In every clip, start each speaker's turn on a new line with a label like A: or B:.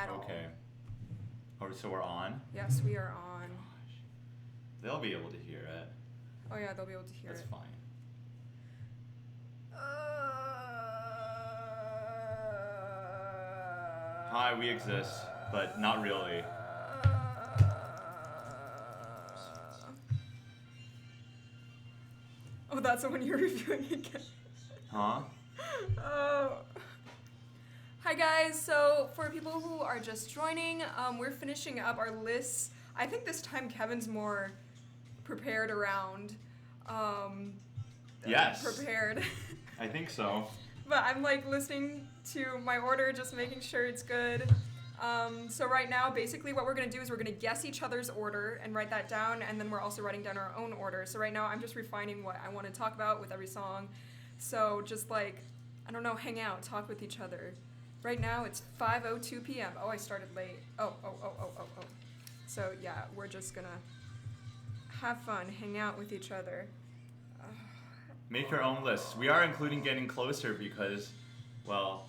A: at all.
B: Okay. Oh, so we're on?
A: Yes, we are on.
B: Gosh. They'll be able to hear it.
A: Oh yeah, they'll be able to hear
B: That's
A: it.
B: fine. Hi, we exist, but not really.
A: Oh, that's the one you're reviewing again.
B: Huh?
A: Oh. Hi guys, so for people who are just joining, we're finishing up our lists. I think this time Kevin's more prepared around.
B: Yes.
A: Prepared.
B: I think so.
A: But I'm like listening to my order, just making sure it's good. So right now, basically what we're going to do is we're going to guess each other's order and write that down, and then we're also writing down our own order. So right now I'm just refining what I want to talk about with every song. So just like, I don't know, hang out, talk with each other. Right now it's 5:02 p.m. Oh, I started late. Oh. So yeah, we're just going to have fun, hang out with each other.
B: Make your own list. We are including getting closer because, well,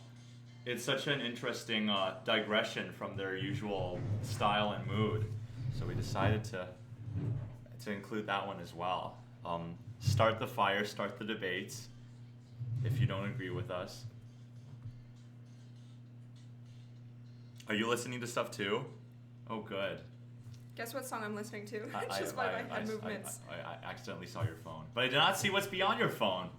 B: it's such an interesting digression from their usual style and mood. So we decided to include that one as well. Start the fire, start the debates, if you don't agree with us. Are you listening to stuff too? Oh, good.
A: Guess what song I'm listening to? Just by my head movements.
B: I accidentally saw your phone. But I did not see what's beyond your phone.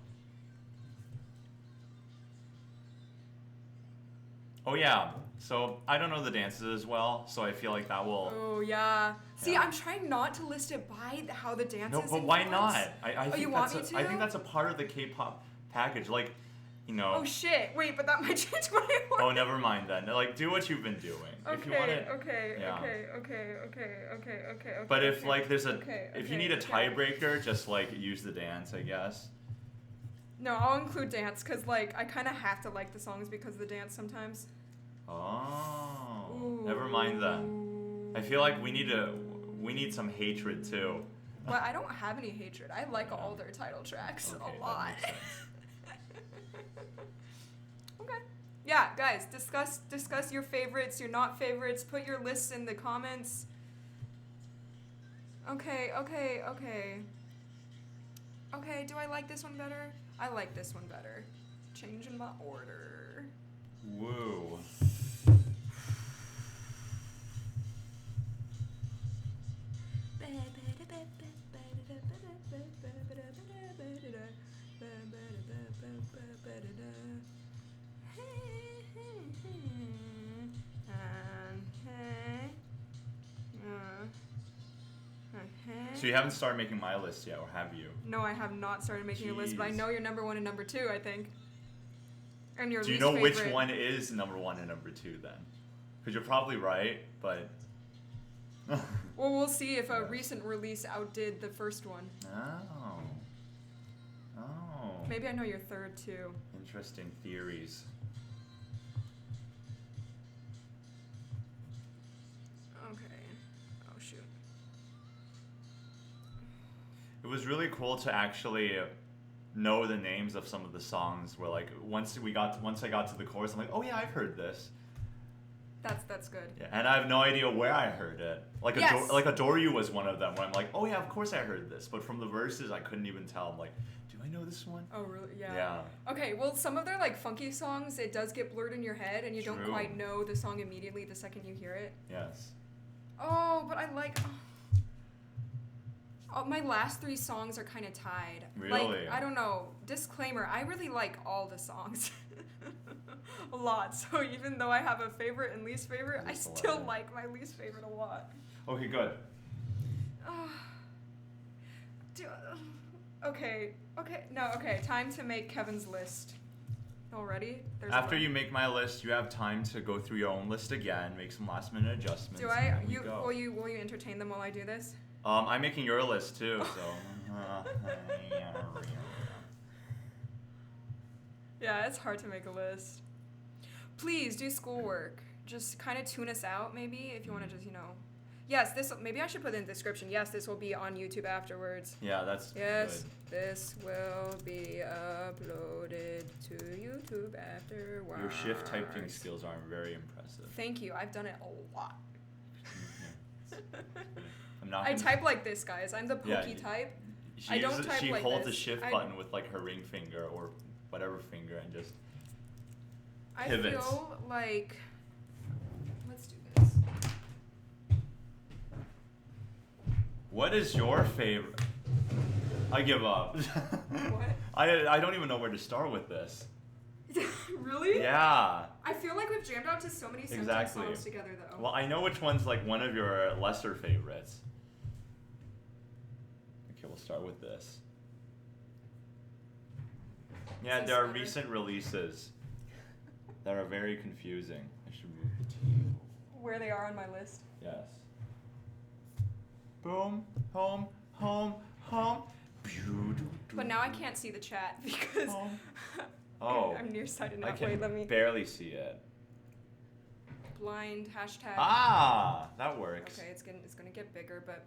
B: Oh yeah, so I don't know the dances as well, so I feel like that will...
A: Oh yeah. See,
B: Yeah.
A: I'm trying not to list it by how the dances
B: No, but why
A: influence.
B: not? I think
A: you want
B: that's
A: me
B: I
A: to?
B: think that's a part of the K-pop package, like, you know...
A: Oh shit, wait, but that might change my order.
B: Oh, never mind then. Like, do what you've been doing. If you want to...
A: Okay.
B: But if, like, there's a...
A: Okay,
B: if you need a tiebreaker, just, like, use the dance, I guess.
A: No, I'll include dance, because, like, I kind of have to like the songs because of the dance sometimes.
B: Oh.
A: Ooh.
B: Never mind then. I feel like we need some hatred, too.
A: But I don't have any hatred. I like all their title tracks
B: Okay,
A: a lot.
B: that makes sense.
A: Okay. Yeah, guys, discuss your favorites, your not favorites. Put your lists in the comments. Okay. Okay, do I like this one better? I like this one better. Changing my order.
B: Woo. So you haven't started making my list yet, or have you?
A: No, I have not started making a list, but I know your number one and number two, I think. And your
B: Do you
A: least
B: know
A: favorite.
B: which one is number one and number two then? Because you're probably right, but...
A: Well, we'll see if a recent release outdid the first one.
B: Oh.
A: Maybe I know your third too.
B: Interesting theories.
A: Okay. Oh shoot.
B: It was really cool to actually know the names of some of the songs. Where like once I got to the chorus, I'm like, oh yeah, I've heard this.
A: That's good.
B: Yeah, and I have no idea where I heard it. Like
A: Yes.
B: Adore You was one of them. Where I'm like, oh yeah, of course I heard this. But from the verses, I couldn't even tell. I'm like, do I know this one?
A: Oh really? Yeah.
B: Yeah.
A: Okay. Well, some of their like funky songs, it does get blurred in your head, and you don't
B: True.
A: quite know the song immediately the second you hear it.
B: Yes.
A: Oh, but I like. Oh, my last three songs are kind of tied.
B: Really?
A: Like, I don't know. Disclaimer, I really like all the songs. A lot. So even though I have a favorite and least favorite, I still like my least favorite a lot.
B: Okay, good.
A: Okay. Time to make Kevin's list. Already?
B: After you make my list, you have time to go through your own list again, make some last minute adjustments.
A: Do
B: and
A: I?
B: then we go.
A: Will you entertain them while I do this?
B: I'm making your list too, so.
A: Yeah, it's hard to make a list. Please do schoolwork. Just kind of tune us out, maybe, if you want to just, Yes, maybe I should put in the description. Yes, this will be on YouTube afterwards.
B: Yeah, that's
A: Yes,
B: good.
A: this will be uploaded to YouTube afterwards. AFTERWAAAARDS.
B: Your shift typing skills are very impressive.
A: Thank you. I've done it a lot.
B: I'm not.
A: I type like this, guys. I'm the pokey type. I don't type
B: she
A: like
B: holds
A: this.
B: the shift button with like her ring finger or whatever finger and just
A: I
B: pivots.
A: feel like. Let's do this.
B: What is your favorite? I give up.
A: What?
B: I don't even know where to start with this.
A: Really?
B: Yeah.
A: I feel like we've jammed out to so many
B: Exactly.
A: songs together, though.
B: Well, I know which one's like one of your lesser favorites. Okay, we'll start with this. Yeah,
A: Is
B: there are
A: this
B: recent releases that are very confusing. I should move the TV.
A: Where they are on my list.
B: Yes. Boom, home, home, home.
A: But now I can't see the chat because
B: Home. Oh.
A: I'm nearsighted
B: I
A: enough.
B: can
A: Wait, let me.
B: barely see it.
A: Blind hashtag.
B: Ah, that works.
A: Okay, it's gonna get bigger, but.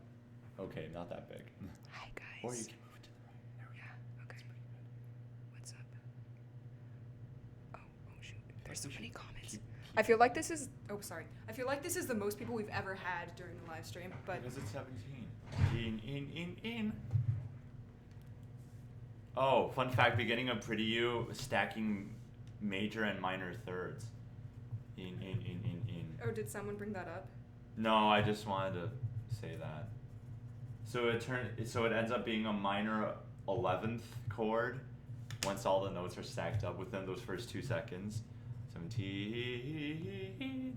B: Okay, not that big.
A: Hi guys.
B: Or you can move it to the right. There we go.
A: Yeah. Okay. What's up? Oh shoot! There's so many comments. I feel like this is. Oh, sorry. I feel like this is the most people we've ever had during the live stream, but.
B: Because it's 17. In. Oh, fun fact, beginning of Pretty You, stacking major and minor thirds. In.
A: Oh, did someone bring that up?
B: No, I just wanted to say that. So it ends up being a minor 11th chord once all the notes are stacked up within those first 2 seconds. 17.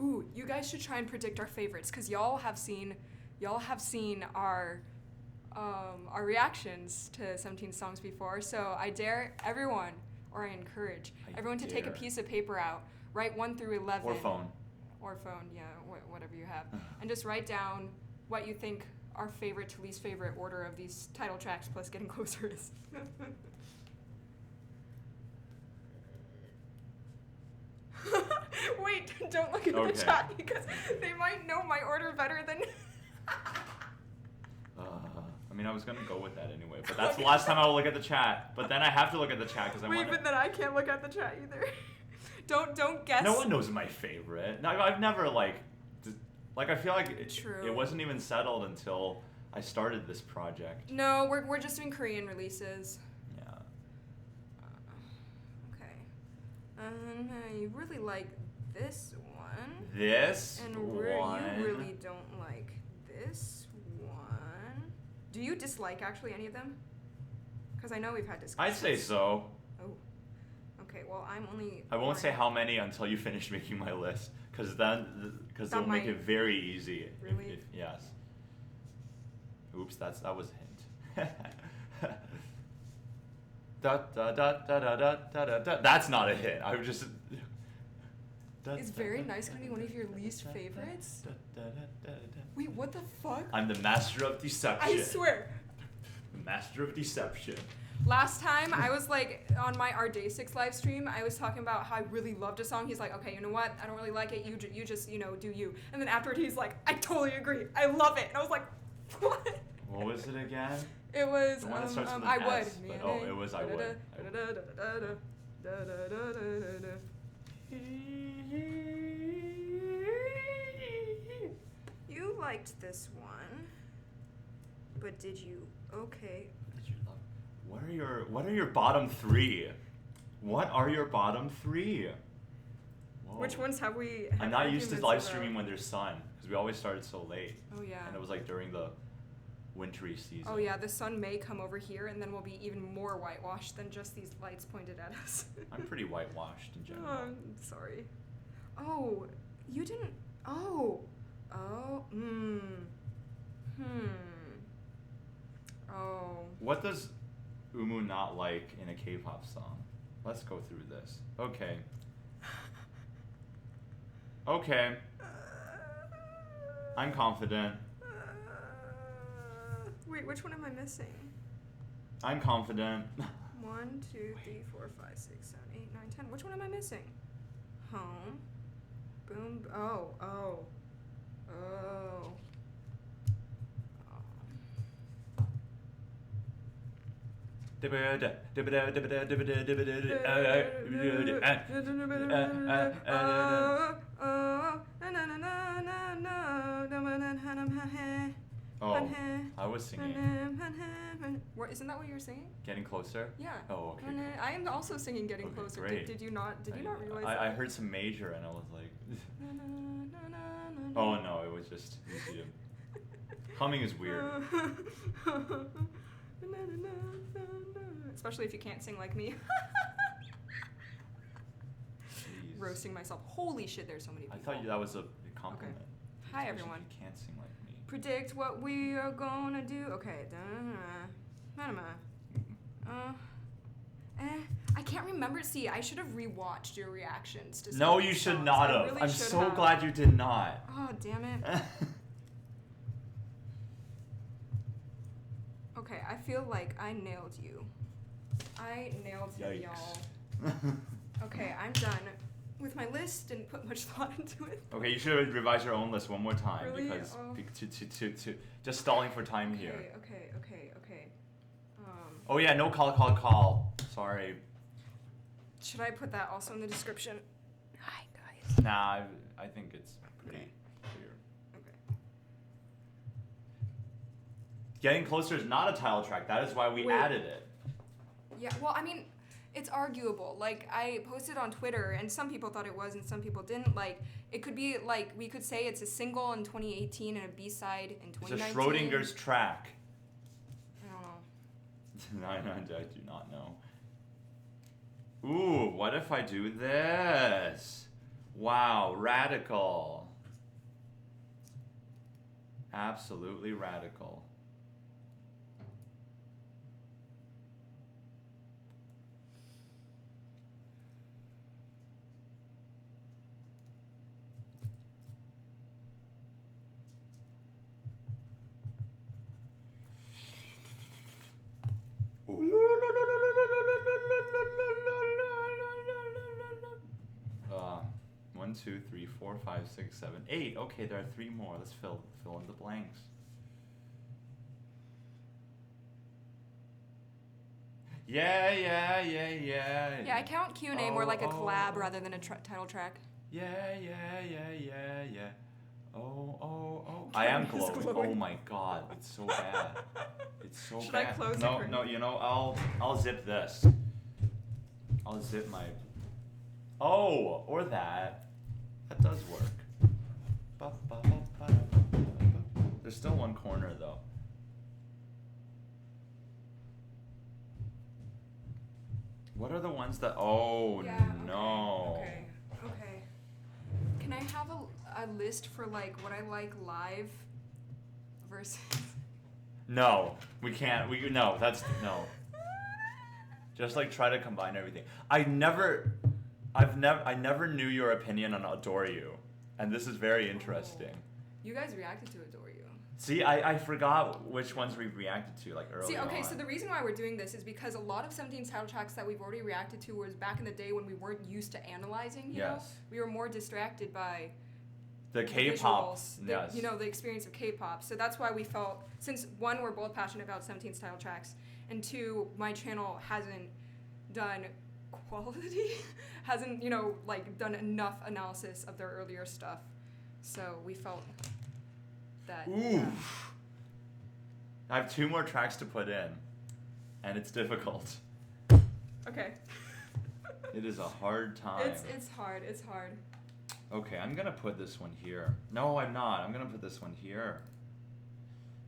A: Ooh, you guys should try and predict our favorites, cause y'all have seen our reactions to 17 songs before. So I dare everyone, or I encourage everyone to take a piece of paper out, write 1 through 11.
B: Or phone.
A: Or phone, yeah, whatever you have, and just write down what you think our favorite to least favorite order of these title tracks plus Getting Closer is. Wait, don't look at the chat because they might know my order better than.
B: I mean, I was gonna go with that anyway, but that's the last time I will look at the chat. But then I have to look at the chat because I want.
A: Wait, but then I can't look at the chat either. Don't guess.
B: No one knows my favorite. No, I've never I feel like it wasn't even settled until I started this project.
A: No, we're just doing Korean releases.
B: Yeah.
A: Okay. You really like this one.
B: This
A: and
B: one.
A: You really don't like this one. Do you dislike actually any of them? Because I know we've had discussions.
B: I'd say so.
A: Oh. Okay. Well, I'm only.
B: I won't say how many until you finish making my list, because they'll make it very easy.
A: Really?
B: Yes. Oops, that was a hint. Da, da, da, da, da, da, da, da. That's not a hint. I was just.
A: Is Very Nice gonna be one of your least favorites? Wait, what the fuck?
B: I'm the master of deception.
A: I swear.
B: The master of deception.
A: Last time I was like on my Our Day 6 live stream, I was talking about how I really loved a song. He's like, okay, you know what? I don't really like it. You just do you. And then afterward, he's like, I totally agree. I love it. And I was like, what?
B: What was it again?
A: It was
B: the one that starts with an
A: I would.
B: S, but, oh, it was I would.
A: You liked this one, but did you? Okay.
B: Did you love? What are your bottom 3? What are your bottom 3? Whoa.
A: Which ones have we?
B: I'm not used to live streaming when there's sun because we always started so late.
A: Oh yeah.
B: And it was like during the wintry season.
A: Oh yeah, the sun may come over here and then we'll be even more whitewashed than just these lights pointed at us.
B: I'm pretty whitewashed in general.
A: Oh, I'm sorry. Oh, you didn't. Oh. Oh. Oh.
B: What does Umu not like in a K-pop song? Let's go through this. Okay. Okay. I'm confident.
A: Wait, which one am I missing?
B: I'm confident.
A: 1, 2, 3, 4, 5, 6, 7, 8, 9, 10. Which one am I missing? Home. Boom. Oh.
B: Oh, I was singing.
A: What, isn't that what you were singing?
B: Getting Closer?
A: Yeah.
B: Oh, okay.
A: I am also singing Getting
B: Okay,
A: Closer.
B: great.
A: Did you not realize that?
B: I heard some major and I was like, oh no, it was just museum. Humming is weird.
A: Especially if you can't sing like me.
B: Jeez.
A: Roasting myself. Holy shit, there's so many people.
B: I thought that was a compliment.
A: Hi,
B: Especially
A: everyone.
B: if you can't sing like me.
A: Predict what we are gonna do. Okay. I can't remember. See, I should have rewatched your reactions to some
B: No,
A: of
B: you
A: these
B: should
A: songs.
B: not
A: I
B: have.
A: really
B: I'm
A: should
B: so
A: have.
B: glad you did not.
A: Oh, damn it. Okay, I feel like I nailed you. I nailed you,
B: Yikes.
A: y'all. Okay, I'm done with my list. Didn't put much thought into it.
B: Okay, you should revise your own list one more time
A: Really?
B: because
A: Oh.
B: to just stalling for time here.
A: Okay.
B: Oh yeah, no call. Sorry.
A: Should I put that also in the description? Hi, guys.
B: Nah, I think it's pretty
A: Okay.
B: clear.
A: Okay.
B: Getting Closer is not a title track. That is why we
A: Wait.
B: added it.
A: Yeah, well, I mean, it's arguable. Like, I posted on Twitter, and some people thought it was, and some people didn't. Like, it could be, like, we could say it's a single in 2018 and a B-side in
B: It's a
A: 2019.
B: Schrodinger's track.
A: I don't know.
B: I do not know. Ooh, what if I do this? Wow, radical. Absolutely radical. One, two, three, 4, 5, 6, 7, 8. Okay, there are 3 more. Let's fill in the blanks. Yeah.
A: Yeah, I count Q&A more like a collab rather than a title track.
B: Yeah. Oh. I am
A: He's
B: glowing.
A: glowing.
B: Oh my god, it's so bad. It's so
A: Should I
B: bad.
A: close it
B: No,
A: for
B: no,
A: you?
B: you know, I'll zip this. I'll zip my. Oh, or that. That does work. There's still one corner though. What are the ones that? Oh
A: Yeah,
B: no.
A: Okay. Can I have a list for, like, what I like live versus...
B: No, we can't. No, that's no. Just like try to combine everything. I never knew your opinion on Adore You, and this is very interesting.
A: You guys reacted to Adore You.
B: See, I forgot which ones we reacted to like earlier.
A: See, okay, so the reason why we're doing this is because a lot of 17's title tracks that we've already reacted to was back in the day when we weren't used to analyzing, you know? We were more distracted by
B: the K-pop,
A: visuals,
B: yes.
A: You know, the experience of K-pop. So that's why we felt, since 1, we're both passionate about 17's title tracks, and 2, my channel hasn't done quality, hasn't, you know, like, done enough analysis of their earlier stuff. So we felt that.
B: Ooh.
A: Yeah.
B: I have 2 more tracks to put in, and it's difficult.
A: Okay.
B: It is a hard time.
A: It's hard.
B: Okay, I'm gonna put this one here. No, I'm not. I'm gonna put this one here.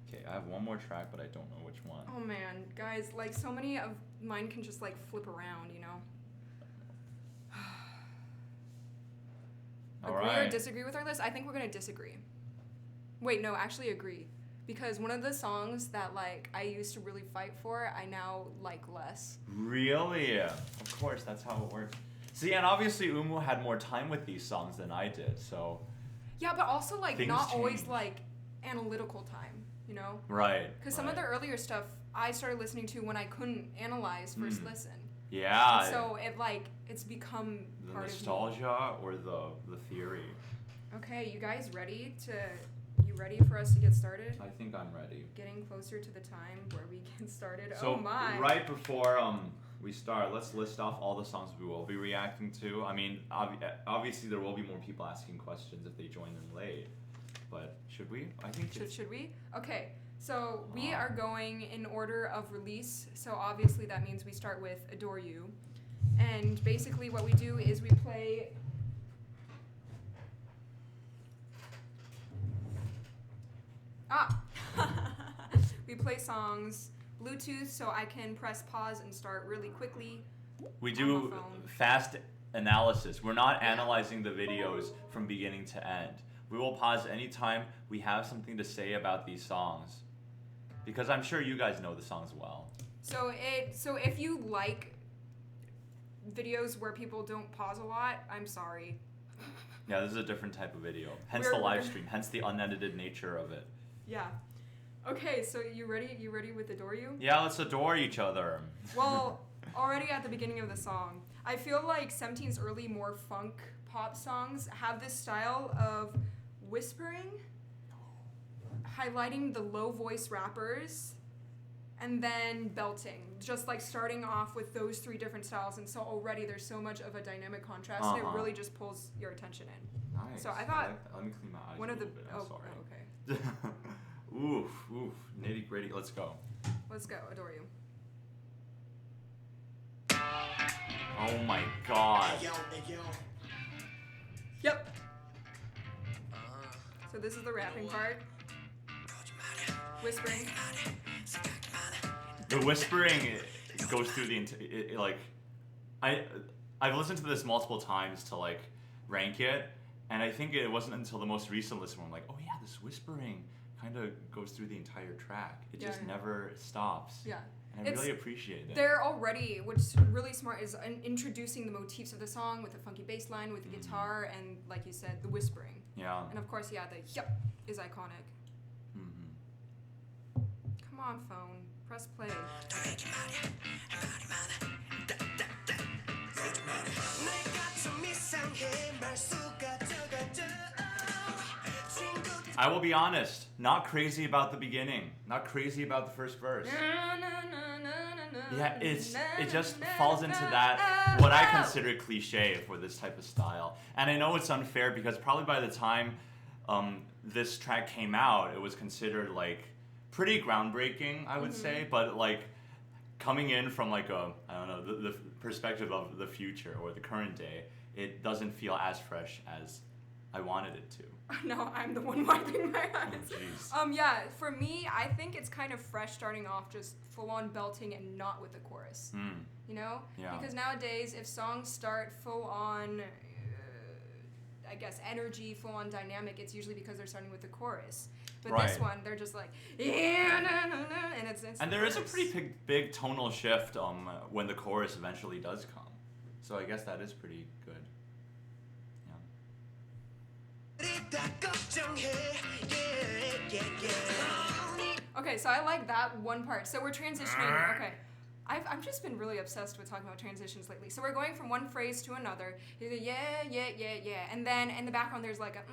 B: Okay, I have one more track, but I don't know which one.
A: Oh man, guys, like, so many of mine can just, like, flip around, you know? Agree or disagree with our list? I think we're gonna disagree. Wait, no, actually agree. Because one of the songs that, like, I used to really fight for, I now like less.
B: Really? Of course, that's how it works. See, and obviously Umu had more time with these songs than I did, so...
A: Yeah, but also, like,
B: Things
A: not always,
B: change.
A: like, analytical time, you know?
B: Right.
A: Because some of the earlier stuff I started listening to when I couldn't analyze first listen.
B: Yeah.
A: And so it, like, it's become
B: The
A: part of me.
B: nostalgia or the theory?
A: Okay, you guys ready to... You ready for us to get started?
B: I think I'm ready.
A: Getting closer to the time where we get started.
B: So
A: oh my!
B: Right before we start, let's list off all the songs we will be reacting to. I mean, obviously there will be more people asking questions if they join in late. But should we? I think
A: should we? Okay. So we are going in order of release. So obviously that means we start with Adore You. And basically what we do is we play we play songs Bluetooth so I can press pause and start really quickly.
B: We do fast analysis. We're not analyzing the videos from beginning to end. We will pause anytime we have something to say about these songs. Because I'm sure you guys know the songs well.
A: So if you like videos where people don't pause a lot, I'm sorry.
B: Yeah, this is a different type of video. Hence the live stream, hence the unedited nature of it.
A: Yeah. Okay, so you ready? You ready with Adore You?
B: Yeah, let's adore each other.
A: Well, already at the beginning of the song, I feel like 17's early, more funk pop songs have this style of whispering, highlighting the low voice rappers, and then belting. Just like starting off with those three different styles, and so already there's so much of a dynamic contrast, and it really just pulls your attention in.
B: Nice.
A: So I thought
B: let me clean my eyes
A: one
B: a
A: of the
B: little bit. I'm sorry.
A: Okay.
B: oof, nitty gritty. Let's go.
A: Let's go. Adore You.
B: Oh my god.
A: Yep. So this is the rapping part. Whispering.
B: The whispering goes through the like. I've listened to this multiple times to like rank it, and I think it wasn't until the most recent listen where I'm like, oh yeah, this whispering kind of goes through the entire track. It just never stops.
A: Yeah.
B: And I really appreciate it.
A: They're already, what's really smart is introducing the motifs of the song with the funky bass line, with the guitar, and like you said, the whispering.
B: Yeah.
A: And of course, the yup is iconic. Come on, phone. Press play.
B: I will be honest, not crazy about the beginning, not crazy about the first verse. Yeah, it just falls into that, what I consider cliche for this type of style. And I know it's unfair because probably by the time this track came out, it was considered like pretty groundbreaking, I would say, but like coming in from like I don't know, the perspective of the future or the current day, it doesn't feel as fresh as I wanted it to.
A: No, I'm the one wiping my eyes.
B: Oh,
A: yeah, for me, I think it's kind of fresh starting off just full-on belting and not with the chorus. You know?
B: Yeah.
A: Because nowadays, if songs start full-on, I guess, energy, full-on dynamic, it's usually because they're starting with the chorus. But this one, they're just like, and it's
B: and there is a pretty big tonal shift when the chorus eventually does come. So I guess that is pretty good.
A: Okay, so I like that one part. So we're transitioning. Okay, I've just been really obsessed with talking about transitions lately. So we're going from one phrase to another. You go, yeah, and then in the background there's like a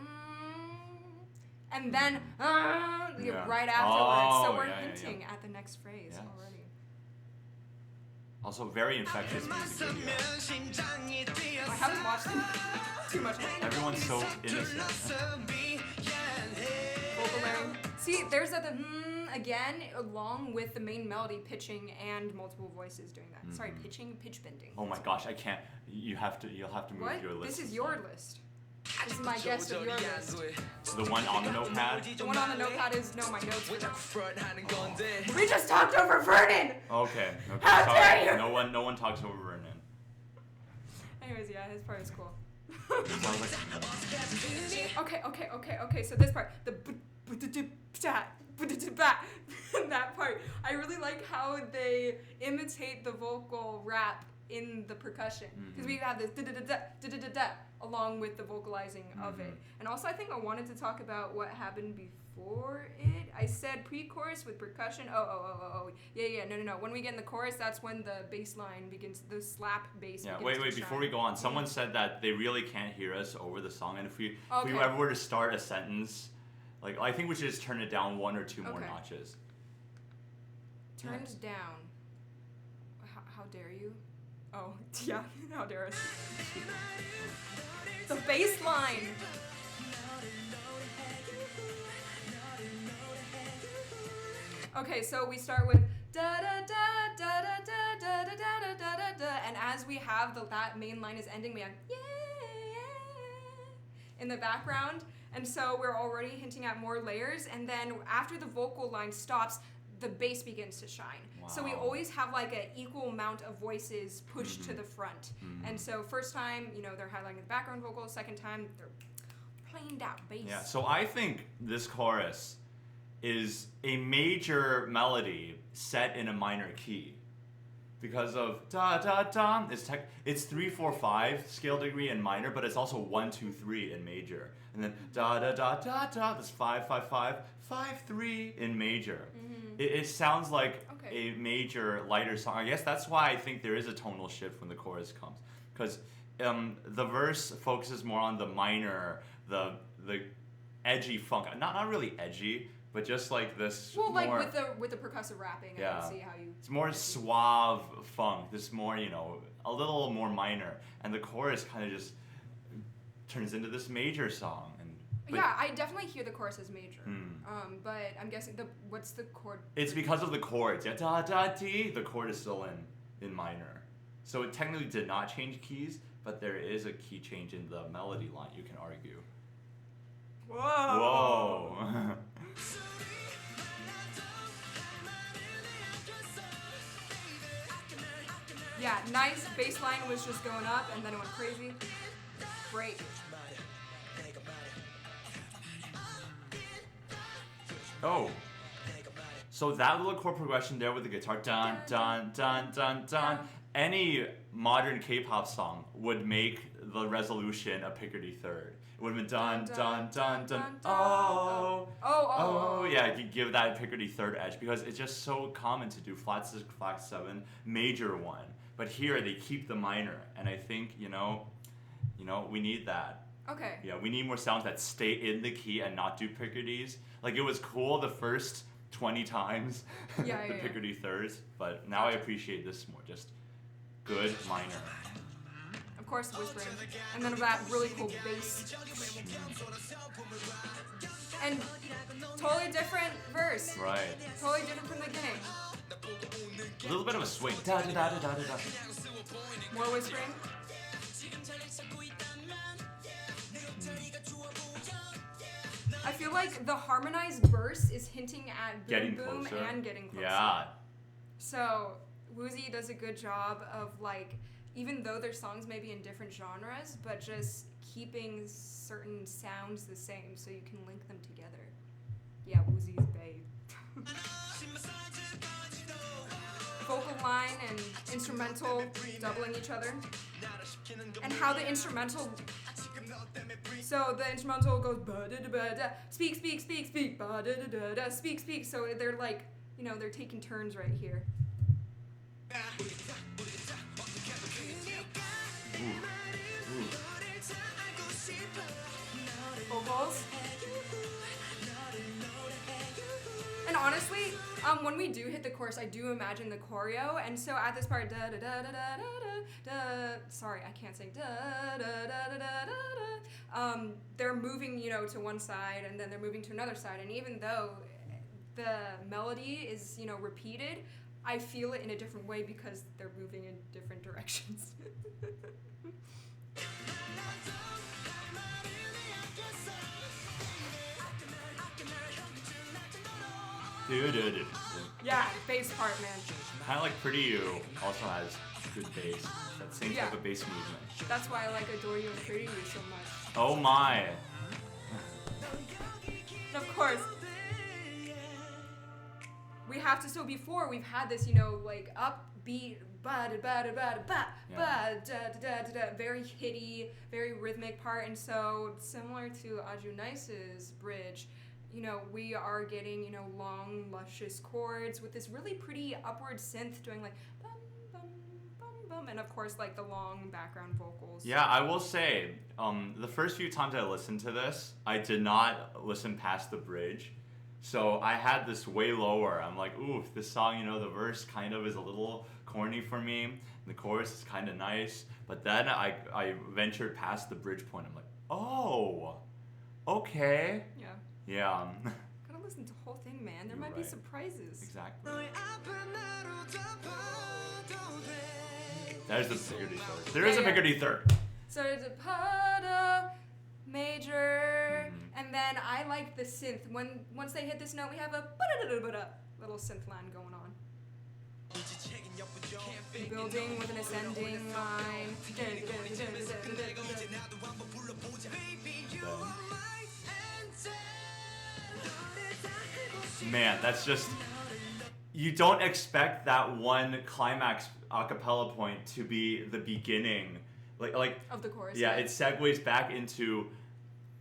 A: and then right afterwards. So we're hinting at the next phrase already.
B: Also, very infectious music video.
A: I haven't watched it too much.
B: Everyone's so innocent.
A: Vocal layering. See, there's the again, along with the main melody pitching and multiple voices doing that. Sorry, pitch bending.
B: Oh my gosh, I can't. You'll have to move your list.
A: This is your list. This is my guess of your list.
B: The one on the notepad?
A: The one on the notepad is my notes. We just talked over Vernon!
B: Okay.
A: How dare you!
B: No one talks over Vernon.
A: Anyways, yeah, his part is cool.
B: It sounds like
A: Okay, so this part, that part, I really like how they imitate the vocal rap in the percussion, because we have this da-da-da-da along with the vocalizing of it. And also I think I wanted to talk about what happened before it. I said pre-chorus with percussion. No. When we get in the chorus, that's when the bass line begins, the slap bass.
B: Yeah,
A: wait,
B: before we go on, someone said that they really can't hear us over the song, and if we ever were to start a sentence Like, I think we should just turn it down 1 or 2 more
A: Okay.
B: notches.
A: Turned down. How dare you? Oh, yeah, how dare us. The bass line! Okay, so we start with da da da da da da da da da da da da, and as we have that main line is ending, we have yeah, yeah in the background, and so we're already hinting at more layers, and then after the vocal line stops, the bass begins to shine.
B: Wow.
A: So we always have like an equal amount of voices pushed to the front, and so first time, you know, they're highlighting the background vocal, second time they're playing that bass.
B: Yeah, so I think this chorus is a major melody set in a minor key. Because of da da da, it's 3 4 5 scale degree in minor, but it's also 1 2 3 in major, and then da da da da da. That's 5 5 5 5 3 in major. It sounds like a major lighter song. I guess that's why I think there is a tonal shift when the chorus comes, because the verse focuses more on the minor, the edgy funk. Not really edgy, but just like this.
A: Well, like
B: more,
A: with the percussive rapping,
B: yeah,
A: I can see how you.
B: It's more suave funk. This more, you know, a little more minor, and the chorus kind of just turns into this major song. But
A: yeah, I definitely hear the chorus as major. But I'm guessing what's the chord?
B: It's because of the chords. Yeah, da da dee. The chord is still in minor, so it technically did not change keys, but there is a key change in the melody line. You can argue.
A: Whoa.
B: Whoa.
A: Yeah, nice. Bass line was just going up, and then it went crazy. Great.
B: Oh. So that little chord progression there with the guitar, dun dun dun dun dun. Any modern K-pop song would make the resolution a Picardy third. It would have been dun dun dun dun. Oh. Yeah, you give that Picardy third edge because it's just so common to do flat 6, flat 7, major 1. But here they keep the minor, and I think you know, we need that.
A: Okay.
B: Yeah, we need more sounds that stay in the key and not do Picardys. Like, it was cool the first 20 times, the Picardy thirds, but now I appreciate this more, just good minor.
A: Of course, whispering, and then that really cool bass. And totally different verse.
B: Right.
A: Totally different from the beginning.
B: A little bit of a swing. Da da da da da da.
A: More whispering. I feel like the harmonized verse is hinting at boom
B: Getting
A: boom
B: closer.
A: and getting closer.
B: Yeah.
A: So Woozi does a good job of, like, even though their songs may be in different genres, but just keeping certain sounds the same so you can link them together. Yeah, Woozi's babe. Vocal line and instrumental doubling each other. And how the instrumental... So the instrumental goes ba-da-da-ba-da, speak, speak, speak, speak, ba-da-da-da-da, speak, speak. So they're like, you know, they're taking turns right here. Vocals. And honestly, when we do hit the chorus, I do imagine the choreo, and so at this part, da da da da da da da. Sorry, I can't sing. Da da da da da da. They're moving, you know, to one side, and then they're moving to another side, and even though the melody is, you know, repeated, I feel it in a different way because they're moving in different directions.
B: Do.
A: Yeah, bass part, man.
B: Kind of like Pretty You also has good bass. That same type of bass movement.
A: That's why I like Adore You and Pretty You so much.
B: Oh my.
A: And of course, we have to, so before we've had this, you know, like upbeat, very hitty, very rhythmic part, and so similar to Aju Nice's bridge, you know, we are getting, you know, long, luscious chords with this really pretty upward synth doing like bum, bum, bum, them, and of course like the long background vocals.
B: Yeah, I will say, the first few times I listened to this, I did not listen past the bridge. So I had this way lower. I'm like, ooh, this song, you know, the verse kind of is a little corny for me. And the chorus is kind of nice. But then I ventured past the bridge point. I'm like, oh, okay.
A: Yeah.
B: Yeah.
A: Gotta listen to the whole thing, man. There
B: You're
A: might be
B: right.
A: surprises.
B: Exactly. There's the Picardy third. There is a Picardy third.
A: So it's a pada major, and then I like the synth. Once they hit this note, we have a little synth line going on. Building with an ascending line.
B: Man, that's just, you don't expect that one climax a cappella point to be the beginning, like
A: Of the chorus.
B: yeah, it segues back into,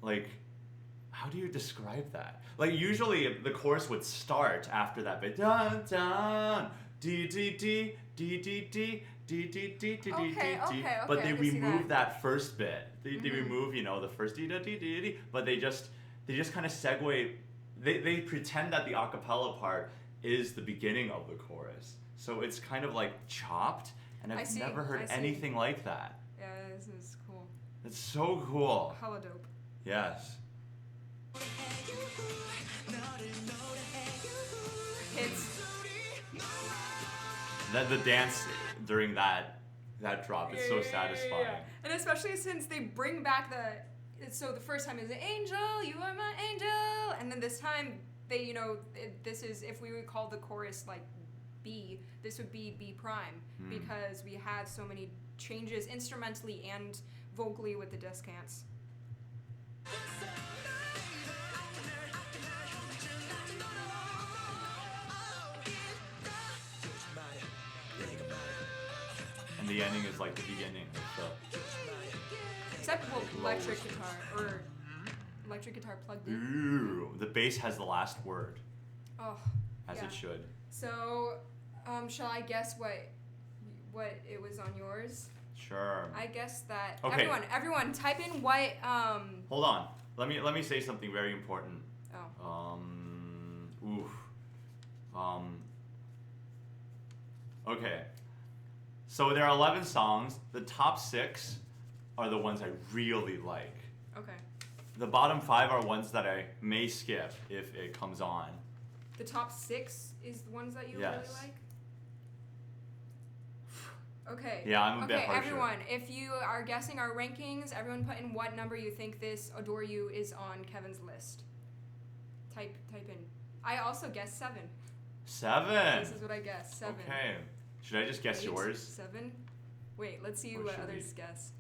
B: like, how do you describe that? Like, usually the chorus would start after that bit, dun dun, d d d d d d d d d d d d, but they remove that first bit. They remove, you know, the first d d d d d, but they just kind of segue. They pretend that the acapella part is the beginning of the chorus, so it's kind of like chopped, and I've never heard anything like that.
A: Yeah, this is cool.
B: It's so cool.
A: Hella dope.
B: Yes.
A: Hits.
B: The dance during that drop is so satisfying.
A: Yeah. And especially since they bring back so the first time is angel, you are my angel, and then this time they, you know, this is, if we would call the chorus like B, this would be B prime, because we had so many changes instrumentally and vocally with the descants.
B: And the ending is like the beginning of the...
A: Except electric guitar, or electric guitar plugged in.
B: Ooh, the bass has the last word.
A: Oh,
B: as it should.
A: So, shall I guess what it was on yours?
B: Sure.
A: I guess that
B: everyone
A: type in what
B: Hold on. Let me say something very important.
A: Oh.
B: Okay. So there are 11 songs. The top 6 are the ones I really like.
A: Okay.
B: The bottom 5 are ones that I may skip if it comes on.
A: The top 6 is the ones that you really like? Okay.
B: Yeah, I'm a bit harsher.
A: Okay, everyone, if you are guessing our rankings, everyone put in what number you think this Adore You is on Kevin's list. Type in. I also guessed 7.
B: 7?
A: This is what I guessed. 7.
B: Okay. Should I just guess
A: 8,
B: yours?
A: 7? Wait, let's see what others guess.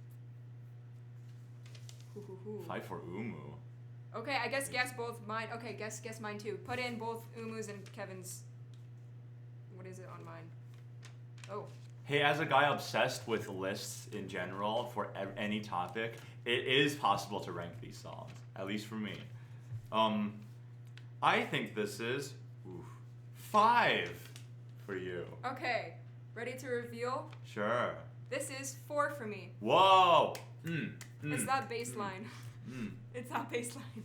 B: 5 for Umu.
A: Okay, I guess both mine. Okay, guess mine too. Put in both Umu's and Kevin's. What is it on mine? Oh.
B: Hey, as a guy obsessed with lists in general for any topic, it is possible to rank these songs, at least for me. I think this is 5 for you.
A: Okay, ready to reveal?
B: Sure.
A: This is 4 for me.
B: Whoa!
A: It's that bass line. It's that bass line.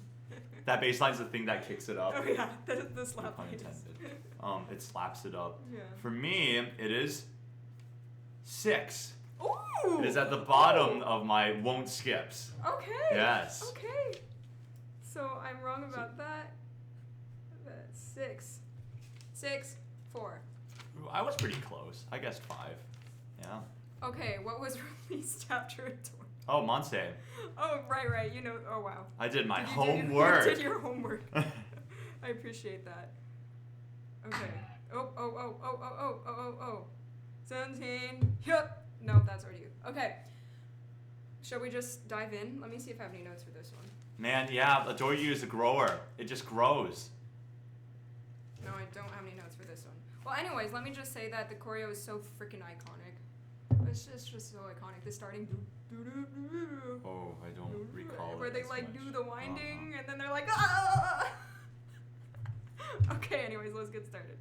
B: That bass line's the thing that kicks it up.
A: Oh yeah, the slap
B: No pun
A: bass.
B: intended. It slaps it up.
A: Yeah.
B: For me, it is 6.
A: Ooh!
B: It is at the bottom of my won't skips.
A: Okay.
B: Yes.
A: Okay. So I'm wrong about that. That's 6. 6, 4.
B: I was pretty close. I guessed 5. Yeah.
A: Okay, what was released after Adore?
B: Oh, Monse.
A: Oh, right. You know. Oh, wow.
B: I did my
A: You
B: homework.
A: did your homework. I appreciate that. Okay. Oh. 17. Yep. No, that's already you. Okay. Shall we just dive in? Let me see if I have any notes for this one.
B: Man, yeah, Adore You is a grower. It just grows.
A: No, I don't have any notes for this one. Well, anyways, let me just say that the choreo is so freaking iconic. It's just so iconic. The starting.
B: Oh, I don't recall
A: where
B: it
A: they
B: as
A: like
B: much.
A: do the winding and then they're like, ah! Okay, anyways, let's get started.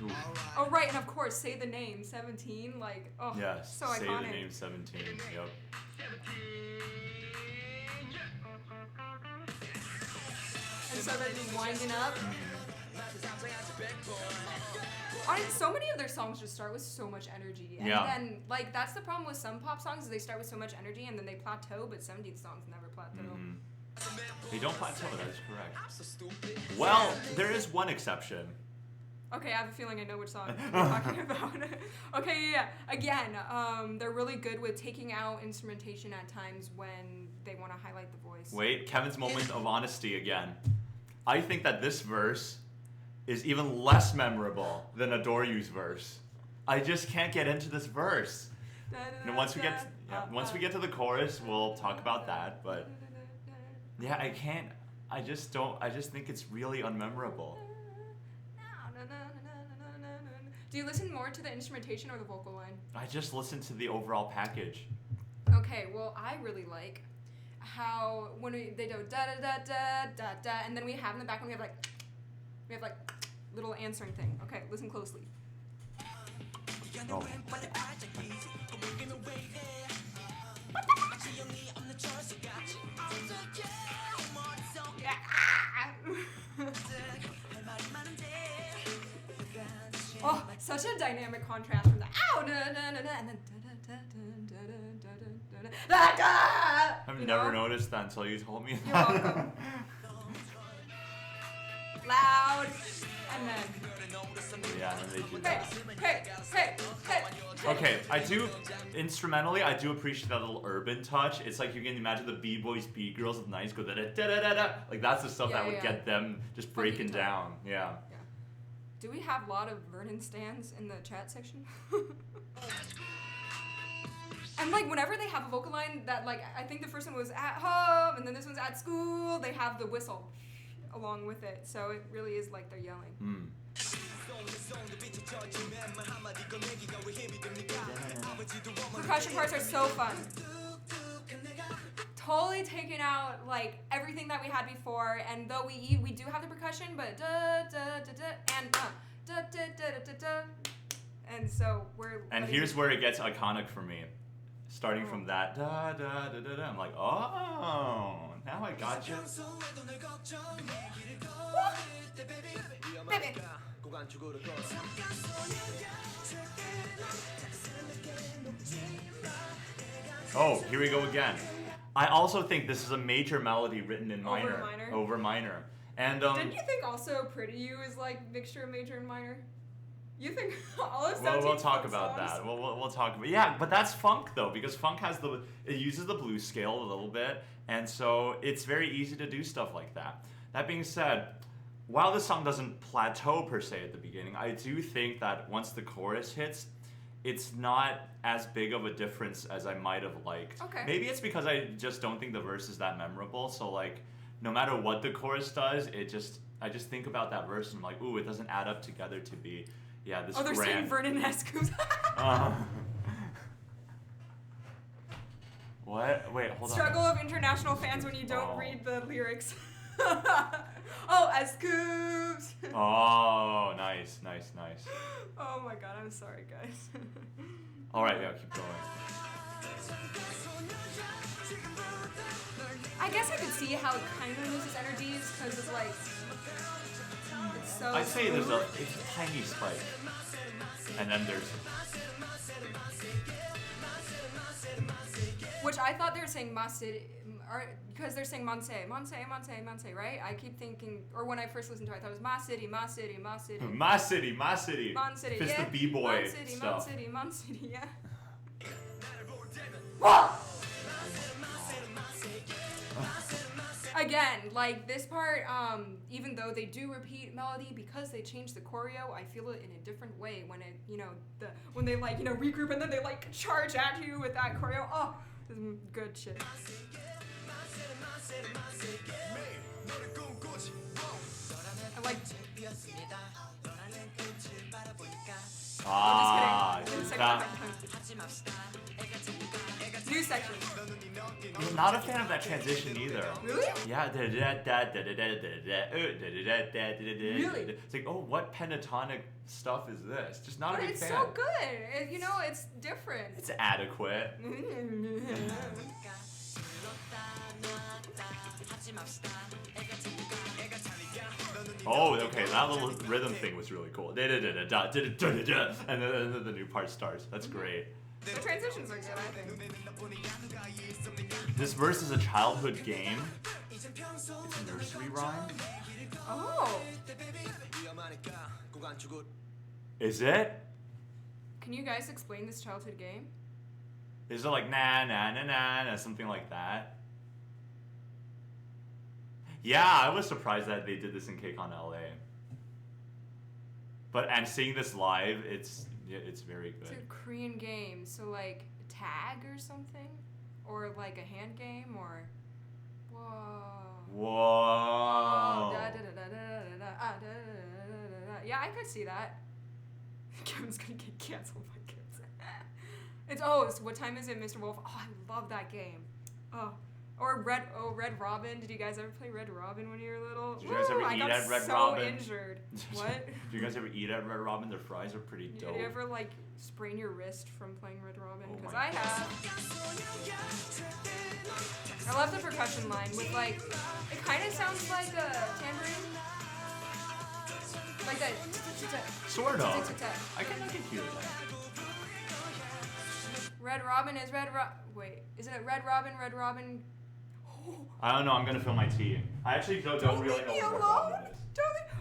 B: Ooh.
A: Oh right, and of course, say the name 17. Like, oh,
B: Yes,
A: so
B: say
A: iconic.
B: the name 17. Yep.
A: And so they're just winding up. So many of their songs just start with so much energy. And then, like, that's the problem with some pop songs is they start with so much energy and then they plateau, but 17 songs never plateau.
B: They don't plateau, that is correct. Well, there is one exception.
A: Okay, I have a feeling I know which song you're talking about. Okay, yeah. Again, they're really good with taking out instrumentation at times when they want to highlight the voice.
B: Wait, Kevin's moment of honesty again. I think that this verse is even less memorable than Adore You's verse. I just can't get into this verse. And once we get to the chorus, we'll talk about that. But yeah, I can't. I just think it's really unmemorable.
A: Do you listen more to the instrumentation or the vocal line?
B: I just listen to the overall package.
A: Okay, well, I really like how when they do da da da da da da, and then we have in the background we have like little answering thing. Okay, listen closely.
B: Oh.
A: Oh, such a dynamic contrast from the ow da da da da and then da da da da da da da da.
B: I've never noticed that until you told me
A: You're
B: that.
A: welcome. Loud, and then.
B: Yeah, and they do
A: Hey,
B: that.
A: hey.
B: Okay, instrumentally, I do appreciate that little urban touch. It's like you can imagine the B-boys, B-girls with nice go da-da-da-da-da. Like, that's the stuff that would get them just breaking down. Yeah.
A: Do we have a lot of Vernon stans in the chat section? And like whenever they have a vocal line that like I think the first one was at home and then this one's at school, they have the whistle along with it. So it really is like they're yelling. Percussion parts are so fun. Totally taking out like everything that we had before, and though we do have the percussion, but da da da da and da da da da da, and so we're.
B: And here's where it gets iconic for me, starting from that da da da da da. I'm like, oh, now I got you.
A: Baby.
B: Oh, here we go again. I also think this is a major melody written in minor. Over minor. And
A: didn't you think also Pretty You is like mixture of major and minor? You think all of that?
B: We'll talk about that. We'll talk about but that's funk though, because funk has it uses the blues scale a little bit, and so it's very easy to do stuff like that. That being said, while the song doesn't plateau per se at the beginning, I do think that once the chorus hits, it's not as big of a difference as I might have liked.
A: Okay.
B: Maybe it's because I just don't think the verse is that memorable. So like, no matter what the chorus does, I just think about that verse and I'm like, ooh, it doesn't add up together to be, this
A: they're
B: grand.
A: saying Vernon-esque.
B: What? Wait, hold on.
A: Struggle of international fans when you don't read the lyrics. As scoops.
B: Oh, nice.
A: Oh my god, I'm sorry, guys.
B: All right, keep going.
A: I guess I could see how it kind of loses energies because it's like it's so.
B: I'd say it's a tiny spike, and then there's.
A: Which I thought they were saying Masid, because they're saying Monse, right? I keep thinking, or when I first listened to it, I thought it was Ma City.
B: Ma City.
A: Mon City,
B: Fist
A: yeah.
B: the B-boy stuff.
A: Mon City, yeah. Whoa! Again, like this part, even though they do repeat melody because they changed the choreo, I feel it in a different way when it, when they like, regroup and then they like charge at you with that choreo. Oh, this is good shit. I like.
B: Ah,
A: I'm just kidding. New section.
B: I'm not a fan of that transition either.
A: Really?
B: Yeah. Really? It's like, oh, what pentatonic stuff is this? Just not
A: But
B: a big
A: it's
B: fan.
A: so good. You know, it's different.
B: It's adequate. Oh, okay, that little rhythm thing was really cool. And then the new part starts. That's great.
A: The transitions are good, I think.
B: This verse is a childhood game. It's a nursery rhyme.
A: Oh.
B: Is it?
A: Can you guys explain this childhood game?
B: Is it like na na na na na something like that? Yeah, I was surprised that they did this in KCON LA. And seeing this live, it's very good.
A: It's a Korean game, so like tag or something, or like a hand game, or
B: Whoa.
A: Yeah, I could see that. Kevin's gonna get canceled by kids. It's so what time is it, Mr. Wolf? Oh, I love that game. Or Red Robin. Did you guys ever play Red Robin when you were little?
B: Did you guys ever eat at Red Robin?
A: I got so injured. What?
B: Did you guys ever eat at Red Robin? Their fries are pretty dope.
A: Did you ever like sprain your wrist from playing Red Robin?
B: Oh
A: Because
B: my
A: I have. I love the percussion line with like, it kind of sounds like a tambourine. Like that.
B: Sort of. I can hear that.
A: Red Robin is Wait, isn't it Red Robin? Red Robin.
B: I don't know. I'm gonna fill my tea. I actually don't really know what Red Robin is.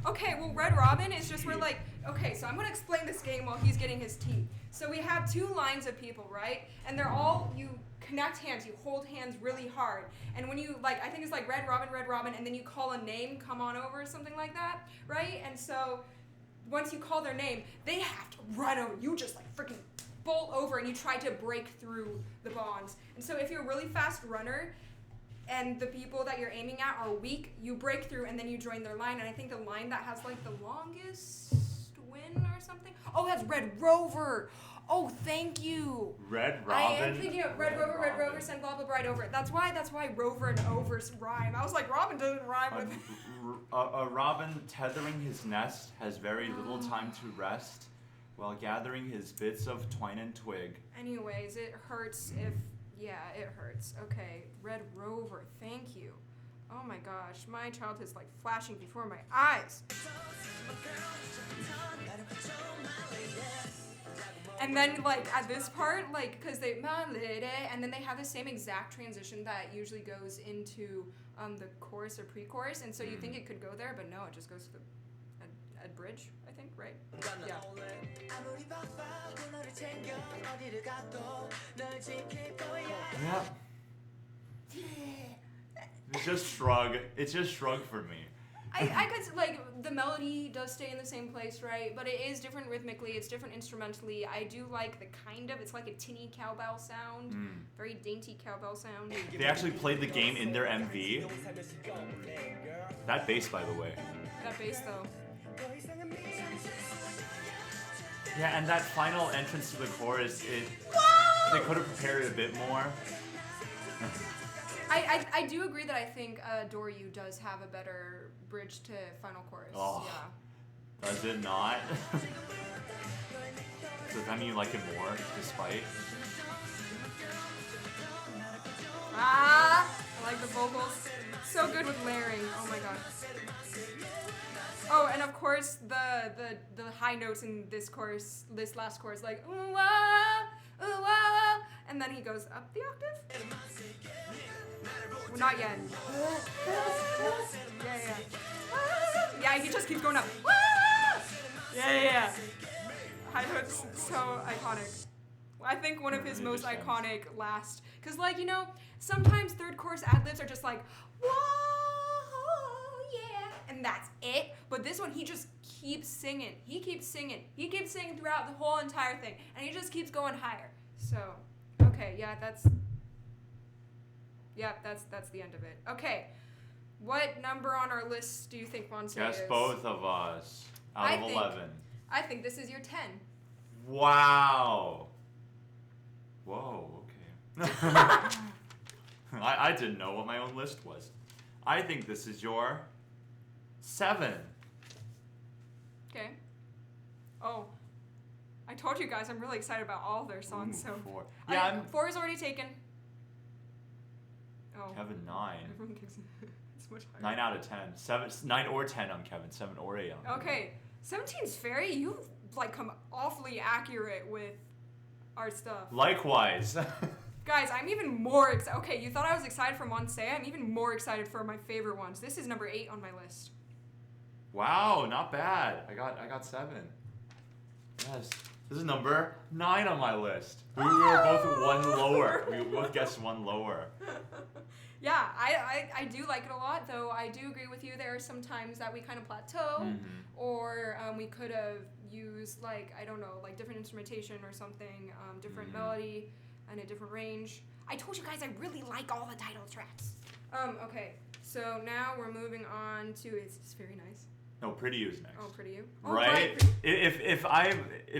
A: Okay, well, Red Robin is just where like, okay, so I'm gonna explain this game while he's getting his tea. So we have two lines of people, right? And they're all, you connect hands, you hold hands really hard. And when you, like, I think it's like Red Robin, and then you call a name, come on over, or something like that, right? And so once you call their name, they have to run over. You just like freaking bolt over and you try to break through the bonds. And so if you're a really fast runner, and the people that you're aiming at are weak, you break through and then you join their line. And I think the line that has like the longest win or something. Oh, that's Red Rover. Oh, thank you.
B: Red Robin.
A: I am thinking of Red Rover, send blah blah bride over. That's why Rover and Overs rhyme. I was like, Robin doesn't rhyme with.
B: A robin tethering his nest has very little time to rest, while gathering his bits of twine and twig.
A: Anyways, it hurts if. Yeah, it hurts. Okay, Red Rover, thank you. Oh my gosh, my childhood's like flashing before my eyes. And then like at this part, like, cause they and then they have the same exact transition that usually goes into the chorus or pre-chorus, and so you think it could go there, but no, it just goes to the bridge, I think, right? Yeah.
B: Yeah. It's just shrug for me.
A: I could, like, the melody does stay in the same place, right? But it is different rhythmically, it's different instrumentally. I do like the it's like a tinny cowbell sound, very dainty cowbell sound.
B: They actually played the game in their MV. That bass, by the way.
A: That bass, though.
B: Yeah, and that final entrance to the chorus, they could have prepared it a bit more.
A: I do agree that I think Adore You does have a better bridge to final chorus.
B: Oh,
A: yeah.
B: Does it not? Does that mean you like it more, despite?
A: I like the vocals. So good with layering. Oh my god. Oh, and of course the high notes in this last chorus, like ooh ah, and then he goes up the octave. Well, not yet. Yeah. Yeah, he just keeps going up. Yeah. High notes, so iconic. I think one of his most iconic last, because like, you know, sometimes third chorus ad-libs are just like, whoa, yeah, and that's it. But this one, he just keeps singing. He keeps singing throughout the whole entire thing, and he just keeps going higher. So, okay, yeah, that's the end of it. Okay, what number on our list do you think Monse
B: Yes,
A: is?
B: both of us. Out of 11.
A: I think this is your 10.
B: Wow. Whoa, okay. I didn't know what my own list was. I think this is your 7.
A: Okay. Oh. I told you guys I'm really excited about all their songs.
B: Ooh,
A: so
B: 4. Yeah,
A: 4 is already taken. Oh.
B: Kevin 9.
A: Everyone thinks it's much higher.
B: 9 out of 10. 9 or 10 on Kevin. 7 or 8 on.
A: Okay. 17's Fairy, you like come awfully accurate with our stuff.
B: Likewise.
A: Guys, I'm even more excited. Okay, you thought I was excited for Monse. I'm even more excited for my favorite ones. This is number 8 on my list.
B: Wow, not bad. I got 7. Yes. This is number 9 on my list. We were both one lower. We both guessed one lower.
A: Yeah, I do like it a lot, though I do agree with you. There are some times that we kind of plateau, or we could have used, like, I don't know, like different instrumentation or something, different melody and a different range. I told you guys I really like all the title tracks. Okay, so now we're moving on to, it's very nice.
B: No, Pretty You is next.
A: Oh, Pretty You.
B: Oh, right? If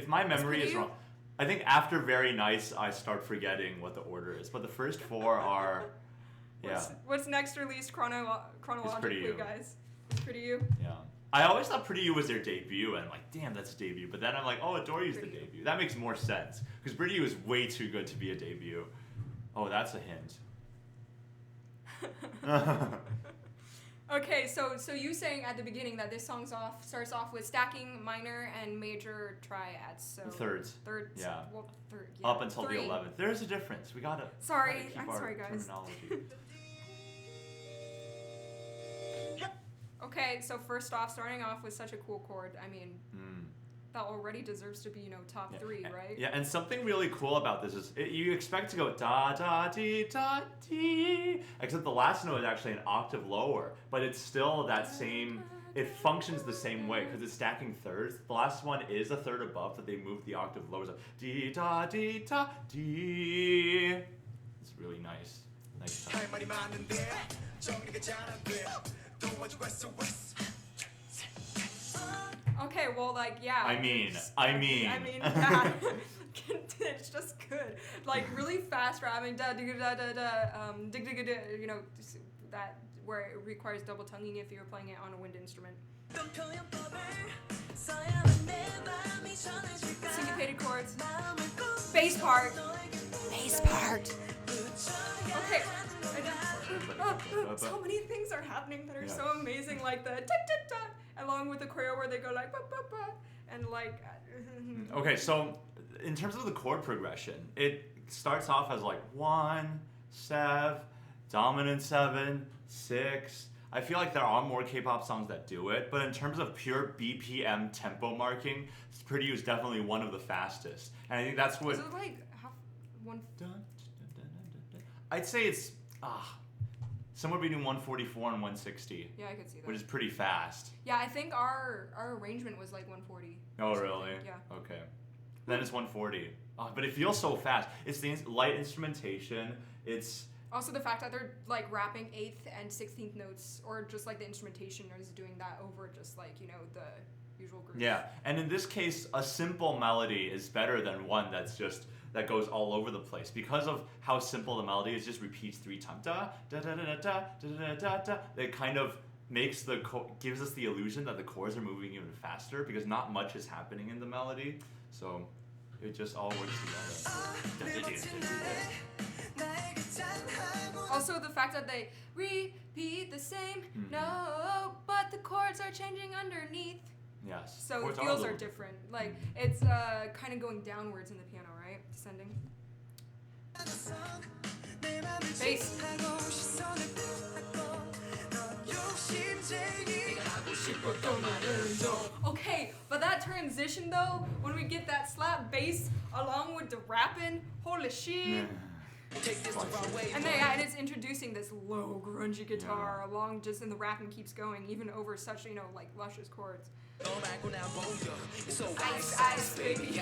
B: my memory is wrong, I think after Very Nice I start forgetting what the order is. But the first 4 are, yeah.
A: What's next released chronologically, guys? It's Pretty You.
B: Yeah. I always thought Pretty You was their debut, and I'm like, damn, that's a debut. But then I'm like, oh, Adore You's the debut. That makes more sense because Pretty You is way too good to be a debut. Oh, that's a hint.
A: Okay, so you saying at the beginning that this song starts off with stacking minor and major triads. So
B: thirds.
A: Thirds.
B: Yeah.
A: Well, yeah.
B: Up until
A: 3.
B: the 11th. There's a difference. We gotta.
A: Sorry,
B: keep
A: I'm
B: our
A: sorry, guys.
B: terminology.
A: Okay, so first off, starting off with such a cool chord. I mean, that already deserves to be, top 3, right?
B: Yeah, and something really cool about this is you expect to go da da dee da dee, except the last note is actually an octave lower, but it's still that same. It functions the same way because it's stacking thirds. The last one is a third above, but they moved the octave lower. So dee da dee da dee. It's really nice. Nice touch.
A: Okay, well, like, yeah.
B: I mean,
A: yeah. It's just good. Like, really fast rapping, da da da da da, dig dig dig, that where it requires double tonguing if you're playing it on a wind instrument. Syncopated chords. Bass part. Okay. So many things are happening that are so amazing, like the tick tick tock, along with the choreo where they go like ba ba ba, and like.
B: Okay, so in terms of the chord progression, it starts off as like 1, 7, dominant 7, 6. I feel like there are more K-pop songs that do it, but in terms of pure BPM tempo marking, Pretty You is definitely one of the fastest, and I think that's what.
A: Is it like half one?
B: I'd say it's somewhere between 144 and 160.
A: Yeah, I could see that.
B: Which is pretty fast.
A: Yeah, I think our arrangement was like 140.
B: Oh, really?
A: Yeah.
B: Okay. Then it's 140. But it feels so fast. It's the light instrumentation. It's
A: also the fact that they're like rapping 8th and 16th notes, or just like the instrumentation is doing that over just like, the usual group.
B: Yeah, and in this case, a simple melody is better than one that goes all over the place because of how simple the melody is. Just repeats 3 times. Da da da da da da da da da. It kind of makes gives us the illusion that the chords are moving even faster because not much is happening in the melody. So it just all works together.
A: Also, the fact that they repeat the same note, but the chords are changing underneath.
B: Yes.
A: So the feels are different. Like, it's kind of going downwards in the piano, right? Descending. Bass. Okay, but that transition though, when we get that slap bass along with the rapping, holy shit. And then it's introducing this low grungy guitar along just and the rapping keeps going even over such like luscious chords. Ice, ice, baby.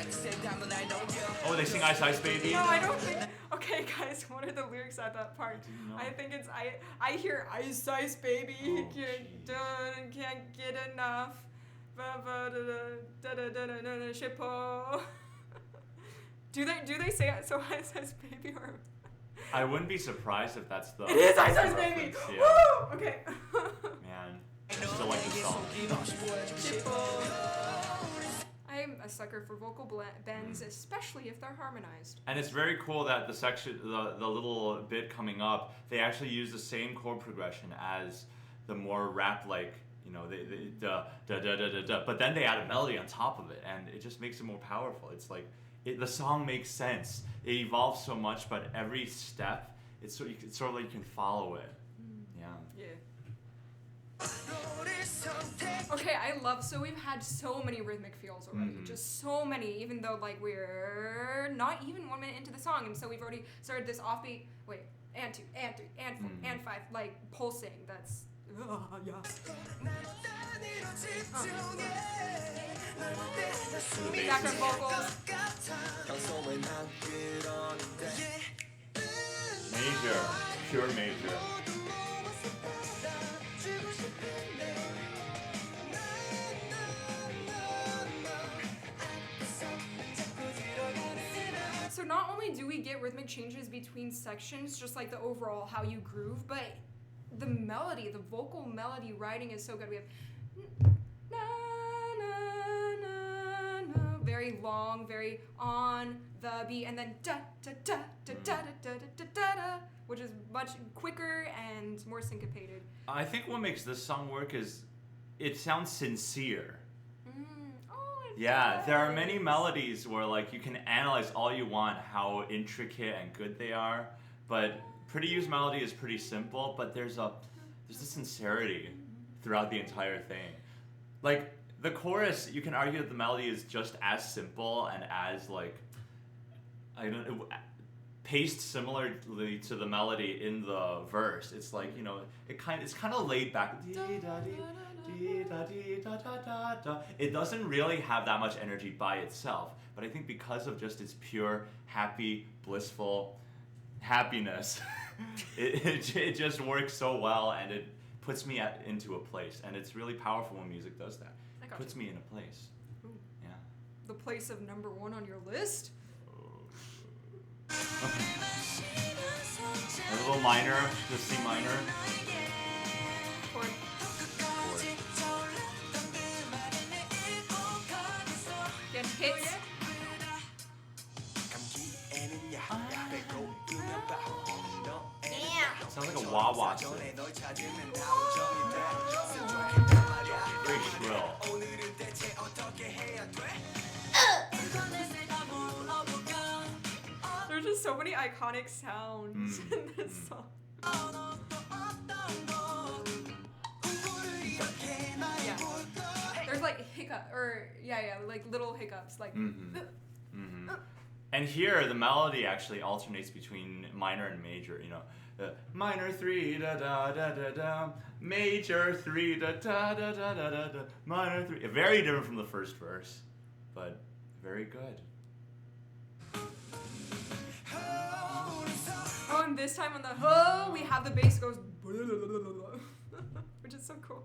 B: Oh, they sing Ice, Ice, Baby?
A: No, I don't think. Okay, guys, what are the lyrics at that part? I think it's I hear Ice, Ice, Baby.
B: Oh,
A: can't get enough. Shippo. Do they say it so Ice, Ice, Baby or?
B: I wouldn't be surprised if that's the.
A: It is Ice Ice Baby.
B: reference, yeah.
A: Woo! Okay.
B: Man, I still like the song.
A: I'm a sucker for vocal bends, especially if they're harmonized.
B: And it's very cool that the section, the little bit coming up, they actually use the same chord progression as the more rap-like, you know, the da da da da da. But then they add a melody on top of it, and it just makes it more powerful. It's like the song makes sense. It evolves so much, but every step, it's sort of like you can follow it. Yeah.
A: Yeah. Okay, so we've had so many rhythmic feels already, just so many, even though like we're not even 1 minute into the song, and so we've already started this offbeat, and 2, and 3, and 4, and 5, like pulsing, that's, yeah. Background vocals.
B: Major, pure major.
A: So not only do we get rhythmic changes between sections, just like the overall how you groove, but the melody, the vocal melody writing is so good. We have na, na, na, na, very long, very on the beat, and then da da da da da da da da da da, which is much quicker and more syncopated.
B: I think what makes this song work is it sounds sincere. Yeah, there are many melodies where like you can analyze all you want how intricate and good they are, but Pretty You's melody is pretty simple, but there's a sincerity throughout the entire thing. Like the chorus, you can argue that the melody is just as simple and as like paced similarly to the melody in the verse. It's like, you know, it's kind of laid back. It doesn't really have that much energy by itself, but I think because of just its pure, happy, blissful happiness, it just works so well, and it puts me into a place, and it's really powerful when music does that. It puts me in a place.
A: Ooh.
B: Yeah.
A: The place of number 1 on your list?
B: A little minor, the C minor.
A: Chord. Again, hits.
B: Sounds like a wah-wah thing. Very shrill.
A: There's just so many iconic sounds in this song. Yeah. There's like like little hiccups, like.
B: And here, the melody actually alternates between minor and major, you know. Minor 3 da da da da da, major 3 da da da da da da, minor 3. Very different from the first verse, but very good.
A: Oh, and this time on the ho, we have the bass goes, which is so cool.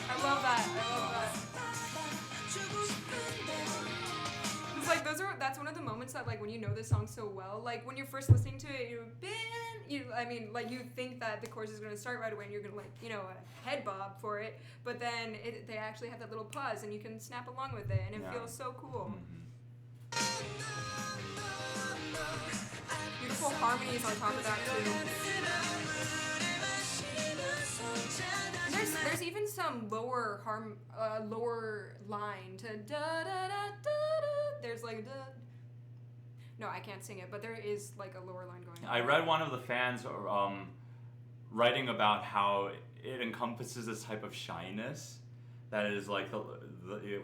A: I love that. It's like that's one of the moments that like when you know this song so well, like when you're first listening to it, you think that the chorus is gonna start right away and you're gonna like, you know, head bob for it, but then they actually have that little pause and you can snap along with it, and it feels so cool. Beautiful harmonies on top of that too. And there's even some lower line to da da da da da. There's like da. No, I can't sing it, but there is like a lower line going on.
B: I read one of the fans writing about how it encompasses this type of shyness that is like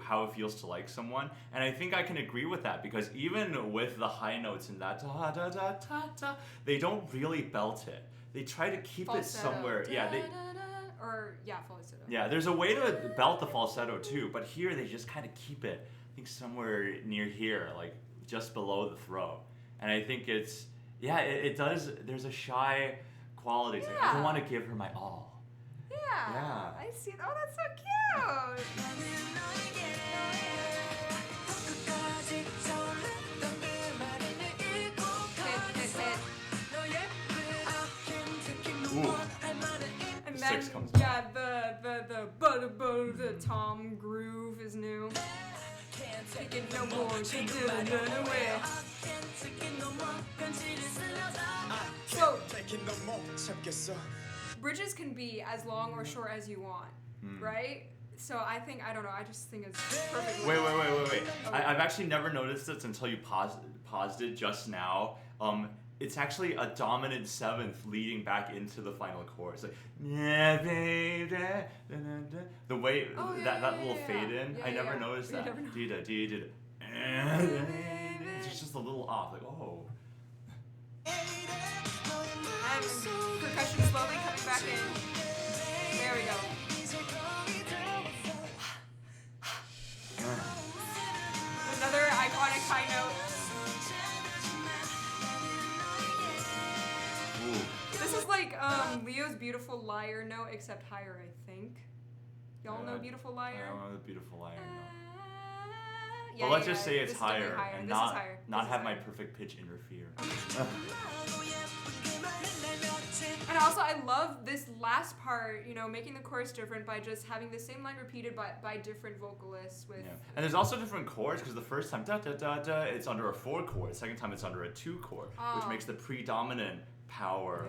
B: how it feels to like someone, and I think I can agree with that, because even with the high notes in that da da da da da, they don't really belt it. They try to keep falsetto. It somewhere.
A: Da,
B: yeah,
A: da, da, or falsetto.
B: Yeah, there's a way to belt the falsetto too, but here they just kind of keep it, I think, somewhere near here, like just below the throat. And I think it does. There's a shy qualities. Like, I don't want to give her my all.
A: Yeah. I see. Oh, that's so cute.
B: Ooh.
A: And
B: The
A: then,
B: six comes
A: the tom groove is new. Taking no more, she didn't run away. So, bridges can be as long or short as you want, right? So I don't know, I just think it's perfect.
B: Wait.
A: Okay.
B: I've actually never noticed this until you paused it just now. It's actually a dominant seventh leading back into the final chorus. Like, the way that little fade in, I never noticed that. It's just a little off. Like, oh.
A: And percussion slowly coming back in. There we go. Another iconic high note.
B: Ooh.
A: This is like Leo's Beautiful Liar note, except higher, I think. Y'all know Beautiful Liar?
B: I don't know the Beautiful Liar note.
A: Yeah,
B: Well, let's just say it's higher, and
A: This is higher.
B: not
A: This is
B: have my
A: higher.
B: perfect pitch interfere.
A: And also, I love this last part, you know, making the chorus different by just having the same line repeated by different vocalists with...
B: Yeah. And there's also different chords, because the first time, da-da-da-da, it's under a 4 chord. The second time, it's under a 2 chord, which makes the predominant power,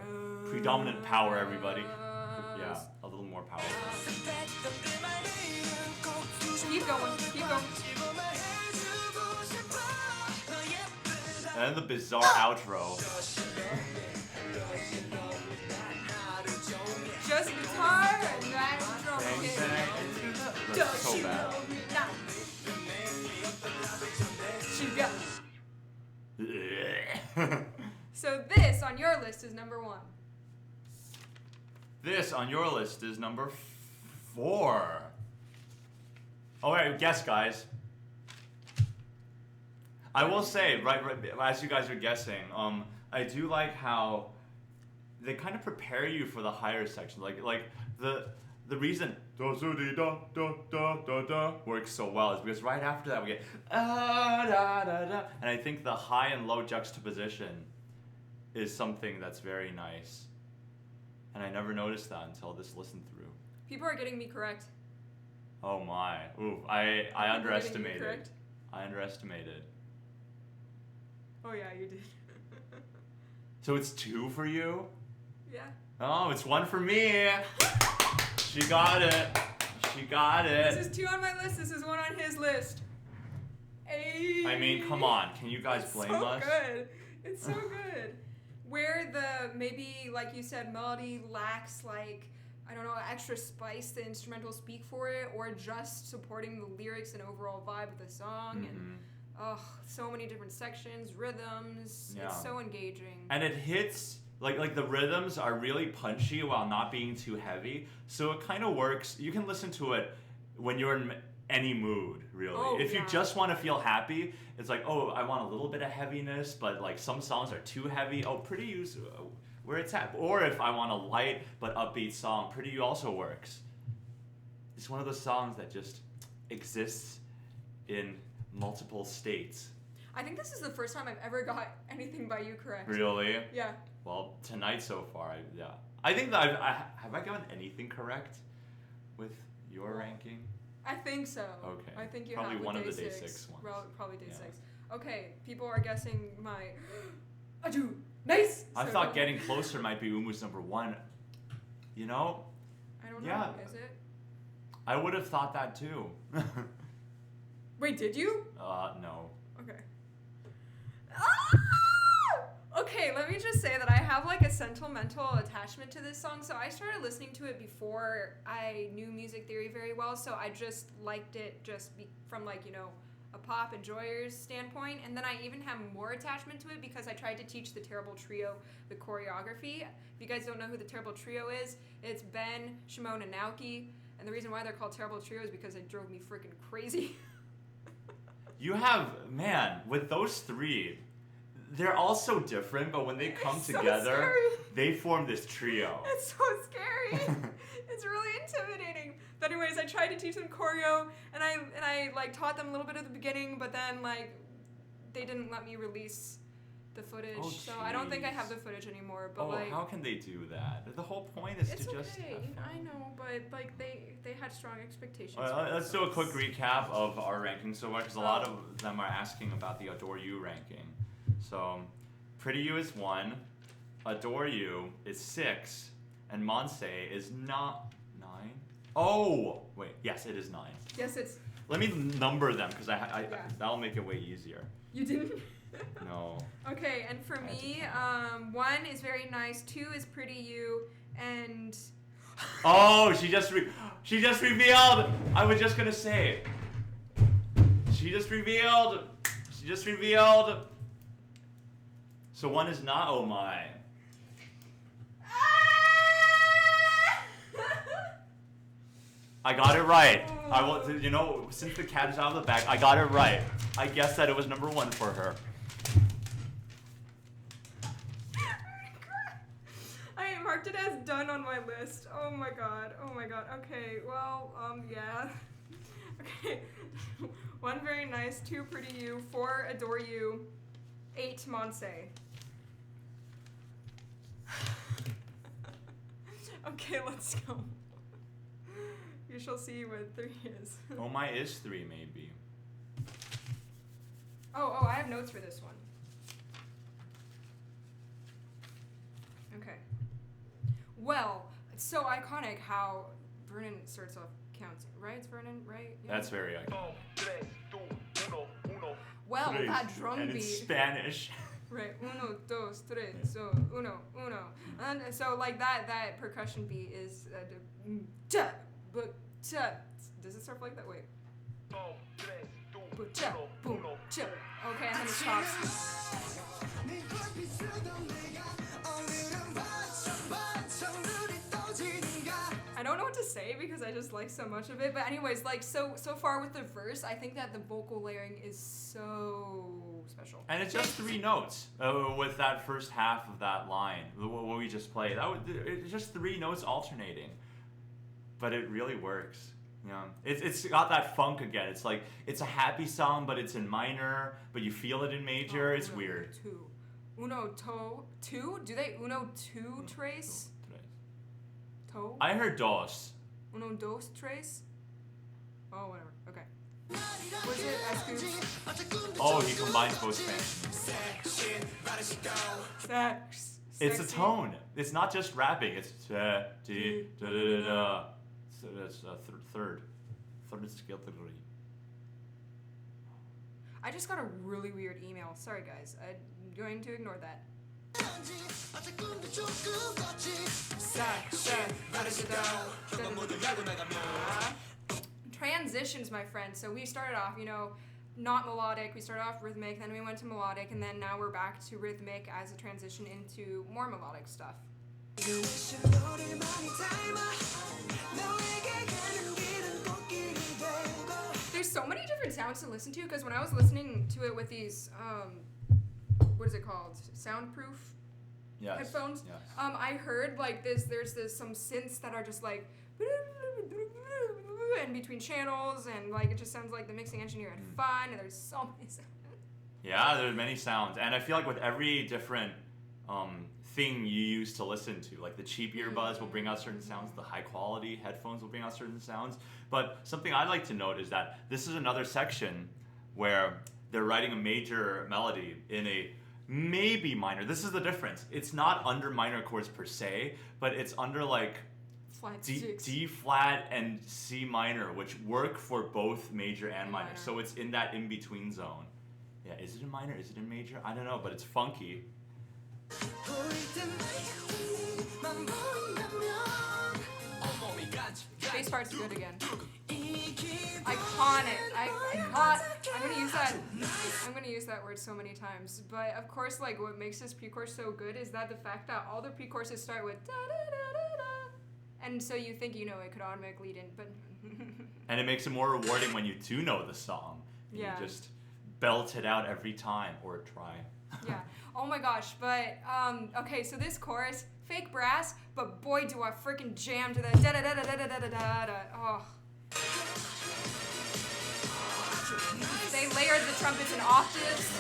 B: everybody. Yeah, a little more powerful.
A: Keep going, keep going.
B: And then the bizarre outro.
A: Just guitar and that drum
B: Bang,
A: kit.
B: bang. That's so bad.
A: She got. So this on your list is number 1.
B: This on your list is number 4. All right, guess, guys. I will say, right, as you guys are guessing, I do like how they kind of prepare you for the higher section. Like the reason da da da da da works so well is because right after that we get da da da, and I think the high and low juxtaposition is something that's very nice. And I never noticed that until this listen through.
A: People are getting me correct.
B: Oh my. Ooh, I underestimated.
A: Correct?
B: I underestimated.
A: Oh yeah, you did.
B: So it's 2 for you?
A: Yeah.
B: Oh, it's 1 for me. She got it. She got it.
A: This is 2 on my list. This is 1 on his list. Ay.
B: I mean, come on. Can you guys
A: It's
B: blame
A: so
B: us?
A: Good. It's so good. Where the maybe, like you said, melody lacks like, I don't know, extra spice, the instrumental speak for it, or just supporting the lyrics and overall vibe of the song. And so many different sections, rhythms.
B: Yeah.
A: It's so engaging.
B: And it hits, like the rhythms are really punchy while not being too heavy. So it kind of works. You can listen to it when you're in any mood, really.
A: Oh,
B: if you
A: yeah.
B: just want to feel happy, it's like, oh, I want a little bit of heaviness, but like some songs are too heavy. Oh, Pretty You's where it's at. Or if I want a light but upbeat song, Pretty You also works. It's one of those songs that just exists in multiple states.
A: I think this is the first time I've ever got anything by you correct.
B: Really?
A: Yeah.
B: Well, tonight so far, I think that have I gotten anything correct with your ranking?
A: I think so.
B: Okay.
A: I think you
B: Probably
A: have with
B: one of
A: day
B: the day
A: 6.
B: 6 ones.
A: Probably day
B: Yeah.
A: 6. Okay, people are guessing my Aju. Nice.
B: I
A: So-
B: thought Getting Closer might be Umu's number 1. You know,
A: I don't know.
B: yeah.
A: Is it?
B: I would have thought that too.
A: Wait, did you?
B: No.
A: Okay. Okay, let me just say that I have like a sentimental attachment to this song. So I started listening to it before I knew music theory very well. So I just liked it from like, you know, a pop enjoyer's standpoint. And then I even have more attachment to it because I tried to teach the Terrible Trio the choreography. If you guys don't know who the Terrible Trio is, it's Ben, Shimon, and Naoki. And the reason why they're called Terrible Trio is because they drove me freaking crazy.
B: You have, man, with those 3, they're all so different, but when they come
A: It's so
B: together,
A: scary.
B: they form this trio.
A: It's so scary. It's really intimidating. But anyways, I tried to teach them choreo, and I like taught them a little bit at the beginning, but then like they didn't let me release the footage.
B: Oh,
A: so I don't think I
B: jeez.
A: have the footage anymore. But
B: Oh,
A: like,
B: how can they do that? The whole point is
A: it's
B: to just.
A: okay.
B: have fun.
A: I know, but like they had strong expectations.
B: All
A: for
B: right, let's do a quick
A: themselves.
B: recap of our ranking so far, because a lot of them are asking about the Adore You ranking. So, Pretty You is 1, Adore You is 6, and Monse is not 9. Oh, wait, yes, it is 9.
A: Yes, it's.
B: Let me number them, because
A: Yeah.
B: that'll make it way easier.
A: You didn't.
B: No.
A: Okay, and for me, 1 is Very Nice, 2 is Pretty You, and
B: Oh, she just revealed. I was just gonna say. She just revealed. So 1 is not Oh My. I got it right. I will. You know, since the cat is out of the bag, I got it right. I guessed that it was number 1 for her.
A: I marked it as done on my list. Oh my god. Okay, well, yeah. Okay. 1 Very Nice, 2 Pretty You, 4 Adore You, 8 Monse. Okay, let's go. You shall see what 3 is.
B: Oh My is 3 maybe.
A: Oh, I have notes for this one. Okay. Well, it's so iconic how Vernon starts off counts, right? It's Vernon, right? Yeah.
B: That's very iconic.
A: Well, that drum
B: and
A: beat.
B: it's Spanish.
A: Right, 1, 2, 3, so 1, 1. And so like that percussion beat is does it start like that? Wait. Boom, cha. Okay, and then it stops. I don't know what to say because I just like so much of it. But anyways, like so far with the verse, I think that the vocal layering is so special.
B: And it's just 3 notes with that first half of that line, what we just played. It's just 3 notes alternating, but it really works. You know, it's got that funk again. It's like it's a happy song, but it's in minor, but you feel it in major. It's weird.
A: 2. Do they 2 trace? Toe?
B: I heard dos.
A: 1, 2 trace? Oh, whatever. Okay. Was it Escoops?
B: Oh, he combines both Spanish. It's a tone. It's not just rapping. It's da da da da da. So that's third skill degree.
A: I just got a really weird email. Sorry, guys. I'm going to ignore that. Transitions, my friend. So we started off, not melodic. We started off rhythmic, then we went to melodic, and then now we're back to rhythmic as a transition into more melodic stuff. There's so many different sounds to listen to because when I was listening to it with these, what is it called? Soundproof headphones.
B: Yes.
A: I heard like there's some synths that are just like in between channels, and like it just sounds like the mixing engineer had fun, and there's so many sounds.
B: Yeah, there's many sounds, and I feel like with every different thing you use to listen to, like the cheap earbuds will bring out certain sounds, the high quality headphones will bring out certain sounds. But something I'd like to note is that this is another section where they're writing a major melody in a maybe minor. This is the difference. It's not under minor chords per se, but it's under like D flat and C minor, which work for both major and minor. So it's in that in-between zone. Yeah, is it in minor? Is it in major? I don't know, but it's funky.
A: Bass part's good again. Iconic. I'm gonna use that word so many times. But of course, like what makes this pre-chorus so good is that the fact that all the pre-choruses start with da da da da da, and so you think it could automatically lead in, but.
B: And it makes it more rewarding when you do know the song.
A: Yeah.
B: You just belt it out every time, or try.
A: Yeah. Oh my gosh, but okay, so this chorus, fake brass, but boy do I freaking jam to the da da da da da da da da da. Oh. They layered the trumpets in octaves.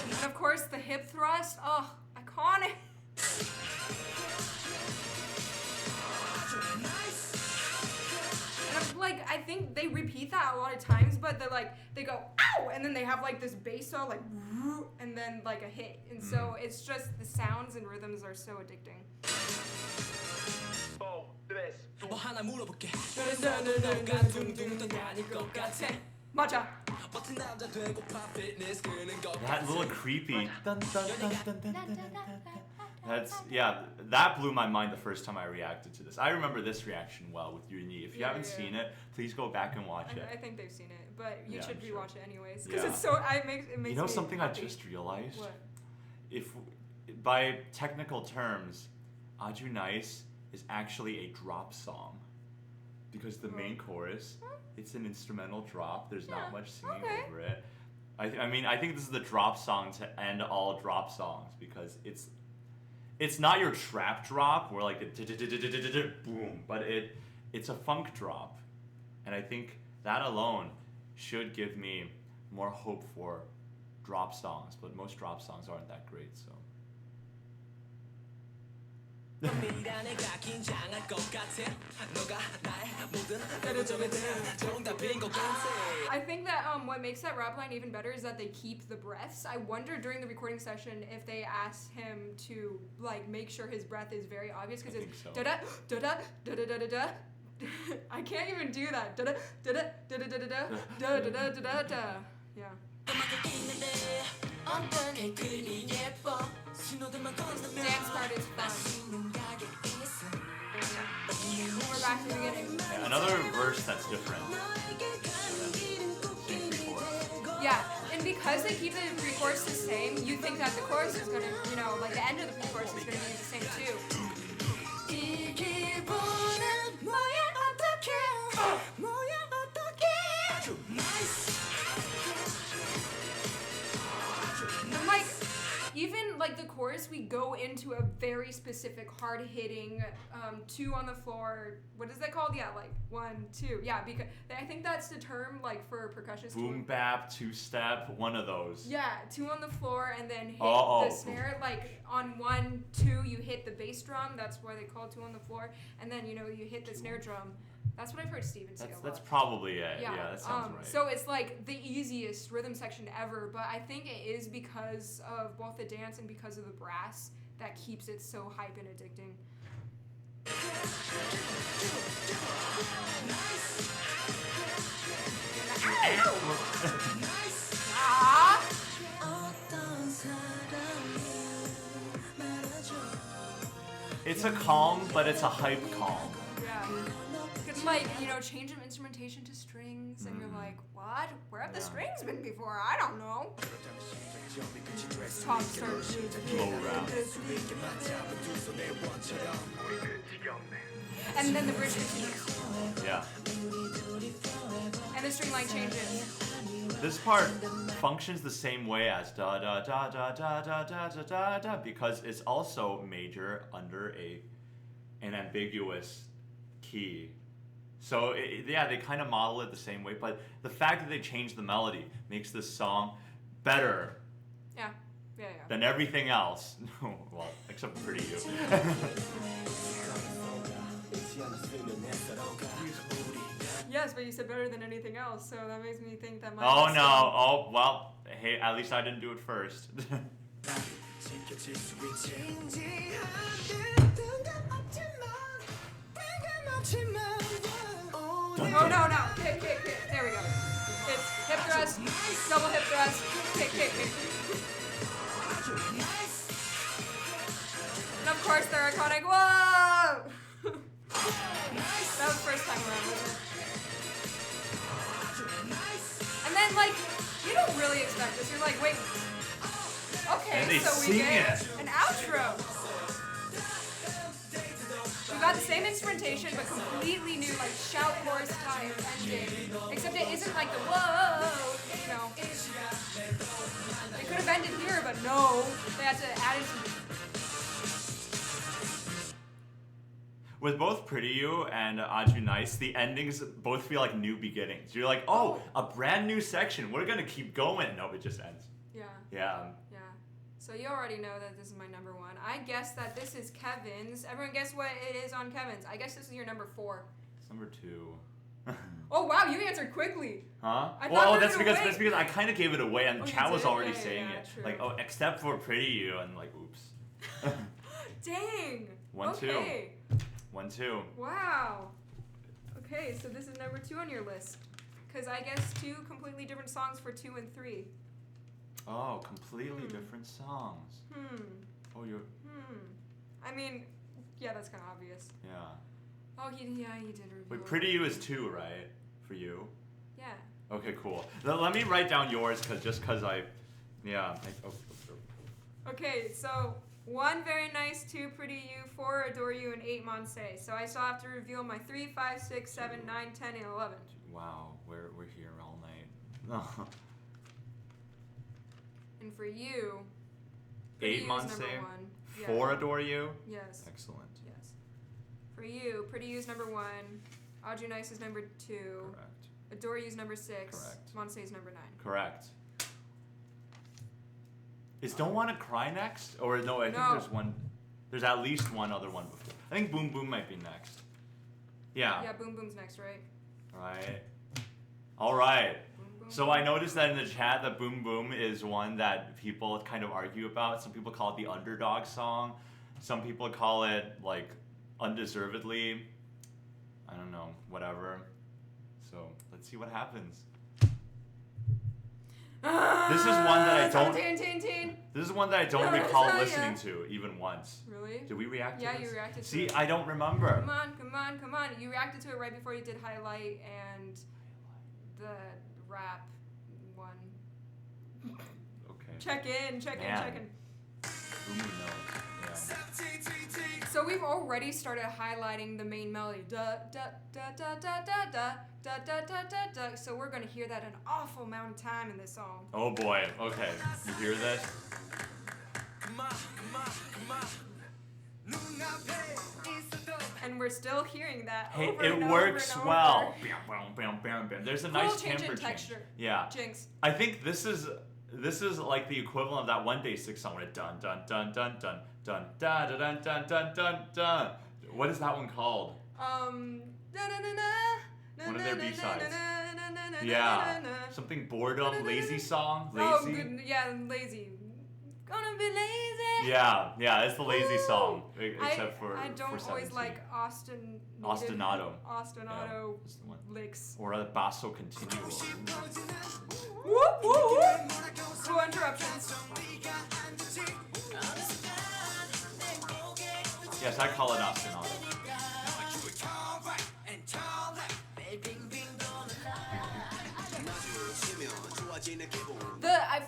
A: And of course the hip thrust. Oh, iconic. Like, I think they repeat that a lot of times, but they're like, they go, ow! And then they have like this bass solo, like, and then like a hit. And so it's just, the sounds and rhythms are so addicting. Matcha.
B: That little creepy. That's, yeah, that blew my mind the first time I reacted to this. I remember this reaction well with Yuni. If you haven't seen it, please go back and watch it.
A: I think they've seen it, but you should rewatch it anyways, because
B: Yeah.
A: it's so, it makes
B: You know
A: me
B: something
A: happy.
B: I just realized?
A: What?
B: If, by technical terms, Aju Nice is actually a drop song. Because the main chorus, it's an instrumental drop. There's not much singing over it. I mean, I think this is the drop song to end all drop songs, because it's not your trap drop where like a boom, but it's a funk drop, and I think that alone should give me more hope for drop songs. But most drop songs aren't that great, so.
A: I think that what makes that rap line even better is that they keep the breaths. I wonder during the recording session if they asked him to like make sure his breath is very obvious, because it's da da da da da da da da da. I can't even do that. Da da da da da da da da da da da da da. Yeah. Dance part is fun. We're back to the beginning.
B: Yeah, another verse that's different.
A: Yeah, and because they keep the pre-chorus the same, you think that the chorus is gonna, you know, like the end of the pre-chorus is gonna be the same too. And like, even like the chorus, we go into a very specific, hard-hitting, 2 on the floor. What is that called? Yeah, like 1, 2. Yeah, because I think that's the term like for percussionists.
B: Boom bap, 2-step, one of those.
A: Yeah, 2 on the floor and then hit the snare. Like on 1, 2, you hit the bass drum. That's why they call it 2 on the floor. And then you hit the snare drum. That's what I've heard Steven say a lot.
B: That's probably it. Yeah, that sounds right.
A: So it's like the easiest rhythm section ever, but I think it is because of both the dance and because of the brass that keeps it so hype and addicting.
B: It's a calm, but it's a hype calm.
A: Yeah. It's like, change of instrumentation to strings, and you're like, what? Where have the strings been before? I don't know. Top starts.
B: Low rap.
A: And then the bridge continues.
B: Yeah.
A: And the string line changes.
B: This part functions the same way as da da da da da da da da da da, because it's also major under an ambiguous key. So they kind of model it the same way, but the fact that they changed the melody makes this song better.
A: Yeah.
B: Than everything else. Well, except for Pretty You.
A: Yes, but you said better than anything else, so that makes me think that might
B: Oh no, oh well, hey, at least I didn't do it first.
A: Oh no, kick, there we go. It's hip thrust, double hip thrust, kick. And of course they're iconic, whoa! That was first time around, wasn't it? And then you don't really expect this. You're like, wait, okay, so we get an outro. We got the same Same instrumentation, but completely new, like shout chorus type ending. Except it isn't like the whoa, you know. They could have ended here, but no. They had to add in some.
B: With both Pretty You and Aju Nice, the endings both feel like new beginnings. You're like, oh, a brand new section. We're gonna keep going. No, it just ends.
A: Yeah.
B: Yeah.
A: Yeah. So you already know that this is my number 1. I guess that this is Kevin's. Everyone guess what it is on Kevin's. I guess this is your number 4.
B: It's number 2.
A: Oh wow, you answered quickly.
B: Huh?
A: I
B: Well,
A: thought
B: that's because I kind of gave it away, and
A: Oh, you
B: Chad was
A: did?
B: already
A: Yeah,
B: saying
A: yeah,
B: it.
A: true.
B: Like, oh, except for Pretty You, and like, oops.
A: Dang.
B: 1-2.
A: Okay.
B: 1-2.
A: Wow. Okay, so this is number 2 on your list. Because I guess 2 completely different songs for 2 and 3.
B: Oh, completely different songs. Oh, you're.
A: I mean, yeah, that's kind of obvious.
B: Yeah.
A: Oh, he did reveal.
B: Wait, Pretty You is 2, right? For you?
A: Yeah.
B: Okay, cool. Let me write down yours, because I. Yeah.
A: Okay, so 1 Very Nice, 2 Pretty You, 4 Adore You, and 8 Monse. So I still have to reveal my 3, 5, 6, 7, 9, 10, and 11.
B: Wow, we're here all night.
A: And for you,
B: 8
A: You's
B: Monse,
A: number 1. Yeah.
B: 4 Adore You.
A: Yes.
B: Excellent.
A: Yes. For you, Pretty You's number 1. Aju Nice is number 2.
B: Correct.
A: Adore You's number 6.
B: Correct.
A: Monse is number 9.
B: Correct. Is Don't Wanna Cry next? Or no, I think
A: No.
B: there's one. There's at least one other one before. I think Boom Boom might be next. Yeah.
A: Yeah, Boom Boom's next, right?
B: Right. All right.
A: Boom Boom.
B: So I noticed that in the chat that Boom Boom is one that people kind of argue about. Some people call it the underdog song. Some people call it like undeservedly. I don't know, whatever. So let's see what happens. This is one that I don't. This is one that I don't recall listening to even once.
A: Really?
B: Did we react to
A: Yeah,
B: this?
A: you reacted to
B: See,
A: it.
B: I don't remember.
A: Come on, come on, come on. You reacted to it right before you did Highlight and the rap one.
B: Okay.
A: Check in, check
B: Man.
A: in, check in.
B: Who knows? Yeah.
A: So we've already started highlighting the main melody. Da da da da da da da da da da da da. So we're gonna hear that an awful amount of time in this song.
B: Oh boy. Okay. You hear this?
A: And we're still hearing that
B: Hey,
A: over
B: it
A: and over
B: works
A: and over.
B: well. Bam, bam, bam, bam. There's a
A: Cool
B: nice
A: change in
B: timbre
A: texture.
B: change. Yeah.
A: Jinx.
B: I think this is like the equivalent of that One Day 6 song where it dun dun dun dun dun dun da da dun dun dun dun dun. What is that one called? One of their B-sides. Yeah. Something boredom, lazy song, lazy.
A: Oh, good. Yeah, lazy. Gonna be lazy.
B: Yeah, it's the lazy
A: Woo!
B: song, except for
A: I don't
B: for
A: always
B: 17.
A: like
B: ostinato.
A: Ostinato
B: That's the one.
A: licks.
B: Or a basso continuo.
A: Whoop, whoop, whoop. Cool interruptions.
B: Yes, I call it ostinato.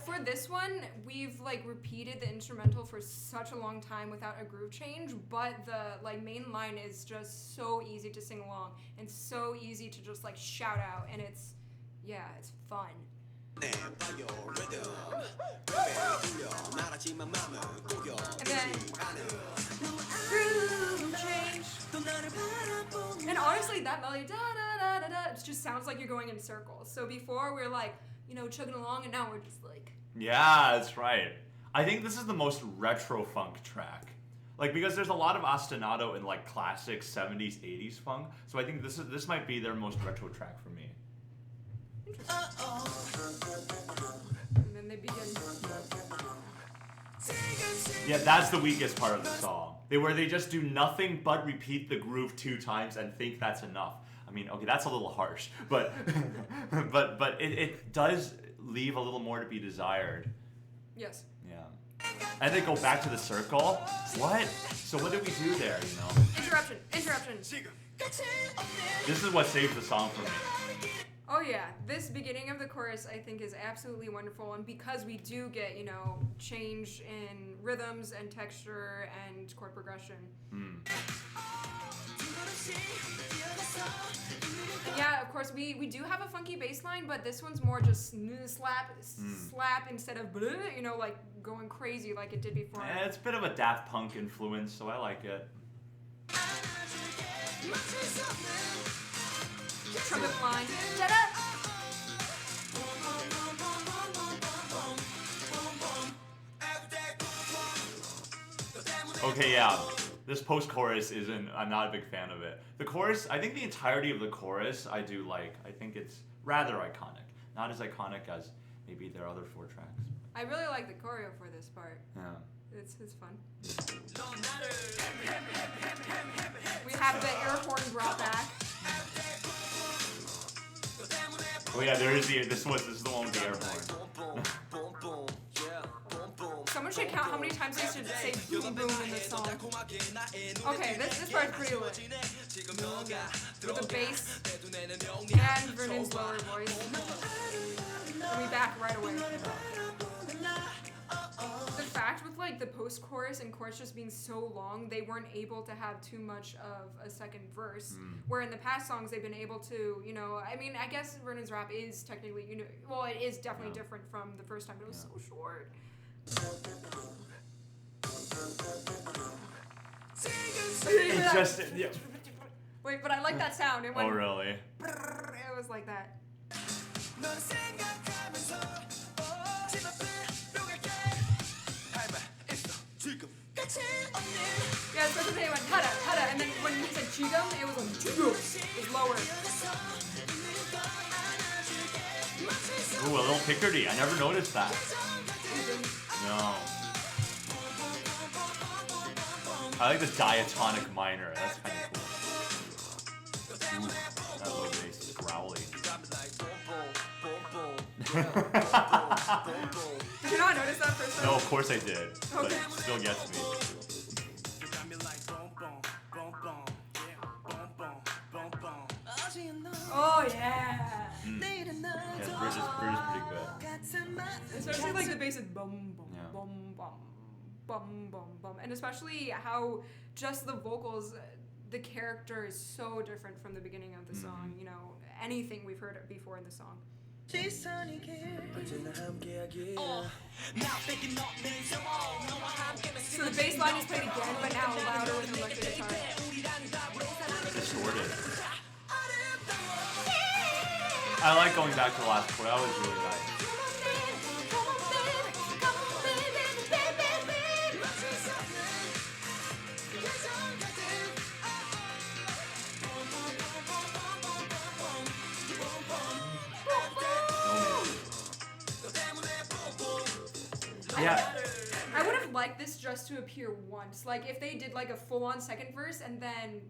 A: For this one, we've like repeated the instrumental for such a long time without a groove change, but the like main line is just so easy to sing along and so easy to just like shout out, and it's fun. And then groove change. And honestly, that melody da da da da da, it just sounds like you're going in circles. So before we're like, chugging along, and now we're just like.
B: Yeah, that's right. I think this is the most retro funk track. Like, because there's a lot of ostinato in like classic 70s, 80s funk. So I think this might be their most retro track for me.
A: And then they begin.
B: Yeah, that's the weakest part of the song. Where they just do nothing but repeat the groove 2 times and think that's enough. I mean, okay, that's a little harsh, but but it does leave a little more to be desired.
A: Yes.
B: Yeah. And they go back to the circle. What? So what did we do there,
A: Interruption.
B: This is what saved the song for me.
A: Oh yeah, this beginning of the chorus I think is absolutely wonderful, and because we do get, change in rhythms and texture and chord progression. Yeah, of course, we do have a funky bass line, but this one's more just slap instead of you know, like going crazy like it did before.
B: Yeah, it's a bit of a Daft Punk influence, so I like it.
A: Trumpet line. Ta-da!
B: Okay, yeah. This post-chorus I'm not a big fan of it. The chorus, I think the entirety of the chorus I do like. I think it's rather iconic. Not as iconic as maybe their other 4 tracks.
A: I really like the choreo for this part.
B: Yeah.
A: It's fun. We have the air horn brought back.
B: Oh yeah, this is the one with the air horn.
A: Someone should count how many times they should say boom boom in this song. Okay, this part's pretty lit. With the bass and Vernon's lower voice. And we back right away. The fact with like the post-chorus and chorus just being so long, they weren't able to have too much of a second verse. Where in the past songs they've been able to, you know, I mean, I guess Vernon's rap is technically, you know, well, it is definitely different from the first time, but it was so short.
B: It just, yeah.
A: Wait, but I like that sound. It went,
B: Oh really?
A: It was like that. Yeah, especially when they went hada, hada, and then when he said chigum, it was like chigum. It was lower.
B: Ooh, a little Picardy. I never noticed that. No. I like this diatonic minor. That's kind of cool. Ooh, that low bass is growly.
A: Did you not notice that first time?
B: No, of course I did. But
A: Okay.
B: it still gets me.
A: Oh yeah.
B: Yeah, Bridge is pretty good.
A: Especially like the bass is bum bum
B: Yeah.
A: bum bum bum bum bum, and especially how just the vocals, the character is so different from the beginning of the song. You know, anything we've heard before in the song. So the bass line is played again, but now louder with an electric guitar.
B: Distorted. I like going back to the last chord. That was really nice. Yeah.
A: I would have liked this just to appear once. Like if they did like a full-on second verse and then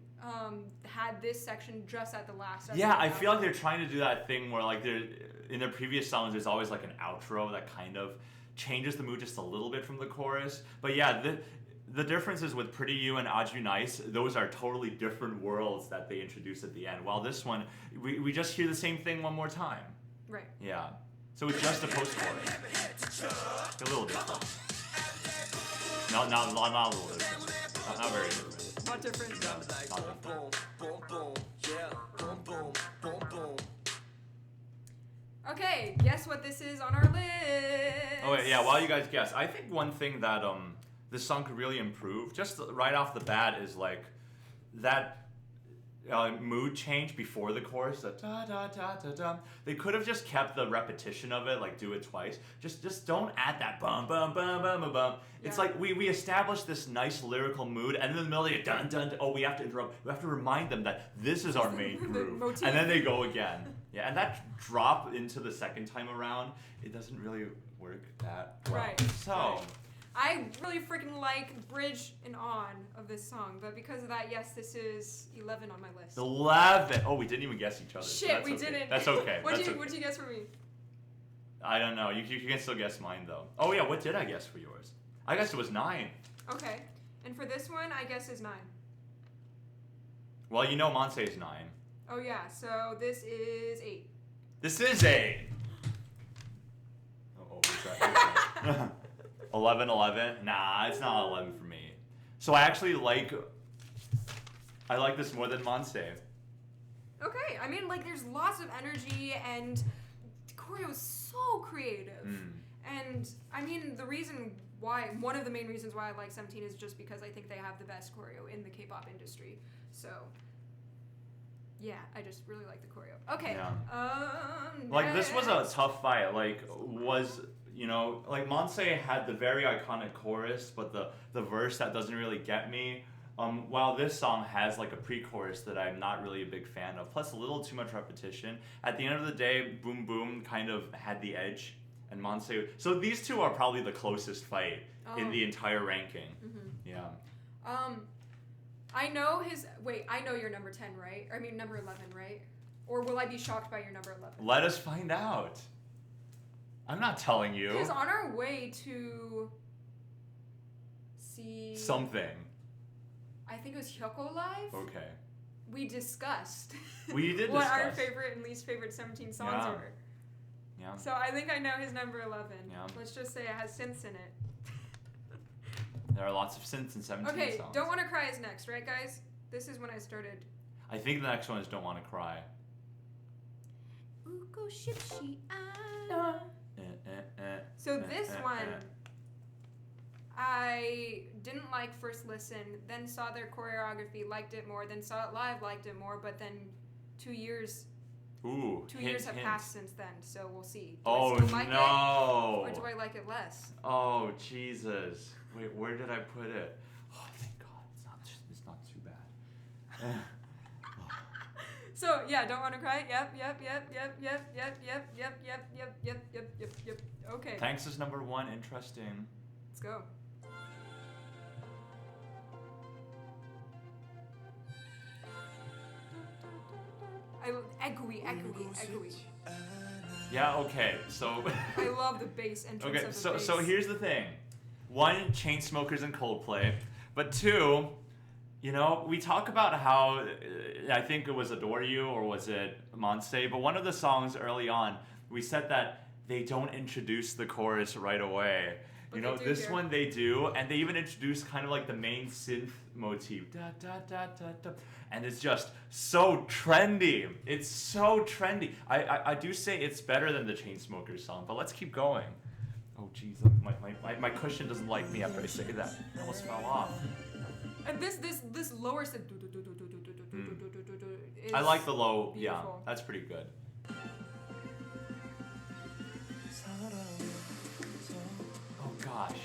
A: had this section just at the last.
B: Yeah, I feel like they're trying to do that thing where like in their previous songs there's always like an outro that kind of changes the mood just a little bit from the chorus. But yeah, the differences with Pretty You and Aju Nice, those are totally different worlds that they introduce at the end. While this one, we just hear the same thing one more time.
A: Right.
B: Yeah. So it's just a post-chorus. A little different. Not a little different. Not very different.
A: Not different.
B: No, not different.
A: Okay, guess what this is on our list.
B: Oh wait, yeah, while you guys guess, I think one thing that this song could really improve, just right off the bat, is like that mood change before the chorus, the da da da da da. They could have just kept the repetition of it, like do it twice. Just don't add that bum bum bum bum bum bum. It's like we established this nice lyrical mood, and in the middle of dun dun. Oh, we have to interrupt. We have to remind them that this is our main groove, and then they go again. Yeah, and that drop into the second time around, it doesn't really work that well.
A: Right.
B: So.
A: Right. I really freaking like Bridge and On of this song, but because of that, yes, this is 11 on my list.
B: 11! Oh, we didn't even guess each other.
A: Shit, we
B: okay.
A: didn't.
B: That's okay.
A: What'd you guess for me?
B: I don't know. You can still guess mine, though. Oh, yeah, what did I guess for yours? I guess it was 9.
A: Okay. And for this one, I guess is 9.
B: Well, you know Monse is 9.
A: Oh, yeah, so this is 8.
B: This is 8! Oh, who's that? 11. Nah, it's not 11 for me. So I actually like I like this more than Monse.
A: Okay, I mean, like, there's lots of energy, and choreo is so creative. And, I mean, one of the main reasons why I like 17 is just because I think they have the best choreo in the K-pop industry. So, yeah, I just really like the choreo. Okay.
B: Yeah. Like, this was a tough fight. Like, like, Monse had the very iconic chorus, but the verse that doesn't really get me. While this song has like a pre-chorus that I'm not really a big fan of, plus a little too much repetition, at the end of the day, Boom Boom kind of had the edge, and Monse. So these two are probably the closest fight in the entire ranking. Yeah.
A: I know your number 10, right? I mean number 11, right? Or will I be shocked by your number 11?
B: Let us find out. I'm not telling you.
A: Because on our way to see
B: something.
A: I think it was Hyoko Live.
B: Okay.
A: We discussed.
B: We did
A: what
B: discuss.
A: our favorite and least favorite 17 songs were.
B: Yeah.
A: So I think I know his number 11.
B: Yeah.
A: Let's just say it has synths in it.
B: There are lots of synths in 17
A: okay,
B: songs.
A: Don't Wanna Cry is next, right, guys? This is when I started.
B: I think the next one is Don't Wanna Cry.
A: So this one, I didn't like first listen, then saw their choreography, liked it more, then saw it live, liked it more, but then 2 years.
B: Ooh,
A: 2 years have passed since then, so we'll see.
B: Do I still like it, or
A: do I like it less?
B: Oh Jesus! Wait, where did I put it? Oh, thank God, it's not too bad.
A: So yeah, Don't Wanna Cry. Yep. Okay.
B: Thanks is number 1. Interesting.
A: Let's go. Echoey.
B: Yeah. Okay. So.
A: I love the bass entrance.
B: Okay.
A: Of the bass.
B: So here's the thing. 1, Chainsmokers and Coldplay, but 2. We talk about how, I think it was Adore You, or was it Monse, but one of the songs early on, we said that they don't introduce the chorus right away.
A: But
B: this one they do, and they even introduce kind of like the main synth motif. Da, da, da, da, da. And it's just so trendy. It's so trendy. I do say it's better than the Chainsmokers song, but let's keep going. Oh, jeez, my cushion doesn't like me after I say that. It almost fell off.
A: And this lower is
B: I like the low.
A: Beautiful.
B: Yeah, that's pretty good. Oh gosh.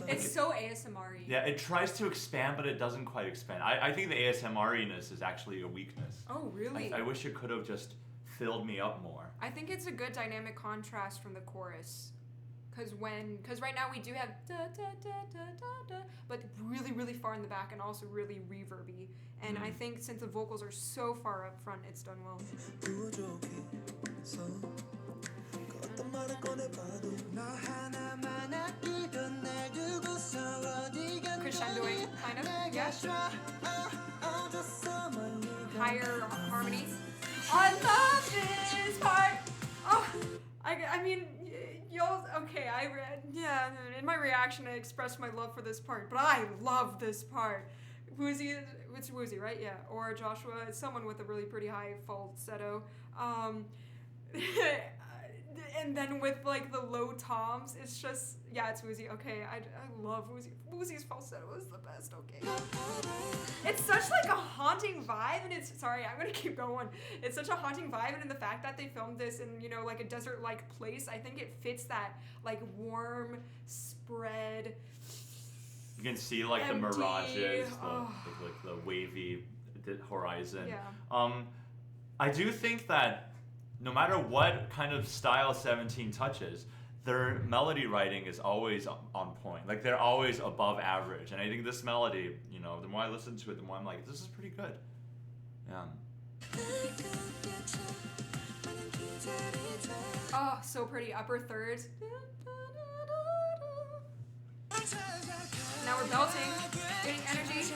A: It's so ASMR-y.
B: Yeah, it tries to expand, but it doesn't quite expand. I think the ASMR-iness is actually a weakness.
A: Oh, really?
B: I wish it could have just filled me up more.
A: I think it's a good dynamic contrast from the chorus. Because right now we do have da da da da da da, but really, really far in the back and also really reverby. And I think since the vocals are so far up front, it's done well. Crescendoing, kind of, yeah. Higher harmony. I love this part! Oh, I mean, y'all, okay, in my reaction I expressed my love for this part, but I love this part. Woozy, it's Woozy, right? Yeah, or Joshua, it's someone with a really pretty high falsetto. And then with like the low toms, it's just, yeah, it's Woozy. Okay, I love Woozy. Woozy's falsetto is the best, okay. It's such like a haunting vibe, and I'm gonna keep going. It's such a haunting vibe, and in the fact that they filmed this in, like a desert-like place, I think it fits that like warm spread.
B: You can see like
A: empty,
B: the mirages, the wavy horizon.
A: Yeah.
B: I do think that no matter what kind of style 17 touches, their melody writing is always on point. Like, they're always above average. And I think this melody, the more I listen to it, the more I'm like, this is pretty good. Yeah.
A: Oh, so pretty. Upper thirds. Now we're belting. Getting energy.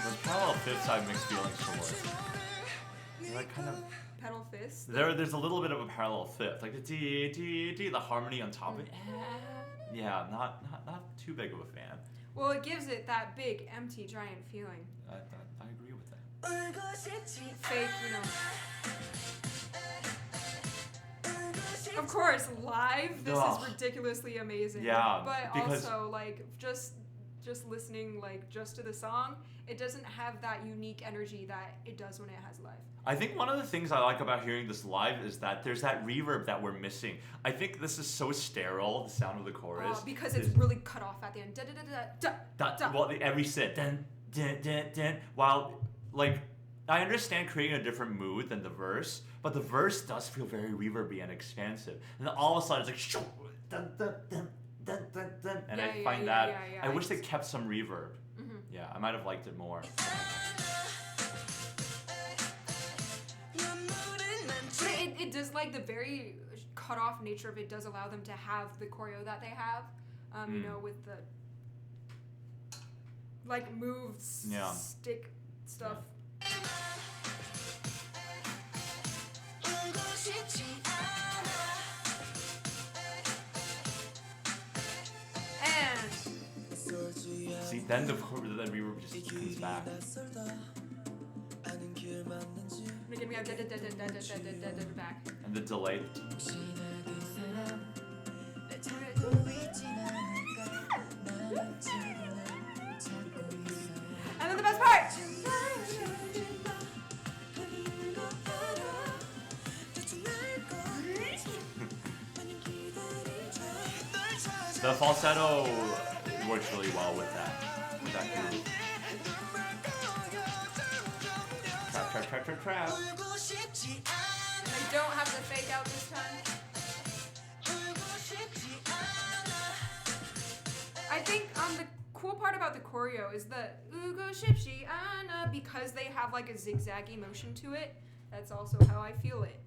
B: Those parallel fifths I have mixed feelings towards. Like kind of
A: pedal fifth.
B: There's a little bit of a parallel fifth, like the D, the harmony on top of it. Yeah, not too big of a fan.
A: Well, it gives it that big, empty, giant feeling.
B: I agree with that.
A: Fake, you know. Of course, live, this is ridiculously amazing.
B: Yeah,
A: but
B: because
A: also, like, just listening, like, just to the song, it doesn't have that unique energy that it does when it has live.
B: I think one of the things I like about hearing this live is that there's that reverb that we're missing. I think this is so sterile, the sound of the chorus.
A: Because it's really cut off at the end.
B: Well, every set, dun, dun, dun, dun, while, like, I understand creating a different mood than the verse, but the verse does feel very reverby and expansive. And then all of a sudden it's like, shoo, dun, dun, dun, dun, dun, dun. And I find that, I wish they kept some reverb.
A: Mm-hmm.
B: Yeah, I might have liked it more.
A: But it does, like, the very cut off nature of it does allow them to have the choreo that they have, you know, with the, like, moves, stick stuff. And
B: see, then the reverb just comes back.
A: Back.
B: And the delay.
A: And then the best part.
B: The falsetto works really well with that groove. Trap.
A: I don't have the fake out this time. I think the cool part about the choreo is the Ugo Shipshi Anna, because they have like a zigzaggy motion to it. That's also how I feel it.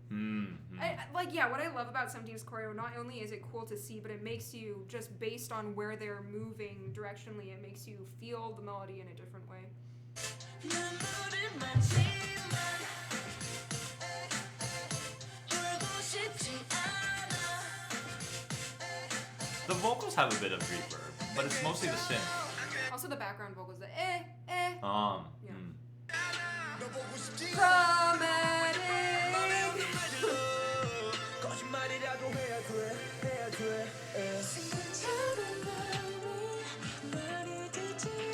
A: What I love about 17's choreo, not only is it cool to see, but it makes you, just based on where they're moving directionally, it makes you feel the melody in a different way.
B: The vocals have a bit of reverb, but it's mostly the synth.
A: Also the background vocals, the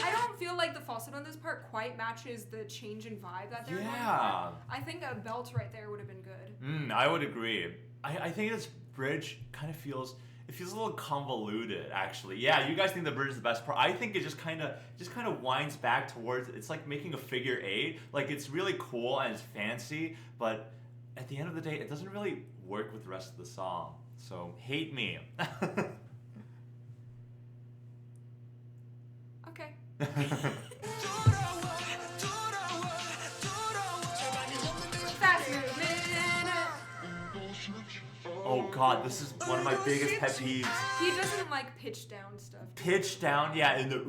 A: I don't feel like the falsetto on this part quite matches the change in vibe that they're going for. I think a belt right there would have been good.
B: I would agree. I think this bridge kind of feels a little convoluted, actually. Yeah, you guys think the bridge is the best part. I think it just kind of winds back towards, it's like making a figure 8. Like, it's really cool and it's fancy, but at the end of the day, it doesn't really work with the rest of the song. So, hate me.
A: Okay.
B: Oh god, this is one of my biggest pet peeves.
A: He doesn't like pitch down stuff.
B: Pitch down, yeah, in the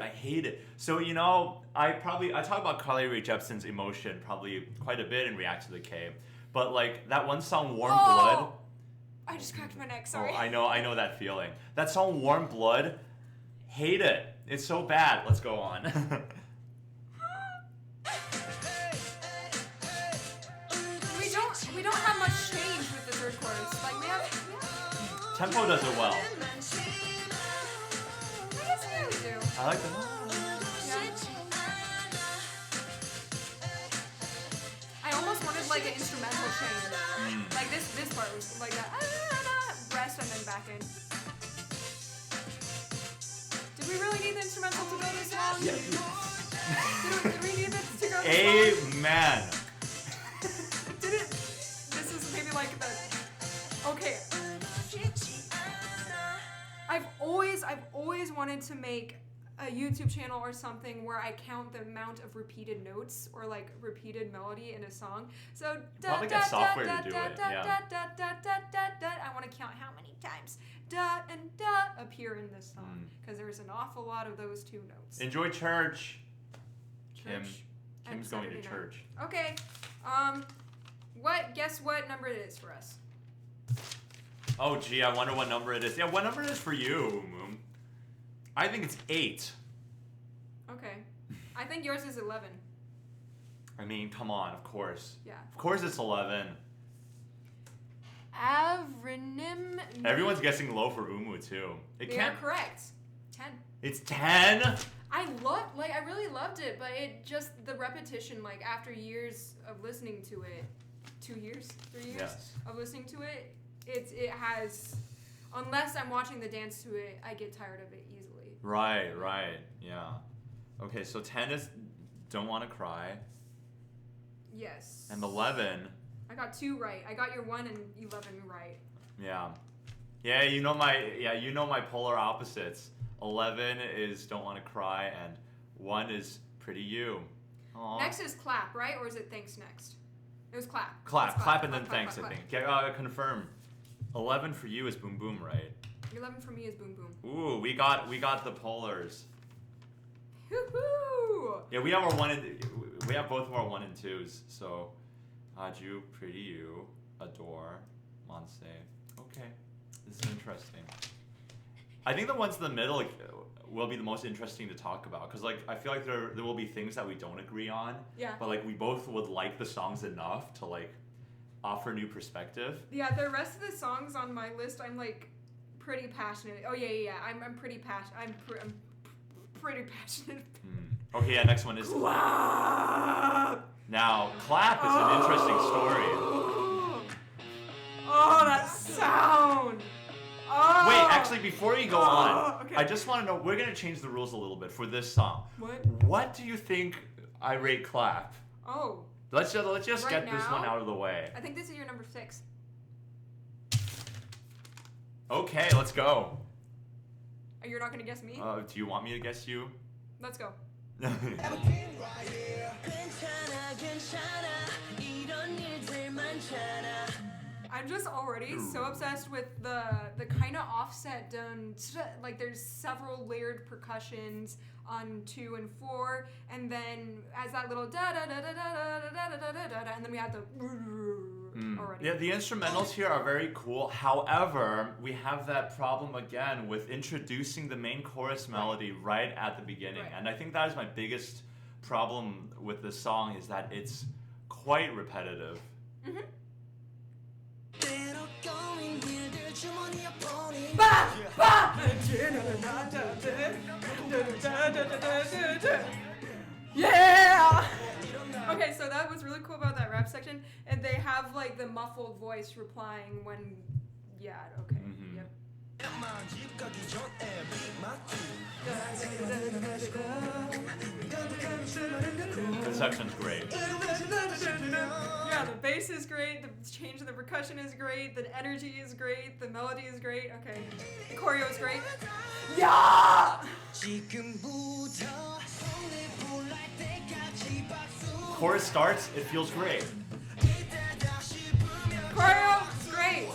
B: I hate it. So, you know, I talk about Carly Rae Jepsen's emotion probably quite a bit in React to the K. But like that one song Warm Blood.
A: I just cracked my neck, sorry.
B: Oh, I know that feeling. That song Warm Blood, hate it. It's so bad. Let's go on.
A: We don't have much change with the third chorus. Like
B: Tempo does it well.
A: I guess we do.
B: I like the
A: I almost wanted like an instrumental change. Like this part was like that rest and then back in. Did we really need the instrumental to go this long?
B: Yeah.
A: Did we need it to go this long?
B: Amen.
A: This is maybe like the... Okay. I've always wanted to make a YouTube channel or something where I count the amount of repeated notes or like repeated melody in a song. So
B: probably get software to do it. Yeah.
A: I want to count how many times da and da appear in this song because there's an awful lot of those two notes.
B: Enjoy church. Kim's going to church.
A: Okay. Guess what number it is for us?
B: Oh gee, I wonder what number it is. Yeah, what number it is for you, Moon? I think it's 8.
A: Okay. I think yours is 11.
B: I mean, come on, of course.
A: Yeah.
B: Of course it's 11.
A: Avrinim.
B: Everyone's guessing low for Umu too. It
A: They
B: can't.
A: are correct. 10.
B: It's 10.
A: I really loved it, but it just the repetition, like after years of listening to it, 2 years, 3 years
B: Yes.
A: of listening to it, it has. Unless I'm watching the dance to it, I get tired of it easily.
B: Right. Yeah. Okay, so 10 is Don't Wanna Cry.
A: Yes.
B: And 11.
A: I got 2 right. I got your 1 and 11 right.
B: Yeah. Yeah, you know my polar opposites. 11 is Don't Wanna Cry and 1 is Pretty You. Aww.
A: Next is clap, right? Or is it thanks next? It was clap.
B: Clap,
A: It's
B: clap, and then
A: clap,
B: thanks,
A: clap,
B: I
A: clap.
B: think. Confirm. 11 for you is Boom Boom, right?
A: 11 for me is boom boom.
B: Ooh, we got the polars.
A: Woohoo!
B: Yeah, we have both of our 1 and 2s. So, Aju, Pretty You, Adore, Monse. Okay, this is interesting. I think the ones in the middle will be the most interesting to talk about because I feel like there will be things that we don't agree on.
A: Yeah.
B: But we both would like the songs enough to offer new perspective.
A: Yeah, the rest of the songs on my list, I'm pretty passionate. Oh yeah. I'm pretty passionate. I'm pretty passionate.
B: Okay, yeah. Next one is
A: Clap.
B: Now, Clap is an interesting story.
A: Oh, that sound. Oh.
B: Wait, actually, before you go on,
A: okay.
B: I just want to know, we're going to change the rules a little bit for this song.
A: What?
B: What do you think I rate Clap?
A: Oh.
B: Let's just
A: Right
B: get this
A: now?
B: one out of the way.
A: I think this is your number 6.
B: Okay, let's go.
A: You're not gonna guess me?
B: Do you want me to guess you?
A: Let's go. I'm just already so obsessed with the kind of offset done. There's several layered percussions on 2 and 4, and then as that little da da da da da da da da da da da, and then we have the already.
B: Yeah, the instrumentals here are very cool. However, we have that problem again with introducing the main chorus melody right at the beginning, and I think that is my biggest problem with this song is that it's quite repetitive.
A: Yeah! Okay, so that was really cool about that rap section, and they have the muffled voice replying when, yeah, okay, yep.
B: The section's great.
A: Yeah, the bass is great, the change in the percussion is great, the energy is great, the melody is great, okay. The choreo is great. Yeah!
B: Chorus starts, it feels great.
A: Choreo is great.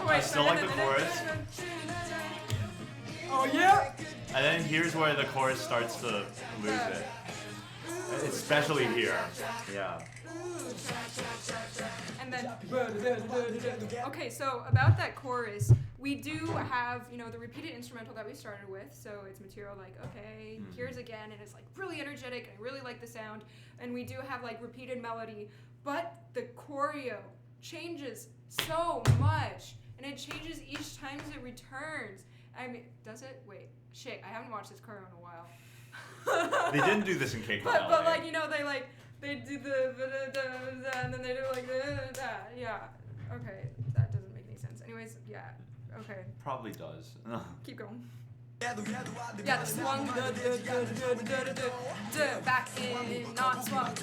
A: Oh, wait,
B: I still like the chorus.
A: Oh, yeah!
B: And then here's where the chorus starts to lose it. Especially here. Yeah.
A: And then, okay, so about that chorus, we do have, the repeated instrumental that we started with, so it's material okay, here's again, and it's really energetic, and I really like the sound, and we do have repeated melody, but the choreo changes so much, and it changes each time as it returns. I mean, does it? Wait, shit, I haven't watched this choreo in a while.
B: They didn't do this in K-pop.
A: But they do the and then they do that. Yeah. Okay, that doesn't make any sense. Anyways, yeah. Okay.
B: Probably does.
A: Keep going. Yeah, the swung, back in, not swung.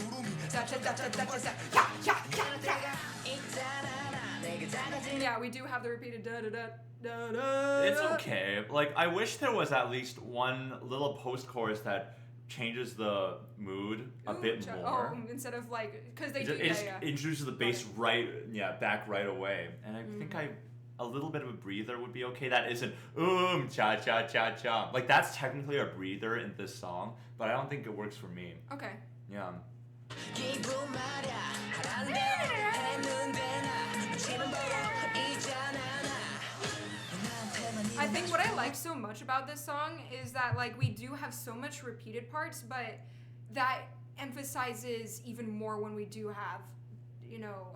A: Yeah, we do have the repeated da-da-da.
B: It's okay. I wish there was at least one little post-chorus that changes the mood a bit more.
A: Oh, instead of because they
B: introduces the bass back right away. And I think a little bit of a breather would be okay. That isn't cha cha cha cha. That's technically a breather in this song, but I don't think it works for me.
A: Okay.
B: Yeah.
A: And what I like so much about this song is that like we do have so much repeated parts, but that emphasizes even more when we do have, you know,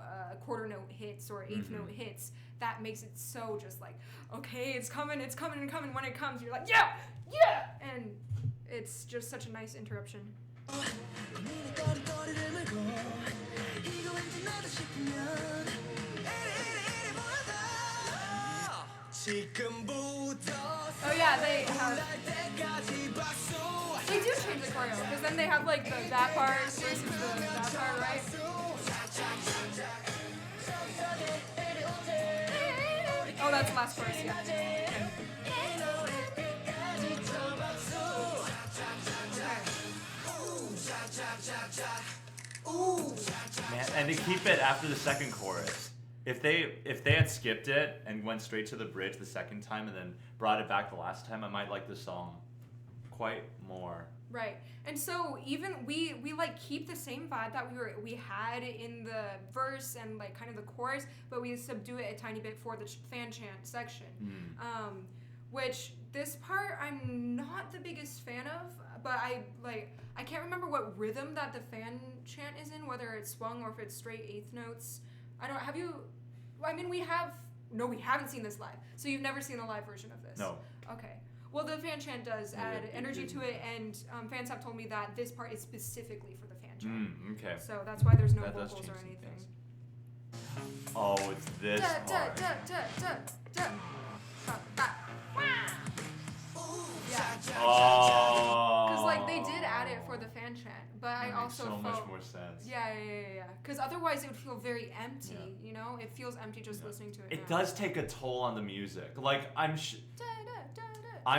A: quarter note hits or eighth note hits. That makes it so just like, okay, it's coming. And when it comes, you're like, yeah, and it's just such a nice interruption. Oh yeah, they do change the choreo, because then they have like that part versus that part, right? Oh, that's the last chorus, yeah.
B: Man, and to keep it after the second chorus. If they had skipped it and went straight to the bridge the second time and then brought it back the last time, I might like the song quite more.
A: Right. And so even we like keep the same vibe that we had in the verse and like kind of the chorus, but we subdue it a tiny bit for the fan chant section. Which this part I'm not the biggest fan of, but I can't remember what rhythm that the fan chant is in, whether it's swung or if it's straight eighth notes. I don't have you I mean we haven't seen this live. So you've never seen a live version of this?
B: No.
A: Okay. Well, the fan chant does add energy to it, and fans have told me that this part is specifically for the fan chant.
B: Okay.
A: So that's why there's no
B: That does
A: vocals or
B: change some
A: anything.
B: things. Oh, it's this part.
A: Yeah.
B: Oh.
A: Because like they did add it for the fan chant, but I also
B: so
A: felt
B: much more sense.
A: Yeah. Because otherwise it would feel very empty. You know, it feels empty just listening to it.
B: It does take a toll on the music. Like I'm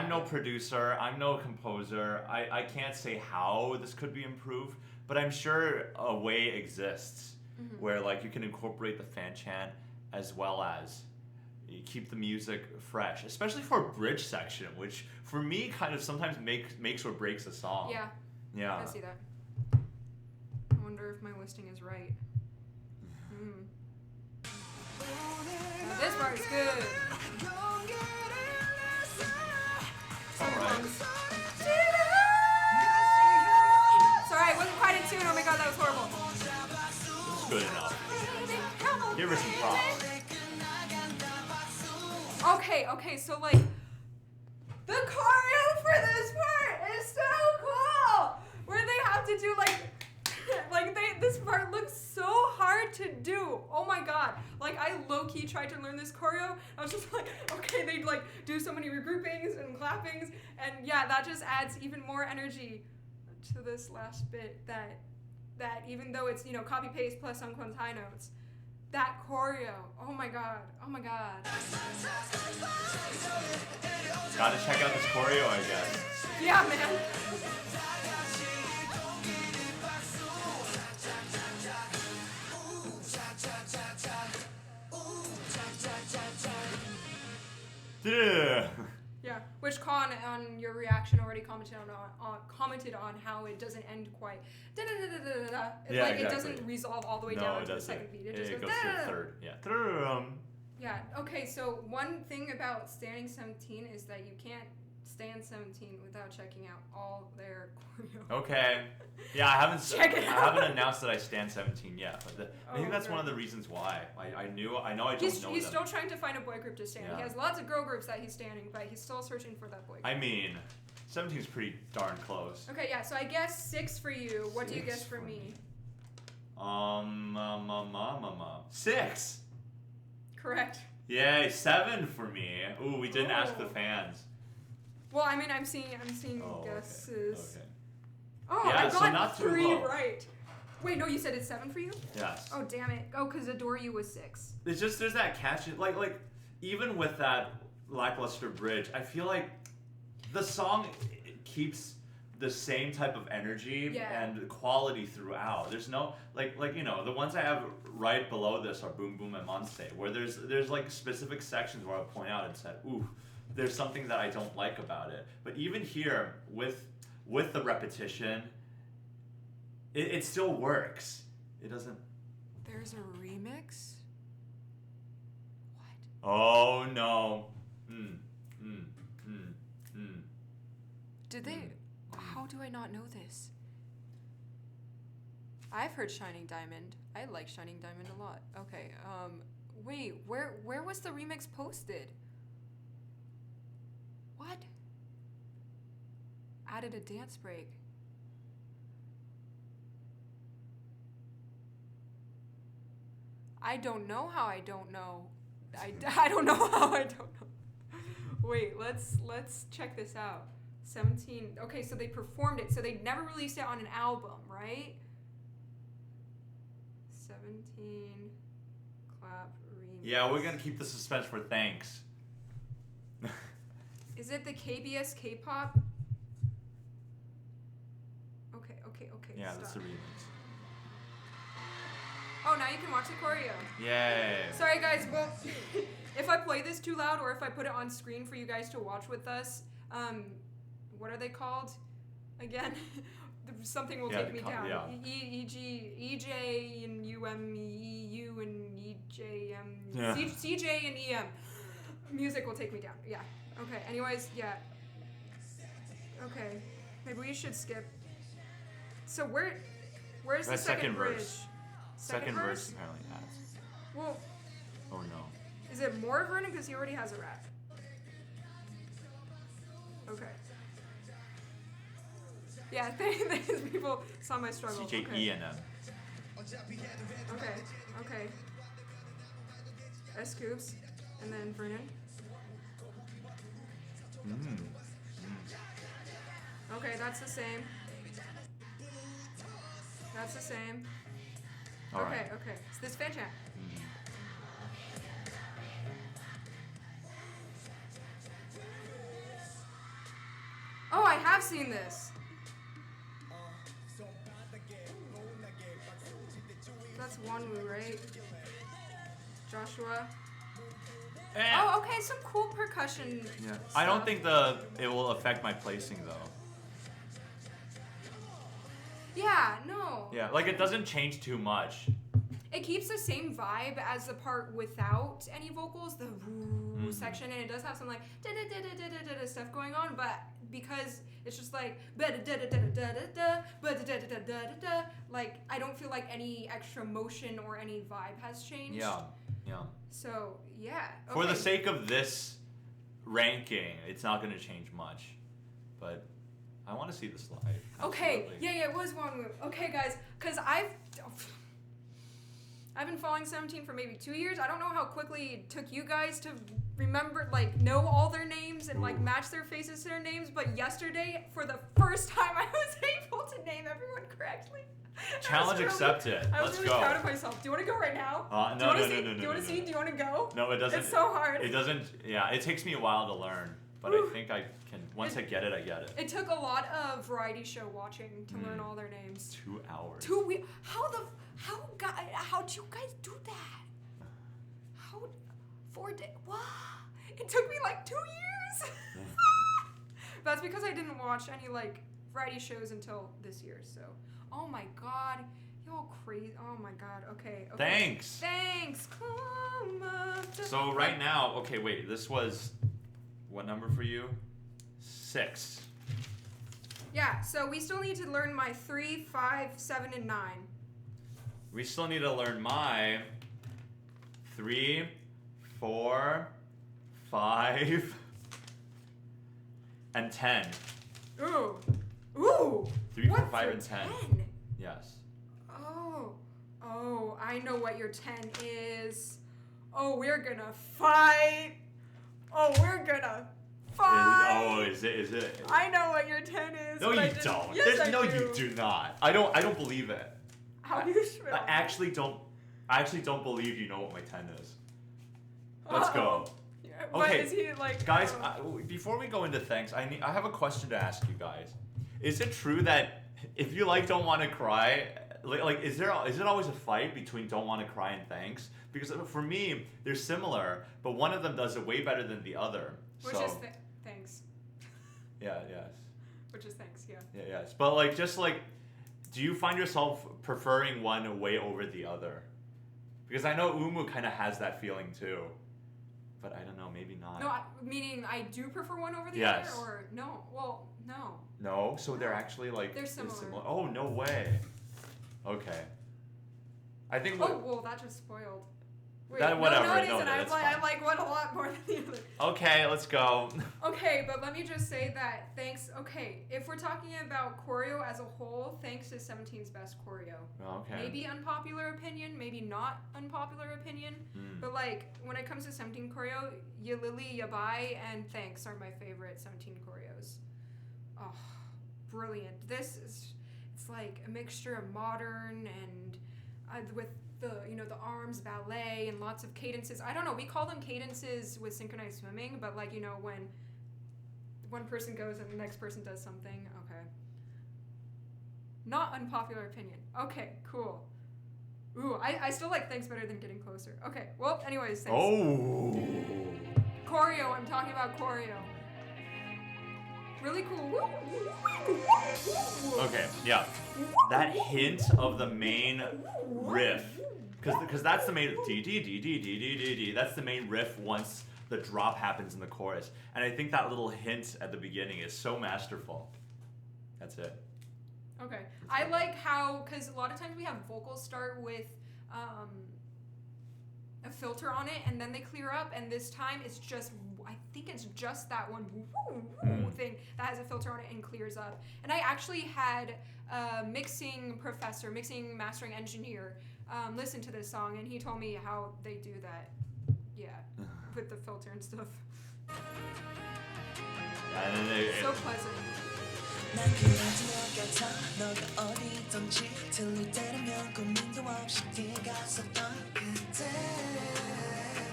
B: no producer, I'm no composer, I can't say how this could be improved, but I'm sure a way exists where like you can incorporate the fan chant as well as you keep the music fresh, especially for a bridge section, which for me kind of sometimes makes or breaks a song. Yeah.
A: I see that. I wonder if my listing is right. Now this part is good. Sorry, I wasn't quite in tune. Oh my god, that was horrible.
B: It's good enough. Give her some props.
A: Okay, so like the choreo for this part is so cool. Where they have to do this part looks so hard to do. Oh my god. Like I low-key tried to learn this choreo. I was just like, okay, they'd like do so many regroupings and clappings, and yeah, that just adds even more energy to this last bit that even though it's, you know, copy paste plus Sungkwon's high notes, that choreo, oh my god.
B: Gotta check out this choreo, I guess.
A: Yeah, man. Yeah, which Con on your reaction already commented on how it doesn't end quite. It doesn't resolve all the way down to the second beat. It just goes
B: to the third.
A: Yeah. Okay. So one thing about standing 17 is that you can't stand 17 without checking out all their choreo.
B: Okay. Yeah, I haven't announced that I stand 17 yet, but I think that's
A: okay.
B: one of the reasons why. I know I don't know
A: He's
B: them.
A: still trying to find a boy group to stand.
B: Yeah.
A: He has lots of girl groups that he's standing, but he's still searching for that boy group.
B: I mean, 17 is pretty darn close.
A: Okay, yeah. So I guess 6 for you. What do you guess for me?
B: 6.
A: Correct.
B: Yay, 7 for me. Ooh, we didn't ask the fans.
A: Well, I mean, I'm seeing guesses.
B: Okay.
A: Oh,
B: yeah,
A: I got
B: so not too
A: 3
B: low.
A: right. Wait, no, you said it's 7 for you?
B: Yes.
A: Oh, damn it. Oh, because Adore You was 6.
B: It's just there's that catch. Like even with that lackluster bridge, I feel like the song keeps the same type of energy and quality throughout. There's no like you know, the ones I have right below this are Boom Boom and Monste, where there's like specific sections where I'll point out and say, ooh, there's something that I don't like about it. But even here with the repetition, it still works. It doesn't.
A: There's a remix? What?
B: Oh no.
A: Did they? How do I not know this? I've heard Shining Diamond. I like Shining Diamond a lot. Okay. Wait. Where was the remix posted? What? Added a dance break. I don't know how I don't know. I don't know how I don't know. Wait, let's check this out. 17. Okay, so they performed it. So they never released it on an album, right? 17 clap remix.
B: Yeah, we're gonna keep the suspense for thanks.
A: Is it the KBS K-pop? Okay.
B: Yeah,
A: stop.
B: that's the remix.
A: Oh, now you can watch the choreo.
B: Yay.
A: Sorry, guys. Well, if I play this too loud or if I put it on screen for you guys to watch with us, what are they called? Again, something will take me down.
B: Yeah.
A: EJ and EU and EJM.
B: Yeah.
A: CJ and EM. Music will take me down. Yeah. Okay. Anyways, yeah. Okay. Maybe we should skip. So where's the second bridge?
B: Verse. Second verse apparently has.
A: Well.
B: Oh no.
A: Is it more Vernon because he already has a rap? Okay. Yeah, these people saw my struggle.
B: CJ,
A: Okay.
B: E, and M.
A: Okay. S Scoops, and then Vernon. Okay, that's the same. That's the same.
B: All
A: okay.
B: right.
A: So this fan chat. Oh, I have seen this. That's Wanwoo, right? Joshua. Oh, okay, some cool percussion.
B: Yeah.
A: Stuff.
B: I don't think it will affect my placing though.
A: Yeah, no.
B: Yeah, like it doesn't change too much.
A: It keeps the same vibe as the part without any vocals, the section, and it does have some like da-da-da-da-da-da-da stuff going on, but because it's just like da-da-da-da-da-da-da, like I don't feel like any extra motion or any vibe has changed.
B: Yeah.
A: So, yeah. Okay.
B: For the sake of this ranking, it's not going to change much, but I want to see this live.
A: Okay,
B: Absolutely.
A: yeah, it was Wanwoo. Okay, guys, because I've been following 17 for maybe 2 years. I don't know how quickly it took you guys to remember, like, know all their names and, like, match their faces to their names. But yesterday, for the first time, I was able to name everyone correctly.
B: Challenge accepted.
A: I was
B: Let's
A: really
B: go.
A: proud of myself. Do you want to go right now?
B: No.
A: Do you want to see? Do you want to go?
B: No, it doesn't.
A: It's so hard.
B: It doesn't. Yeah, it takes me a while to learn, but I think I can. Once I get it, I get it.
A: It took a lot of variety show watching to learn all their names.
B: 2 hours.
A: How do you guys do that? 4 days? What? It took me like 2 years. That's because I didn't watch any like variety shows until this year. So, oh my god, y'all crazy. Oh my god. Okay.
B: Thanks.
A: Come up to
B: So right now, okay, wait. This was what number for you? 6.
A: Yeah. So we still need to learn my 3, 5, 7, and 9.
B: We still need to learn my 3, 4, 5, and 10.
A: Ooh.
B: 3, 4,
A: What's
B: 5,
A: your
B: and 10.
A: 10?
B: Yes.
A: Oh, I know what your 10 is. Oh, we're gonna fight.
B: Is it?
A: I know what your 10 is.
B: No, you don't.
A: Yes, I do.
B: You do not. I don't believe it.
A: How do you spell?
B: I actually don't believe you know what my 10 is. Let's go.
A: Yeah, but
B: Okay,
A: is he like
B: guys, before we go into thanks, I have a question to ask you guys. Is it true that if you like Don't Want to Cry, like is it always a fight between Don't Want to Cry and Thanks? Because for me, they're similar, but one of them does it way better than the other.
A: Which is thanks.
B: Yeah, yes.
A: Which is thanks, yeah.
B: Yeah, yes. But like just like do you find yourself preferring one way over the other? Because I know Umu kind of has that feeling too. but I don't know, maybe not.
A: No, meaning I do prefer one over the
B: Yes.
A: other, or no? Well, no.
B: No, so they're actually like
A: They're similar.
B: Oh, no way. Okay. I think.
A: Well, that just spoiled. Wait,
B: whatever.
A: No, it
B: No,
A: isn't.
B: that's
A: I
B: fine.
A: like one a lot more than the other.
B: Okay, let's go.
A: Okay, but let me just say that thanks. Okay, if we're talking about choreo as a whole, thanks is 17's best choreo.
B: Okay.
A: Maybe unpopular opinion, maybe not unpopular opinion, but like when it comes to 17 choreo, Ya Lily, Ya Bai, and Thanks are my favorite 17 choreos. Oh, brilliant! It's like a mixture of modern and with the arms ballet and lots of cadences. I don't know, we call them cadences with synchronized swimming, but like, when one person goes and the next person does something. Okay. Not unpopular opinion. Okay, cool. Ooh, I still like Thanks better than Getting Closer. Okay, well, anyways, thanks.
B: Oh.
A: Choreo, I'm talking about choreo. Really cool.
B: Okay, yeah. That hint of the main riff, because that's the main d. That's the main riff once the drop happens in the chorus, and I think that little hint at the beginning is so masterful. That's it.
A: Okay, I like how, because a lot of times we have vocals start with a filter on it, and then they clear up, and this time it's just, I think it's just that one thing that has a filter on it and clears up. And I actually had a mixing mastering engineer listen to this song, and he told me how they do that, with the filter and stuff. So pleasant.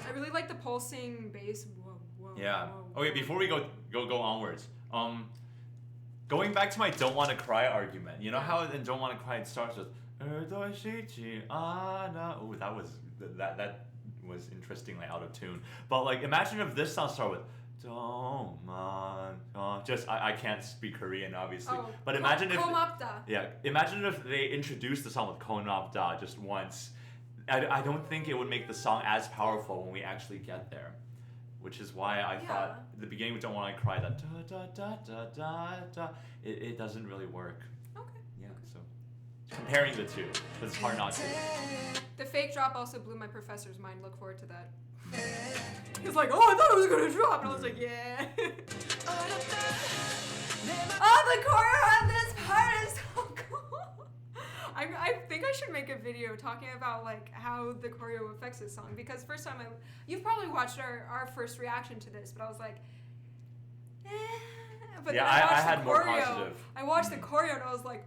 A: I really like the pulsing bass. Whoa,
B: Yeah.
A: whoa,
B: Okay, before we go onwards, going back to my "Don't Want to Cry" argument. You know how in "Don't Want to Cry" it starts with "Oh, that was interestingly out of tune. But like, imagine if this song started with "Don't want." Just I can't speak Korean, obviously.
A: Oh,
B: but imagine if
A: 고맙다.
B: imagine if they introduced the song with "고맙다" just once. I don't think it would make the song as powerful when we actually get there. Which is why I thought the beginning with "Don't Want to Cry" that da da da da da it doesn't really work.
A: Okay.
B: Yeah, so comparing the two, it's hard not to.
A: The fake drop also blew my professor's mind. Look forward to that. He's like, oh, I thought it was gonna drop, and I was like, yeah. Oh, the choreo on this part is so cool. I think I should make a video talking about like how the choreo affects this song, because first time you've probably watched our first reaction to this, but I was like, but
B: yeah,
A: then
B: I had
A: the
B: more
A: choreo.
B: positive.
A: I watched the choreo and I was like,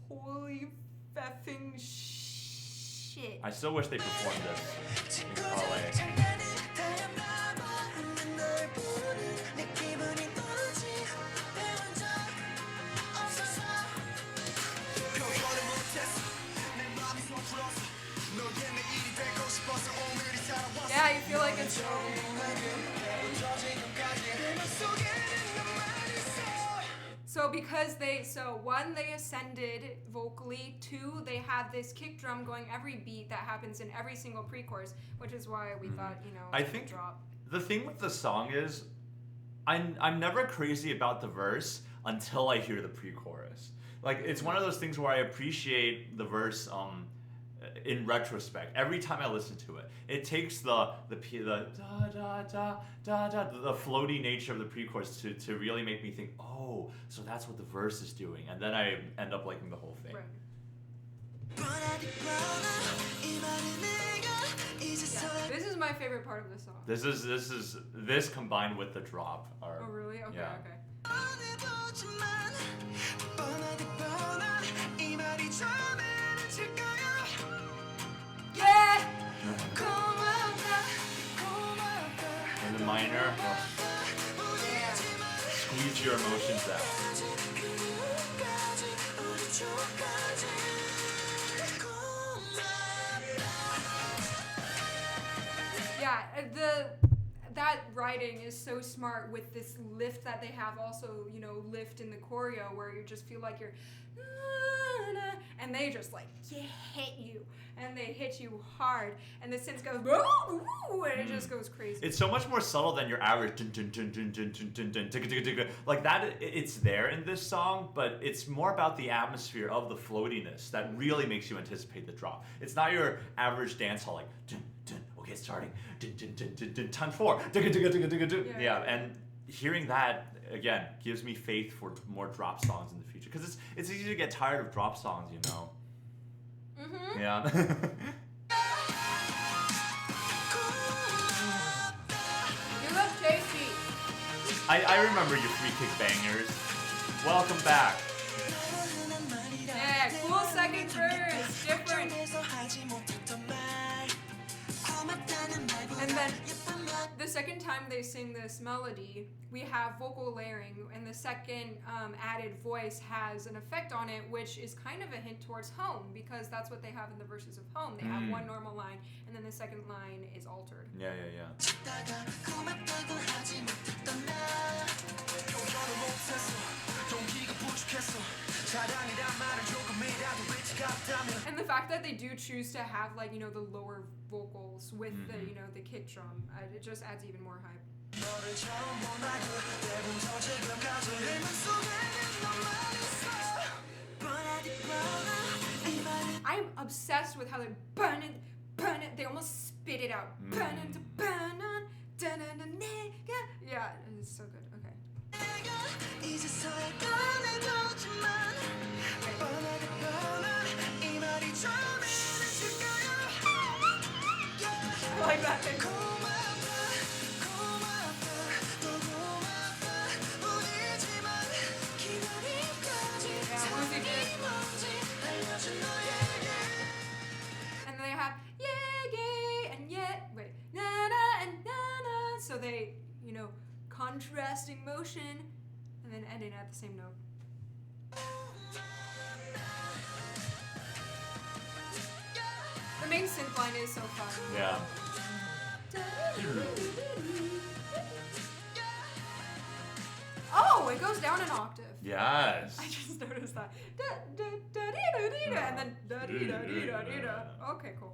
A: holy effing shit.
B: I still wish they performed this in parlay.
A: Yeah, you feel like it's so because one, they ascended vocally, two, they have this kick drum going every beat that happens in every single pre-chorus, which is why we thought,
B: I think
A: drop.
B: The thing with the song is I'm never crazy about the verse until I hear the pre-chorus. Like, it's one of those things where I appreciate the verse in retrospect. Every time I listen to it, it takes the da da da da da, the floaty nature of the pre-chorus to really make me think, oh, so that's what the verse is doing, and then I end up liking the whole thing.
A: Right. Yeah, this is my favorite part of the song.
B: This combined with the drop are.
A: Oh really? Okay,
B: yeah.
A: okay. Yeah!
B: And the minor, squeeze your emotions out. Yeah,
A: that writing is so smart with this lift that they have also, you know, lift in the choreo where you just feel like you're and they just like hit you and they hit you hard and the synth goes and it just goes crazy.
B: It's so much more subtle than your average like that. It's there in this song, but it's more about the atmosphere of the floatiness that really makes you anticipate the drop. It's not your average dance hall like okay, it's starting time 4 yeah, and hearing that again gives me faith for more drop songs in the future because it's easy to get tired of drop songs, you know. Yeah.
A: You look tasty.
B: I remember your free kick bangers. Welcome back.
A: Yeah, cool second verse, different. And then the second time they sing this melody, we have vocal layering, and the second added voice has an effect on it, which is kind of a hint towards Home, because that's what they have in the verses of Home. They have one normal line, and then the second line is altered.
B: Yeah.
A: And the fact that they do choose to have, like, you know, the lower vocals with the, you know, the kick drum, it just adds even more hype. I'm obsessed with how they burn it, they almost spit it out. Yeah, it's so good. Okay. I like that thing. And then they have yeah, and yet, wait, na na and na na. So they, you know, contrasting motion, and then ending at the same note. The main synth line is so fun.
B: Yeah.
A: Oh, it goes down an octave.
B: Yes.
A: I just noticed that. And then da-dee-da-dee-da-dee-da. Okay, cool.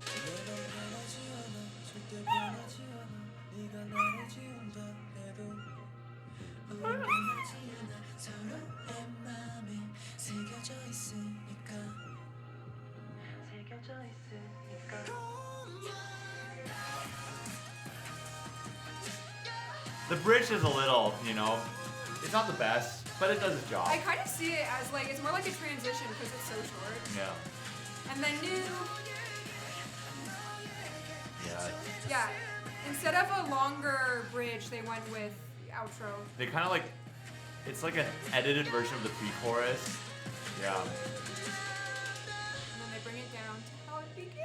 B: The bridge is a little, you know, it's not the best, but it does its job.
A: I kind of see it as like, it's more like a transition because it's so short.
B: Yeah.
A: And then new.
B: Yeah.
A: Yeah. Instead of a longer bridge, they went with outro.
B: They kind of like, it's like an edited version of the pre-chorus. Yeah.
A: And then they bring it down to how it began.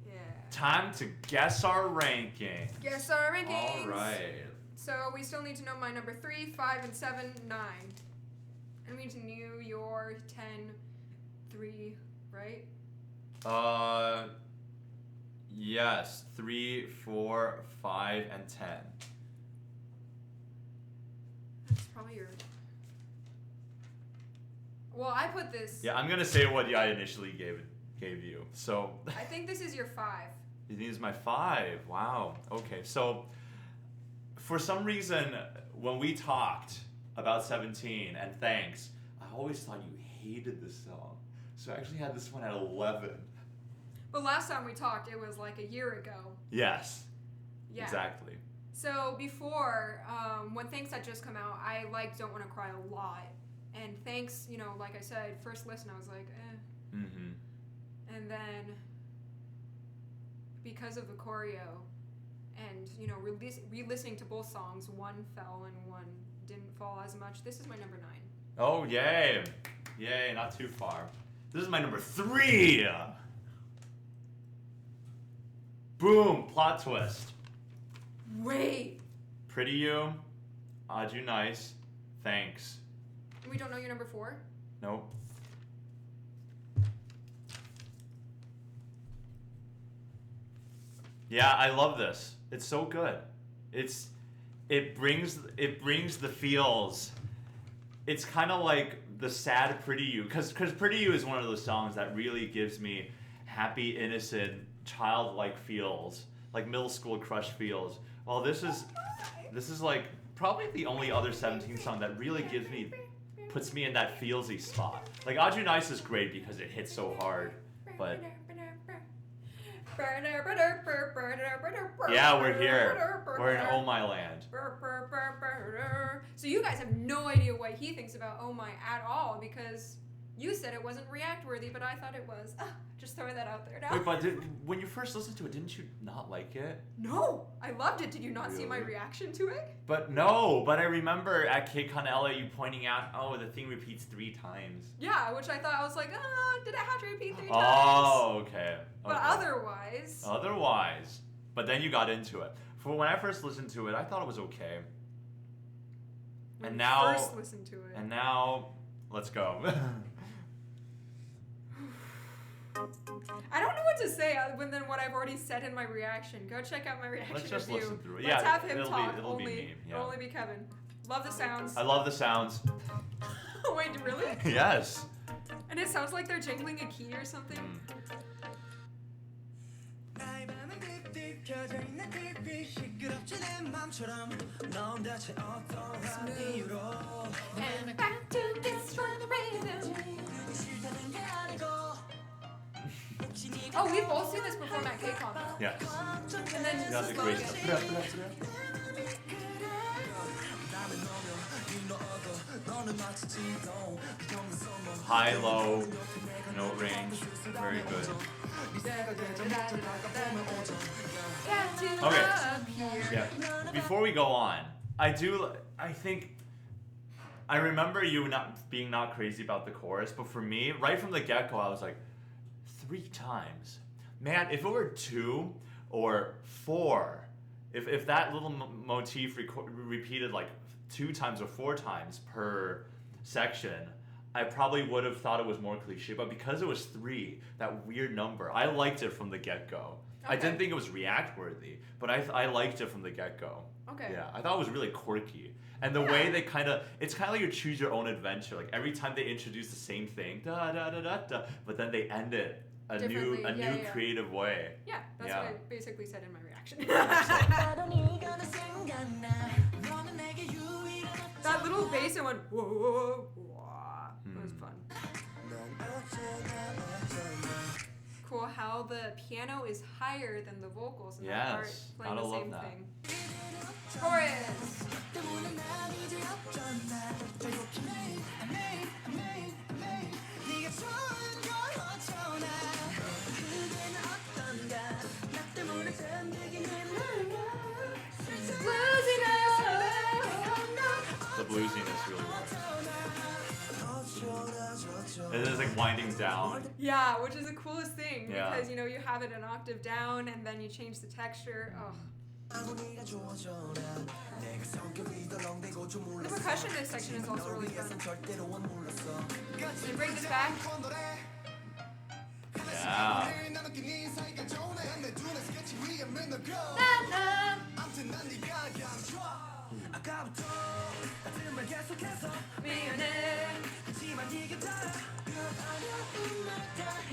A: Yeah.
B: Time to guess our ranking.
A: Guess our rankings.
B: All right.
A: So we still need to know my number 3, 5, and 7, 9. And we need to know your 10, 3, right?
B: Yes. 3, 4, 5, and 10.
A: That's probably your. Well, I put this.
B: Yeah, I'm gonna say what I initially gave you. So.
A: I think this is your 5.
B: It is my 5. Wow. Okay. So, for some reason, when we talked about 17 and Thanks, I always thought you hated this song. So I actually had this one at 11.
A: But last time we talked, it was like a year ago.
B: Yes.
A: Yeah.
B: Exactly.
A: So before, when Thanks had just come out, I like Don't Want to Cry a lot. And Thanks, you know, like I said, first listen, I was like, eh.
B: Mm-hmm.
A: And then, because of the choreo, and, you know, re-listening to both songs, one fell and one didn't fall as much. This is my number 9.
B: Oh, yay. Yay, not too far. This is my number 3. Boom, plot twist.
A: Wait.
B: Pretty You, Odd You Nice, Thanks.
A: We don't know your number 4?
B: Nope. Yeah, I love this. It's so good. It brings the feels. It's kind of like the sad Pretty You, because Pretty You is one of those songs that really gives me happy, innocent, childlike feels, like middle school crush feels. Well, this is like probably the only other 17 song that really puts me in that feelsy spot. Like Audrey Nice is great because it hits so hard, but yeah, we're here. We're in Oh My Land.
A: So you guys have no idea what he thinks about Oh My at all, because you said it wasn't react worthy, but I thought it was. Just throwing that out there now.
B: Wait, but when you first listened to it, didn't you not like it?
A: No, I loved it. Did you not see my reaction to it?
B: But I remember at KCON LA you pointing out, oh, the thing repeats 3 times.
A: Yeah, which I thought, I was like, did it have to repeat 3 times?
B: Oh, okay.
A: But otherwise.
B: But then you got into it. For when I first listened to it, I thought it was okay.
A: When you first listened to it.
B: And now, let's go.
A: I don't know what to say other than what I've already said in my reaction. Go check out my reaction
B: Let's just
A: review.
B: listen through it.
A: Let's have him talk.
B: It'll be me. Yeah.
A: It'll only be Kevin. Love the sounds.
B: I love the sounds.
A: Wait, really?
B: Yes.
A: And it sounds like they're jingling a key or something. And back to this for the rhythm. Oh, we've both seen this perform at KCON.
B: Yes.
A: And then
B: That's a great stuff. High, low, no range. Very good. Okay. Yeah. Before we go on, I remember you not crazy about the chorus, but for me, right from the get-go, I was like, 3 times. Man, if it were 2 or 4, if that little motif repeated like 2 times or 4 times per section, I probably would have thought it was more cliche, but because it was 3, that weird number, I liked it from the get-go. Okay. I didn't think it was react-worthy, but I liked it from the get-go.
A: Okay.
B: Yeah, I thought it was really quirky. And the way they it's kind of like you choose your own adventure. Like every time they introduce the same thing, da-da-da-da-da, but then they end it a new creative way.
A: Yeah, that's what I basically said in my reaction. That little bass and went whoa, whoa, whoa. It was fun. Cool how the piano is higher than the vocals in that part, playing the same thing. Chorus.
B: The bluesiness really works. It is like winding down.
A: Yeah, which is the coolest thing because you have it an octave down and then you change the texture. Oh. The percussion in this section is also really fun. They bring this back.
B: Yeah.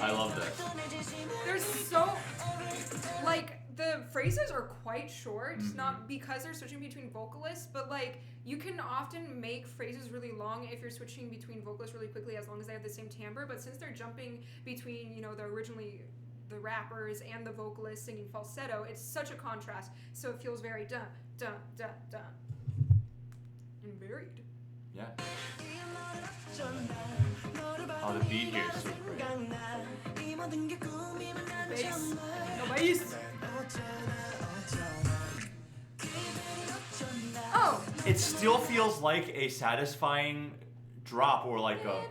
B: I love this.
A: There's so, the phrases are quite short, not because they're switching between vocalists, but you can often make phrases really long if you're switching between vocalists really quickly as long as they have the same timbre, but since they're jumping between, the rappers and the vocalists singing falsetto, it's such a contrast, so it feels very dun, dun, dun, dun. And varied.
B: Yeah. Oh, the beat here is so great.
A: Bass. No bass. Oh!
B: It still feels like a satisfying drop or like a...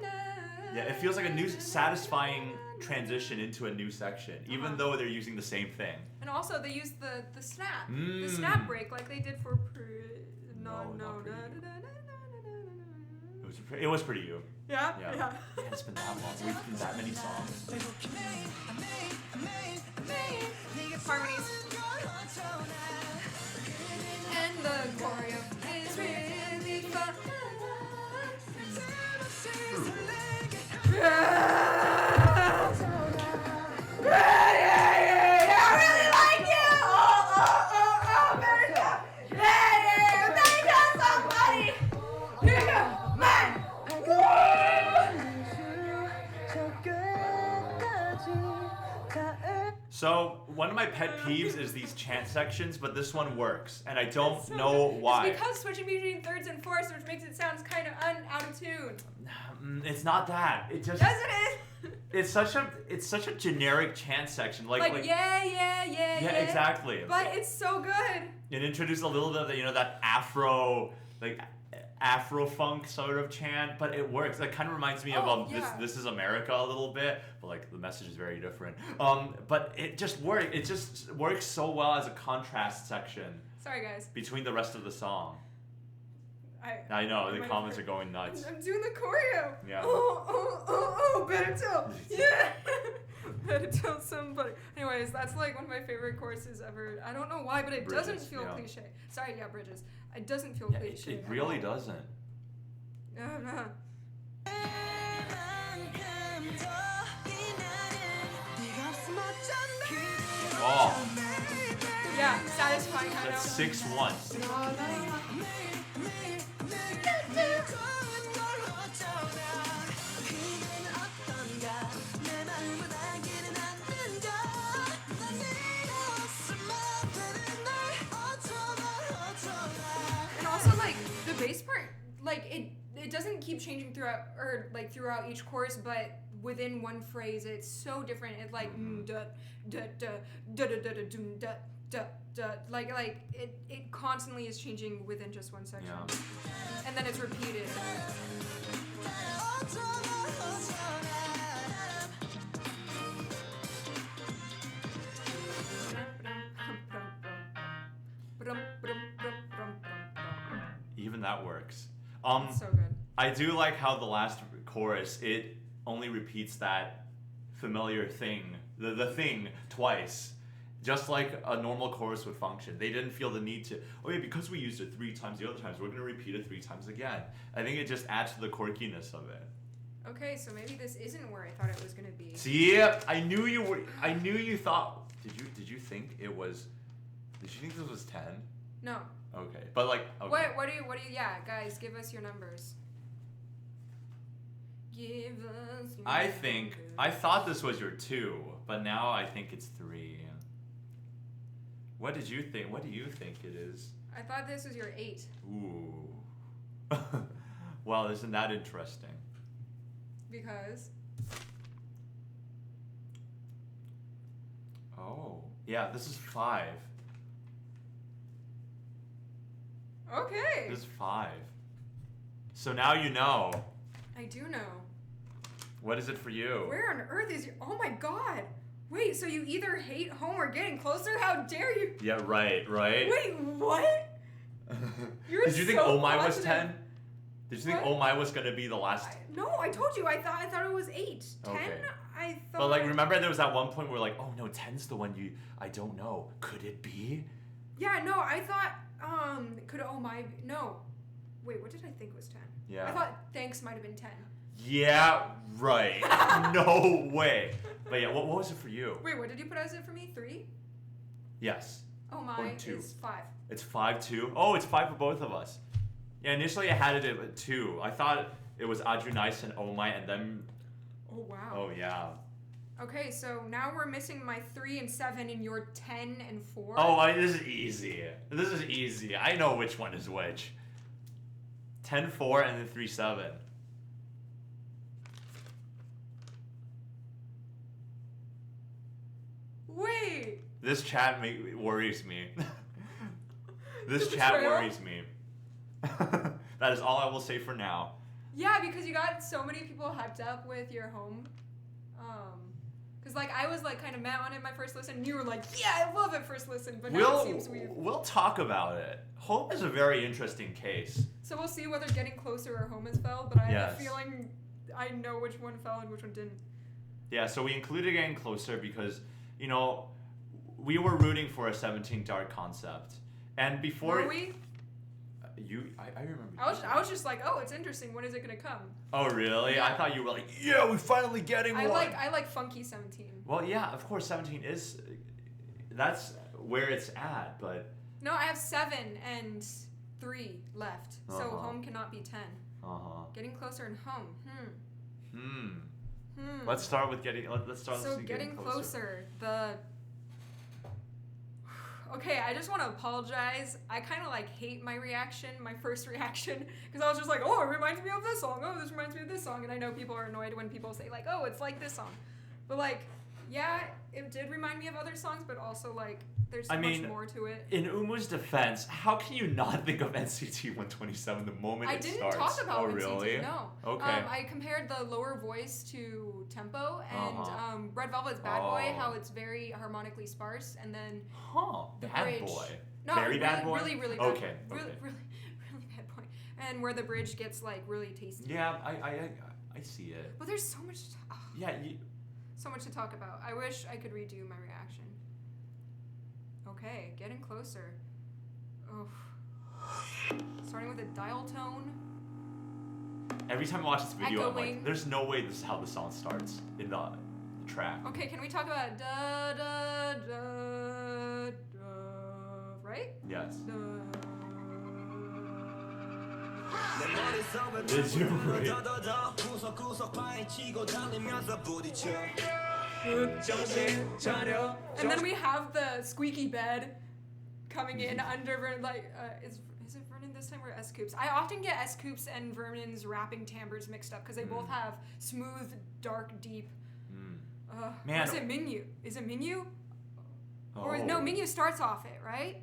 B: Yeah, it feels like a new satisfying transition into a new section, even though they're using the same thing.
A: And also they use the snap. The snap break like they did for...
B: It was pretty you.
A: Yeah?
B: Yeah.
A: Yeah.
B: Man, it's been that long. We've done that many songs.
A: Harmonies. And the choreo is really fun. I really like you! Oh, better tell. Yeah, better tell somebody! Here you go, man!
B: So, one of my pet peeves is these chant sections, but this one works, and I don't know why.
A: It's because switching between thirds and fourths, which makes it sound kind of out of tune.
B: It's not that. It just.
A: Yes, it is.
B: It's such a generic chant section. Like
A: yeah.
B: Yeah, exactly.
A: But it's so good.
B: It introduced a little bit of that Afro funk sort of chant, but it works. That kind of reminds me of This Is America a little bit, but like the message is very different. But it just works. It just works so well as a contrast section.
A: Sorry, guys.
B: Between the rest of the song. I know the comments are going nuts.
A: I'm doing the choreo.
B: Yeah.
A: Oh, better tell. Yeah. Better tell somebody. Anyways, that's like one of my favorite choruses ever. I don't know why, but it doesn't feel cliche. Sorry, yeah, Bridges. It doesn't feel cliche.
B: It really doesn't. Oh.
A: Yeah, satisfying. I know.
B: That's 6-1.
A: And also, like, the bass part, like, it doesn't keep changing throughout each chorus, but within one phrase, it's so different. It's like da da da da da da da da da. Like it constantly is changing within just one section, and then it's repeated.
B: Even that works.
A: It's so good.
B: I do like how the last chorus, it only repeats that familiar thing, the thing twice. Just like a normal chorus would function. They didn't feel the need to, because we used it 3 times the other times, we're going to repeat it 3 times again. I think it just adds to the quirkiness of it.
A: Okay, so maybe this isn't where I thought it was going to be.
B: See, I knew you thought, did you think it was, did you think this was 10?
A: No.
B: Okay, but like, okay.
A: What do you, yeah, guys, give us your numbers. Give us your numbers.
B: I thought this was your 2, but now I think it's 3. What did you think? What do you think it is?
A: I thought this was your 8.
B: Ooh. Well, isn't that interesting?
A: Because?
B: Oh. Yeah, this is 5.
A: Okay.
B: This is 5. So now you know.
A: I do know.
B: What is it for you?
A: Where on earth is your... Oh my god. Wait, so you either hate home or getting closer? How dare you?
B: Yeah, right.
A: Wait, what?
B: Did you think Oh My was 10? Did you think
A: What?
B: Oh My was going to be the last?
A: No, I told you. I thought it was 8. 10?
B: Okay.
A: I thought...
B: But like, remember there was that one point where like, oh no, 10's the one I don't know. Could it be?
A: Yeah, no, I thought, could Oh My... No. Wait, what did I think was 10?
B: Yeah.
A: I thought Thanks might have been 10.
B: Yeah, right. No way. But yeah, what was it for you?
A: Wait, what did you put as it for me? 3?
B: Yes.
A: Oh My
B: Or 2.
A: is 5.
B: It's 5 too? Oh, it's 5 for both of us. Yeah, initially I had it at 2. I thought it was Aju Nice and Oh My and then...
A: Oh, wow.
B: Oh, yeah.
A: Okay, so now we're missing my 3 and 7 and your 10 and 4.
B: Oh, this is easy. This is easy. I know which one is which. 10-4 and then 3-7.
A: Wait.
B: This chat worries me. This
A: The
B: chat
A: betrayal?
B: worries me. That is all I will say for now.
A: Yeah, because you got so many people hyped up with your home. Because like I was like kind of mad on it my first listen, and you were like, yeah, I love it first listen, but now it seems weird.
B: We'll talk about it. Home is a very interesting case.
A: So we'll see whether Getting Closer or Home has fell, but I have a feeling I know which one fell and which one didn't.
B: Yeah, so we included Getting Closer because, you know, we were rooting for a 17 Dark concept. And before...
A: Were we?
B: I remember.
A: I was just like, oh, it's interesting. When is it gonna come?
B: Oh, really? Yeah. I thought you were like, yeah, we're finally getting one.
A: I like funky 17.
B: Well, yeah, of course, 17 is... That's where it's at, but...
A: No, I have 7 and 3 left, so Home cannot be 10. Getting Closer and Home.
B: Let's start with let's start
A: so
B: with
A: Getting Closer. Okay, I just want to apologize. I kind of like hate my first reaction, because I was just like, oh, it reminds me of this song. Oh, this reminds me of this song. And I know people are annoyed when people say like, oh, it's like this song. But like, yeah, it did remind me of other songs, but also like, there's so much more to it.
B: In Umu's defense, how can you not think of NCT 127 the moment it starts?
A: I didn't talk about
B: NCT,
A: really? No.
B: Okay.
A: I compared the lower voice to tempo, and Red Velvet's Bad Boy, how it's very harmonically sparse, and then the
B: Bad
A: bridge.
B: Boy.
A: No,
B: very bad boy.
A: Really bad.
B: Okay.
A: Really bad boy. And where the bridge gets like really tasty.
B: Yeah, I see it.
A: But there's so much. So much to talk about. I wish I could redo my reaction. Okay, Getting Closer. Oh. Starting with a dial tone.
B: Every time I watch this video, I'm like,
A: Echoing.
B: there's no way this is how the song starts in the track.
A: Okay, can we talk about da da da da, right?
B: Yes.
A: Da.
B: Is you right?
A: And then we have the squeaky bed coming in under like is it Vernon this time or S Coops? I often get S Coops and Vernon's rapping timbres mixed up because they both have smooth, dark, deep.
B: Man,
A: or is it Mingyu? Is it Mingyu? Or no, Mingyu starts off it, right?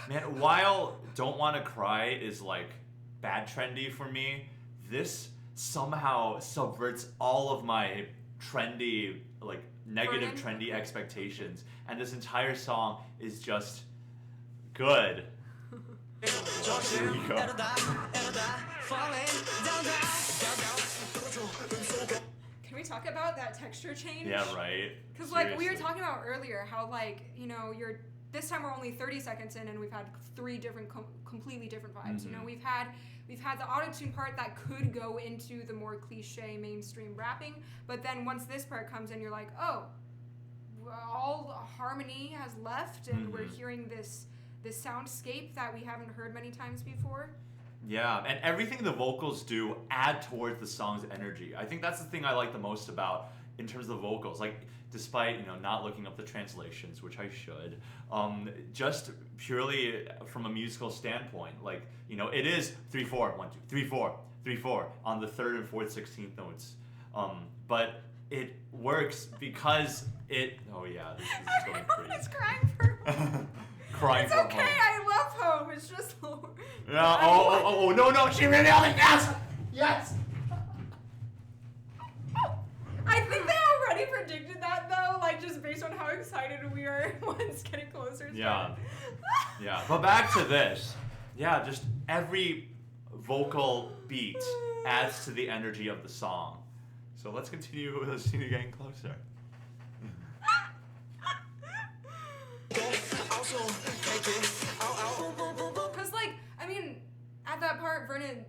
B: Man, while Don't Wanna Cry is like bad trendy for me, this somehow subverts all of my trendy, like negative trendy expectations, and this entire song is just good. Here we go.
A: Can we talk about that texture change?
B: Yeah, right.
A: Because like we were talking about earlier, how like, you know, this time we're only 30 seconds in and we've had 3 different completely different vibes. You know, we've had the auto-tune part that could go into the more cliche mainstream rapping, but then once this part comes in, you're like, oh, all harmony has left, and we're hearing this soundscape that we haven't heard many times before.
B: Yeah, and everything the vocals do add towards the song's energy. I think that's the thing I like the most about in terms of the vocals. Like, despite, you know, not looking up the translations, which I should, just purely from a musical standpoint, like, you know, it is 3/4, 1 2 3/4 3/4 on the 3rd and 4th 16th notes, but it works because it. Oh yeah, this is going crazy.
A: Everyone's crying for.
B: Crying
A: it's
B: for
A: okay,
B: home.
A: I love Home. It's just lower.
B: No, no, she really only yes! Yes!
A: I think they already predicted that though, like just based on how excited we are once Getting Closer.
B: Yeah. Yeah. But back to this. Yeah, just every vocal beat adds to the energy of the song. So let's continue listening to Getting Closer.
A: Because, like, I mean, at that part, Vernon,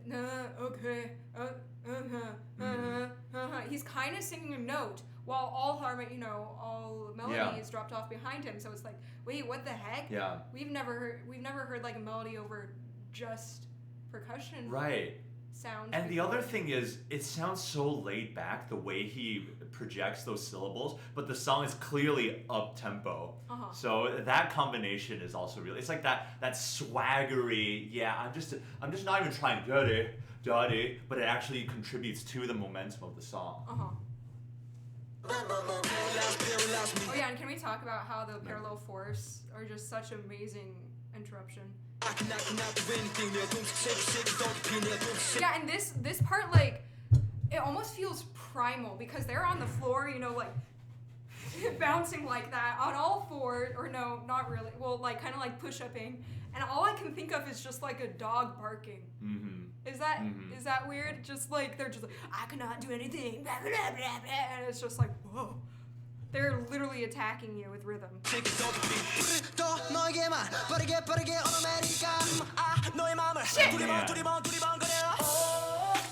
A: he's kind of singing a note while all harmony, you know, all melody is dropped off behind him. So it's like, wait, what the heck?
B: Yeah.
A: We've never heard like a melody over just percussion.
B: Right.
A: Sounds.
B: And the other thing is, it sounds so laid back the way he projects those syllables, but the song is clearly up tempo. So that combination is also really. It's like that swaggery. Yeah, I'm just not even trying dirty, but it actually contributes to the momentum of the song.
A: Oh yeah, and can we talk about how the parallel fourths are just such amazing interruption? Yeah, and this part, like, it almost feels primal because they're on the floor, you know, like bouncing like that on all fours, or no, not really. Well, like kind of like push-upping, and all I can think of is just like a dog barking. Is that weird? Just like they're just like, I cannot do anything, blah, blah, blah, blah, and it's just like, whoa. They're literally attacking you with rhythm.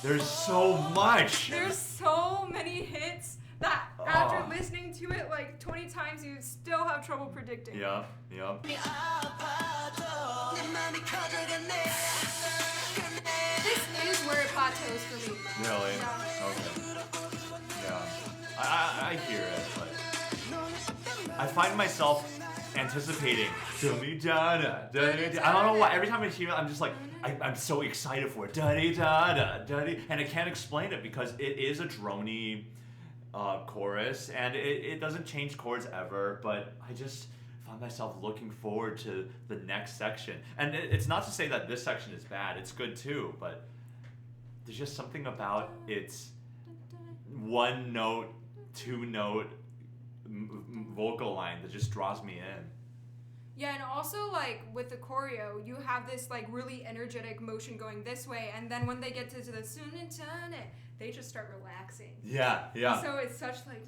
B: There's so much.
A: There's so many hits that after listening to it like 20 times, you still have trouble predicting.
B: Yep.
A: This is where it plateaus for me.
B: Really?
A: Yeah.
B: Okay. Yeah. I hear it, but I find myself anticipating. I don't know why. Every time I hear it, I'm just like, I'm so excited for it. And I can't explain it because it is a droney chorus, and it doesn't change chords ever, but I just find myself looking forward to the next section. And it's not to say that this section is bad, it's good too, but there's just something about its one note, two note vocal line that just draws me in.
A: Yeah, and also like with the choreo, you have this like really energetic motion going this way, and then when they get to the sunitane, they just start relaxing.
B: Yeah.
A: And so it's such like.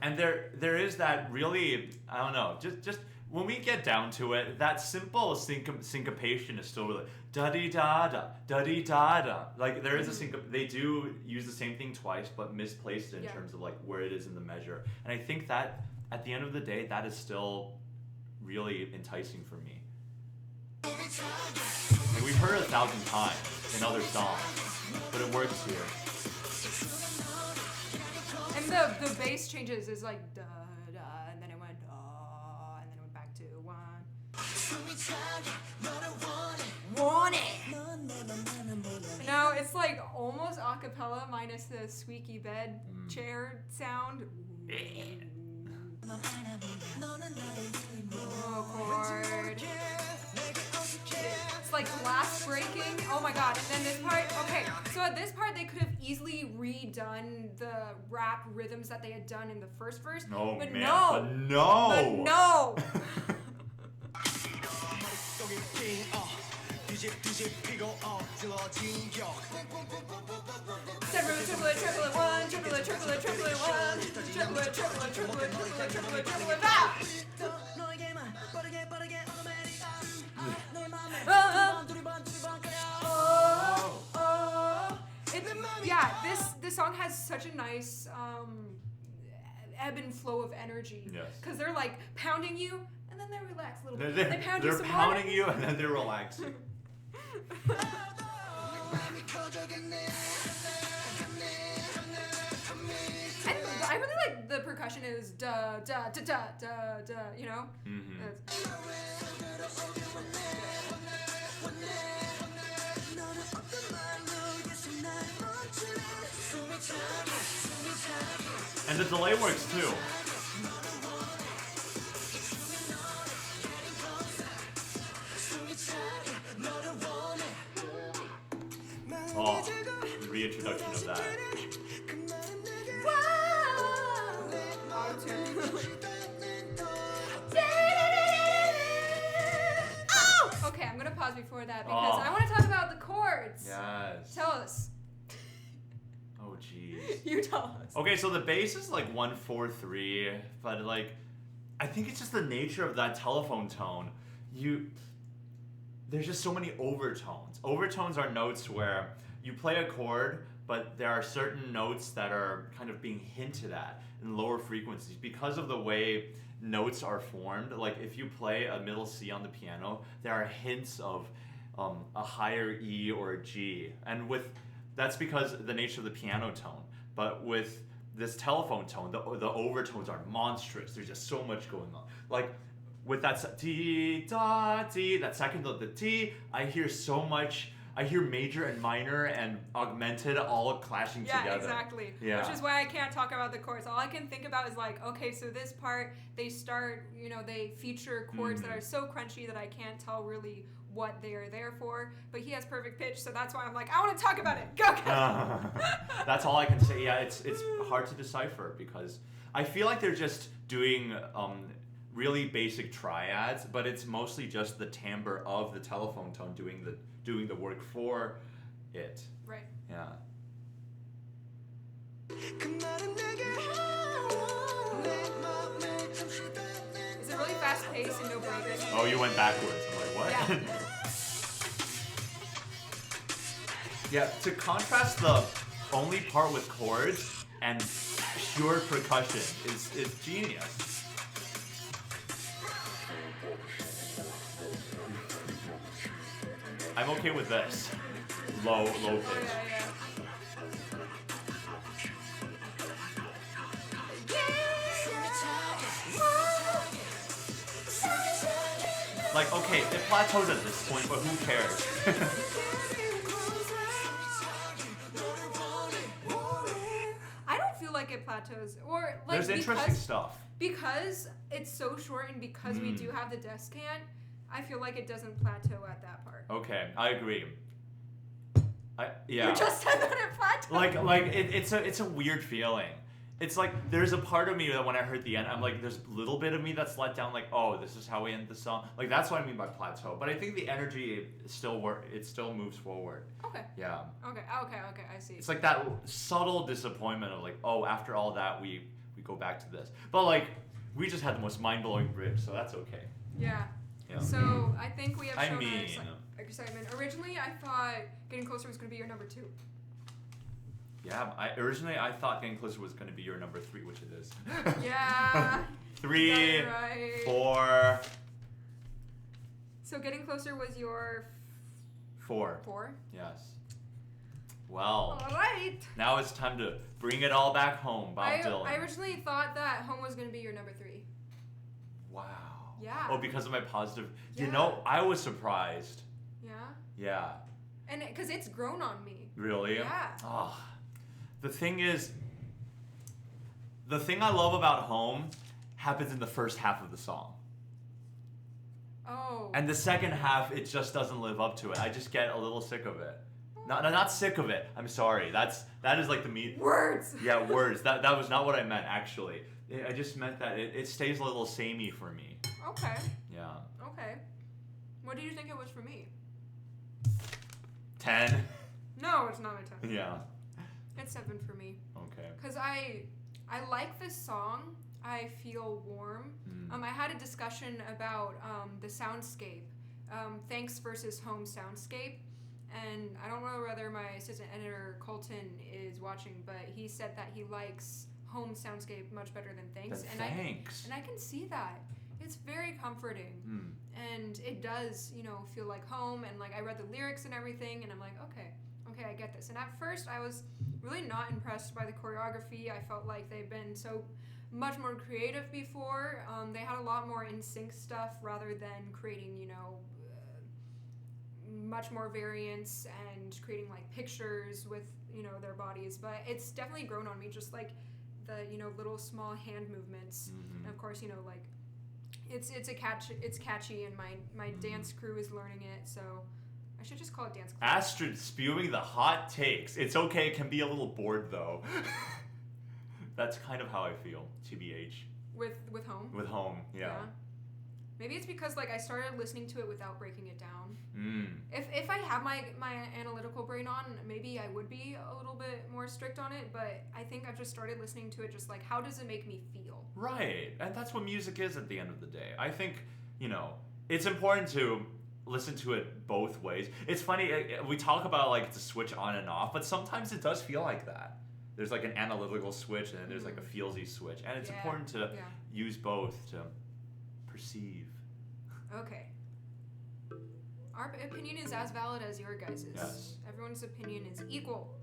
B: And there is that really, I don't know, just when we get down to it, that simple syncopation is still really da-dee-da-da, da-dee-da-da. Like there is a they do use the same thing twice, but misplaced it in terms of like where it is in the measure. And I think that at the end of the day, that is still really enticing for me. Like we've heard it 1,000 times in other songs, but it works here.
A: And the bass changes is like da da, and then it went da, and then it went back to one. Want it. Now it's like almost a cappella minus the squeaky bed chair sound. Oh, chord. It's like glass breaking. Oh my god. And then this part. Okay, so at this part they could have easily redone the rap rhythms that they had done in the first verse.
B: Oh,
A: but
B: man.
A: no.
B: But no.
A: Triplet, one, triplet, triplet, triplet, one, triplet, triplet, triplet, triplet, triplet, triplet, this song has such a nice ebb and flow of energy.
B: Yes.
A: Because they're like pounding you and then they relax a little bit. They pound
B: they're
A: you some
B: pounding
A: more.
B: you and then they're relaxing.
A: I really like the percussion is da da da da da da, you know?
B: And the delay works too. Oh, the reintroduction of that.
A: Oh! Okay, I'm gonna pause before that because I want to talk about the chords.
B: Yes.
A: Tell us.
B: Oh, jeez.
A: You tell us.
B: Okay, so the bass is like 1-4-3, but like, I think it's just the nature of that telephone tone. There's just so many overtones. Overtones are notes where you play a chord, but there are certain notes that are kind of being hinted at in lower frequencies because of the way notes are formed. Like if you play a middle C on the piano, there are hints of a higher E or a G, and that's because of the nature of the piano tone. But with this telephone tone, the overtones are monstrous. There's just so much going on. Like with that T da T, that second note, the T, I hear so much. I hear major and minor and augmented all clashing together.
A: Yeah, exactly.
B: Yeah.
A: Which is why I can't talk about the chords. All I can think about is like, okay, so this part, they start, they feature chords that are so crunchy that I can't tell really what they are there for. But he has perfect pitch, so that's why I'm like, I want to talk about it. Go, go.
B: That's all I can say. Yeah, it's hard to decipher because I feel like they're just doing really basic triads, but it's mostly just the timbre of the telephone tone doing the work for it.
A: Right.
B: Yeah.
A: Is it really fast paced and no breakers?
B: Oh, you went backwards. I'm like, what?
A: Yeah.
B: Yeah, to contrast the only part with chords and pure percussion is genius. I'm okay with this. Low pitch.
A: Oh, yeah.
B: Like, okay, it plateaus at this point, but who cares?
A: I don't feel like it plateaus, or like
B: There's interesting stuff.
A: Because it's so short, and because we do have the descant, I feel like it doesn't plateau at that part.
B: Okay, I agree. Yeah.
A: You just said that it plateaus.
B: Like it's a weird feeling. It's like there's a part of me that when I heard the end, I'm like, there's a little bit of me that's let down. Like, oh, this is how we end the song. Like that's what I mean by plateau. But I think the energy still moves forward.
A: Okay.
B: Yeah.
A: Okay. I see.
B: It's like that subtle disappointment of like, oh, after all that we go back to this. But like we just had the most mind-blowing bridge, so that's okay.
A: Yeah.
B: Yeah.
A: So I think we have shown
B: I
A: our
B: mean,
A: excitement. Originally, I thought Getting Closer was going to be your number 2.
B: yeah, originally I thought Getting Closer was going to be your number 3, which it is.
A: Yeah.
B: 3,
A: right.
B: 4.
A: So Getting Closer was your
B: 4.
A: 4?
B: Yes. Well.
A: All right.
B: Now it's time to bring it all back home, Bob Dylan.
A: I originally thought that Home was going to be your number 3.
B: Wow.
A: Yeah.
B: Oh, because of my positive.
A: Yeah.
B: You know, I was surprised.
A: Yeah.
B: Yeah.
A: And because it's grown on me.
B: Really?
A: Yeah.
B: Oh. The thing I love about Home happens in the first half of the song.
A: Oh.
B: And the second half, it just doesn't live up to it. I just get a little sick of it. Not sick of it. I'm sorry. That is like the meat.
A: Words.
B: Yeah, words. That was not what I meant, actually. I just meant that it stays a little samey for me.
A: Okay.
B: Yeah.
A: Okay. What do you think it was for me?
B: 10.
A: No, it's not a 10.
B: Yeah.
A: It's 7 for me.
B: Okay.
A: Because I like this song. I feel warm. I had a discussion about the soundscape. Thanks versus Home soundscape. And I don't know whether my assistant editor, Colton, is watching, but he said that he likes Home soundscape much better than Thanks.
B: Thanks.
A: And I can see that. It's very comforting. And it does, feel like home. And like I read the lyrics and everything, and I'm like, okay, I get this. And at first, I was really not impressed by the choreography. I felt like they've been so much more creative before. They had a lot more in sync stuff rather than creating, much more variance and creating like pictures with their bodies. But it's definitely grown on me, just like the little small hand movements. And of course, like it's catchy, and my dance crew is learning it, so I should just call it dance class.
B: Astrid spewing the hot takes. It's okay, it can be a little bored though. That's kind of how I feel, TBH.
A: With Home?
B: With Home, yeah.
A: Maybe it's because like I started listening to it without breaking it down. If I had my analytical brain on, maybe I would be a little bit more strict on it, but I think I've just started listening to it just like, how does it make me feel?
B: Right, and that's what music is at the end of the day. I think, it's important to listen to it both ways. It's funny, we talk about like it's a switch on and off, but sometimes it does feel like that. There's like an analytical switch and then there's like a feelsy switch, and it's important to use both to perceive.
A: Okay. Our opinion is as valid as your guys's.
B: Yes.
A: Everyone's opinion is equal.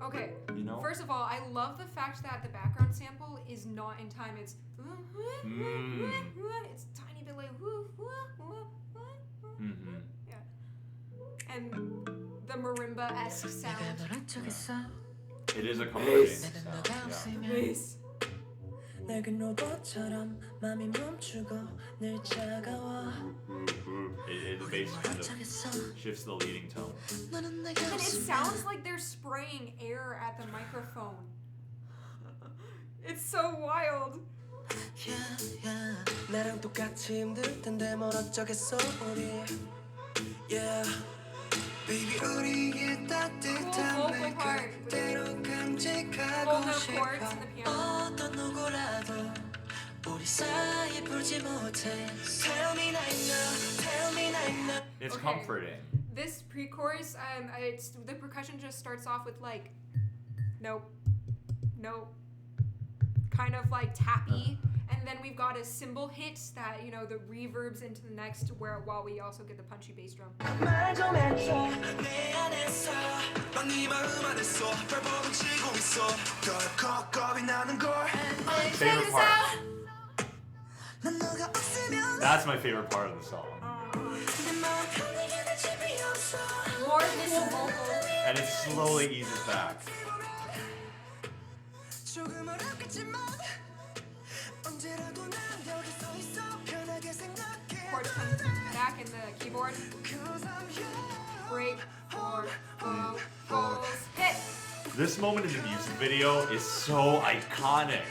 A: Okay.
B: First
A: of all, I love the fact that the background sample is not in time. It's it's a tiny bit like yeah. And the marimba-esque sound.
B: It is a comforting sound. Yeah.
A: Bass.
C: 낡은 로봇처럼 맘이 멈추고 늘 차가워.
B: The bass kind of shifts the leading tone.
C: 너는 내게
A: And it
C: 없으면
A: sounds like they're spraying air at the microphone. It's so wild.
C: 나랑 똑같이 힘들 텐데 뭘 어쩌겠어 우리. Baby 우리의 따뜻한 날 그대로 간직하고 싶어. 어떤 누구라도 우리 사이 풀지 못해. Tell me now.
B: It's
A: Okay.
B: comforting.
A: This pre-chorus, the percussion just starts off with like, nope, kind of like tappy, and then we've got a cymbal hit that the reverbs into the next while we also get the punchy bass drum.
C: 말 좀 해줘 내 안에서 넌 네 마음 안에서 발버둥 치고 있어 덜컥 겁이 나는 걸.
B: Favorite part.
C: 난 너가 없으면
B: That's my favorite part of the song.
C: 내 마음 편하게 내 집이 없어.
A: More of this vocal.
B: And it slowly eases back.
C: 조금 어렵겠지만 언제라도 난 여기 서 있어 편하게 생각해.
A: Chord comes back in the keyboard. Break, 4, vocals, hit.
B: This moment in the music video is so iconic.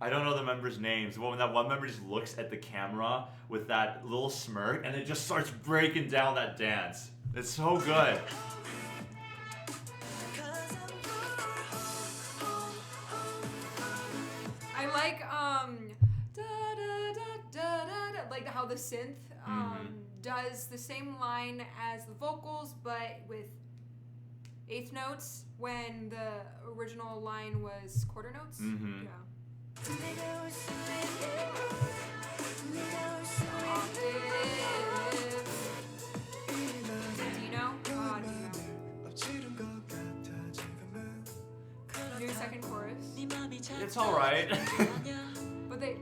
B: I don't know the members' names. When that one member just looks at the camera with that little smirk and it just starts breaking down that dance. It's so good.
A: I like like how the synth does the same line as the vocals, but with eighth notes when the original line was quarter notes.
B: Mm-hmm.
A: Yeah. Dino. New second chorus.
B: It's alright.
A: But they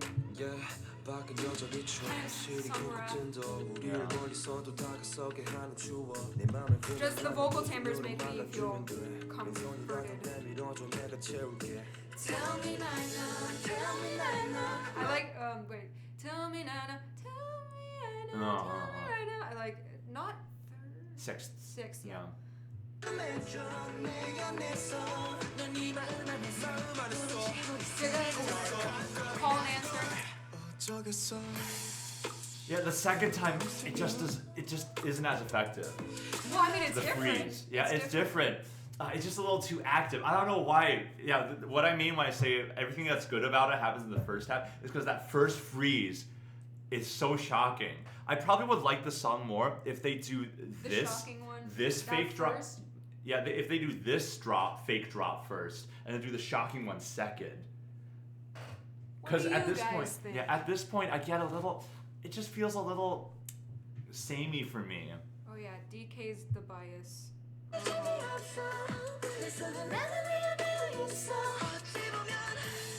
C: 밖은 여전히 추워 실이 고급진도 우리를 멀리서도 다가서게 하는 추억 내 맘을
A: just the vocal timbres make me feel comforted.
C: Tell me now.
A: I like wait. Tell me now. Tell me right now. I like not third.
B: Sixth.
A: Sixth.
B: Yeah.
A: Call and answer.
B: Yeah, the second time it just isn't as effective.
A: Well, I mean it's
B: The
A: different.
B: freeze. Yeah, it's different. It's just a little too active. I don't know why. Yeah, what I mean when I say everything that's good about it happens in the first half is because that first freeze is so shocking. I probably would like the song more if they do
A: The shocking one.
B: this
A: That
B: fake drop.
A: first?
B: Yeah, if they do this fake drop first, and then do the shocking one second.
A: What do
B: at
A: you
B: this
A: guys
B: point,
A: think?
B: at this point, I get a little. It just feels a little samey for me.
A: Oh yeah, DK's the bias.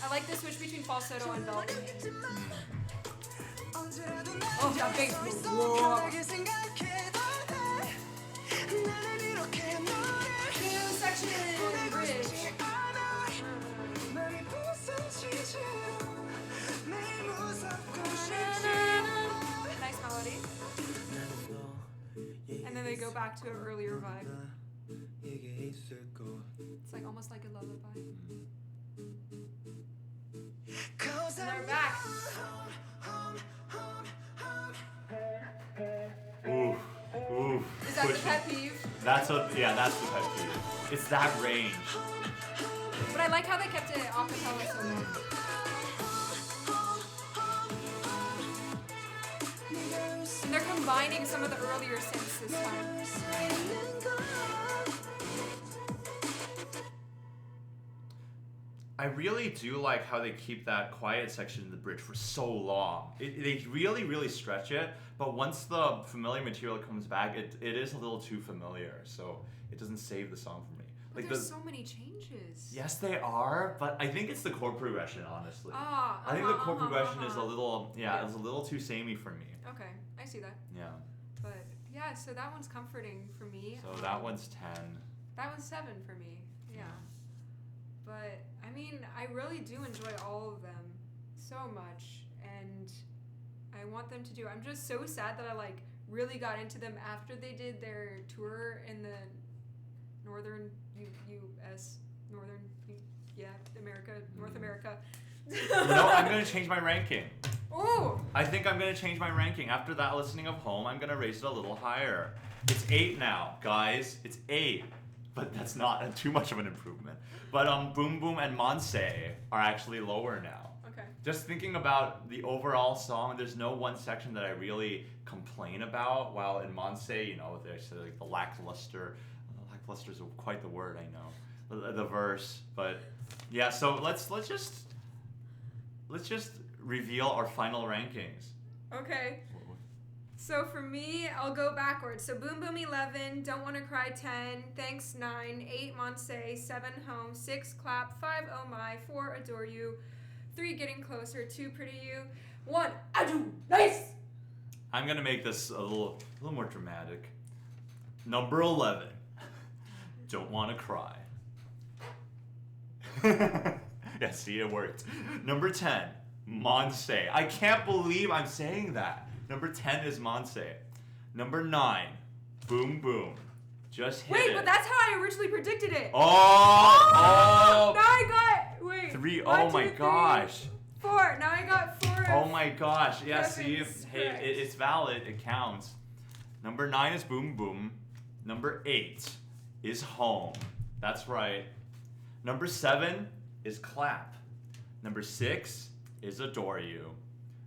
A: I like the switch between falsetto and belt. Oh yeah, big. Whoa. New section, bridge. Nice melody. And then they go back to an earlier vibe. It's like almost like a lullaby. And they're back.
B: Oof, oof.
A: Is that the
B: pushing.
A: pet peeve?
B: That's the pet peeve. It's that range.
A: But I like how they kept it a cappella so long. And they're combining some of the earlier synths this time.
B: I really do like how they keep that quiet section in the bridge for so long. They really, really stretch it, but once the familiar material comes back, it is a little too familiar, so it doesn't save the song for me.
A: But there's so many changes.
B: Yes, they are, but I think it's the chord progression, honestly.
A: Ah,
B: I think the chord progression is a little, it's a little too samey for me.
A: Okay, I see that.
B: Yeah.
A: But yeah, so that one's comforting for me.
B: So that one's 10.
A: That one's 7 for me. Yeah. But I mean, mean, I really do enjoy all of them so much, and I want them to do. I'm just so sad that I like really got into them after they did their tour in the northern U.S. America, North America.
B: I'm gonna change my ranking.
A: Ooh.
B: I think I'm gonna change my ranking. After that listening of Home, I'm gonna raise it a little higher. It's 8 now, guys. It's 8. But that's not too much of an improvement. But Boom Boom and Monse are actually lower now.
A: Okay.
B: Just thinking about the overall song, there's no one section that I really complain about. While in Monse, you know, there's like the lackluster. Lackluster is quite the word, I know. The verse, but yeah. So let's just reveal our final rankings.
A: Okay. So for me, I'll go backwards. So Boom Boom 11, Don't Wanna Cry 10, Thanks 9, 8 Monse, 7 Home, 6 Clap, 5 Oh My, 4 Adore You, 3 Getting Closer, 2 Pretty You, 1 I Do Nice.
B: I'm gonna make this a little more dramatic. Number 11, Don't Wanna Cry. Yeah, see, it worked. Number 10, Monse. I can't believe I'm saying that. Number 10 is Monse. Number 9, Boom Boom. Just hit it.
A: Wait, but that's how I originally predicted it.
B: Oh!
A: Now I got, wait.
B: 3,
A: 1,
B: oh my
A: 2, 3,
B: gosh.
A: 4, now I got 4.
B: Oh my gosh, yeah, see,
A: Kevin's
B: hey,
A: correct.
B: it's valid, it counts. Number 9 is Boom Boom. Number 8 is Home. That's right. Number 7 is Clap. Number 6 is Adore You.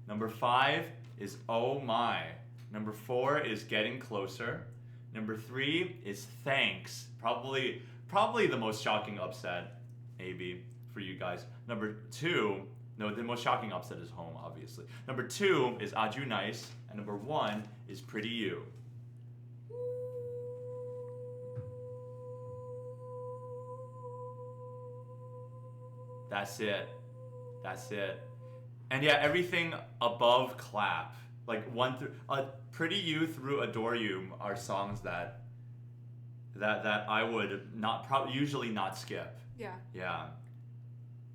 B: Number 5 is Oh My. Number 4 is Getting Closer. Number 3 is Thanks. Probably the most shocking upset, maybe, for you guys. Number 2, no, the most shocking upset is Home, obviously. Number 2 is Aju Nice. And number 1 is Pretty You. That's it. That's it. And yeah, everything above Clap, like 1 through Pretty You through Adore You are songs that I would usually not skip.
A: Yeah.
B: Yeah.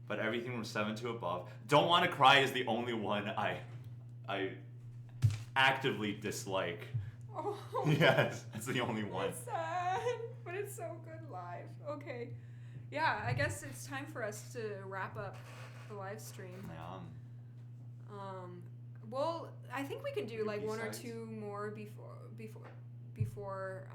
B: But everything from 7 to above. Don't Wanna Cry is the only one I actively dislike.
A: Oh.
B: Yes, that's the only one.
A: It's sad, but it's so good live. Okay. Yeah, I guess it's time for us to wrap up the live stream.
B: Yeah.
A: Well, I think we can do like 1 or
B: B-sides?
A: 2 more before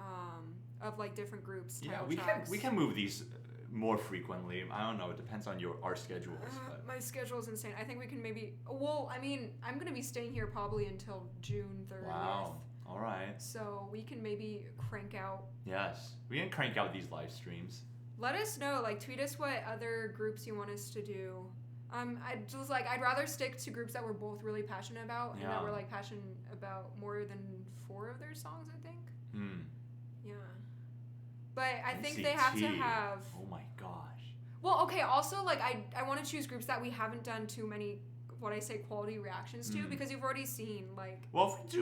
A: of like different groups.
B: Yeah,
A: title
B: we
A: tracks.
B: can move these more frequently. I don't know. It depends on our schedules. But.
A: My schedule is insane. I think we can maybe. Well, I mean, I'm gonna be staying here probably until June 30th.
B: Wow. All right.
A: So we can maybe crank out.
B: Yes, we can crank out these live streams.
A: Let us know. Like, tweet us what other groups you want us to do. I'd rather stick to groups that we're both really passionate about and that we're like passionate about more than 4 of their songs, I think. Yeah. But I think they have to have.
B: Oh my gosh.
A: Well, okay. Also, like I want to choose groups that we haven't done too many, what I say, quality reactions to, because you've already seen like.
B: Well, if we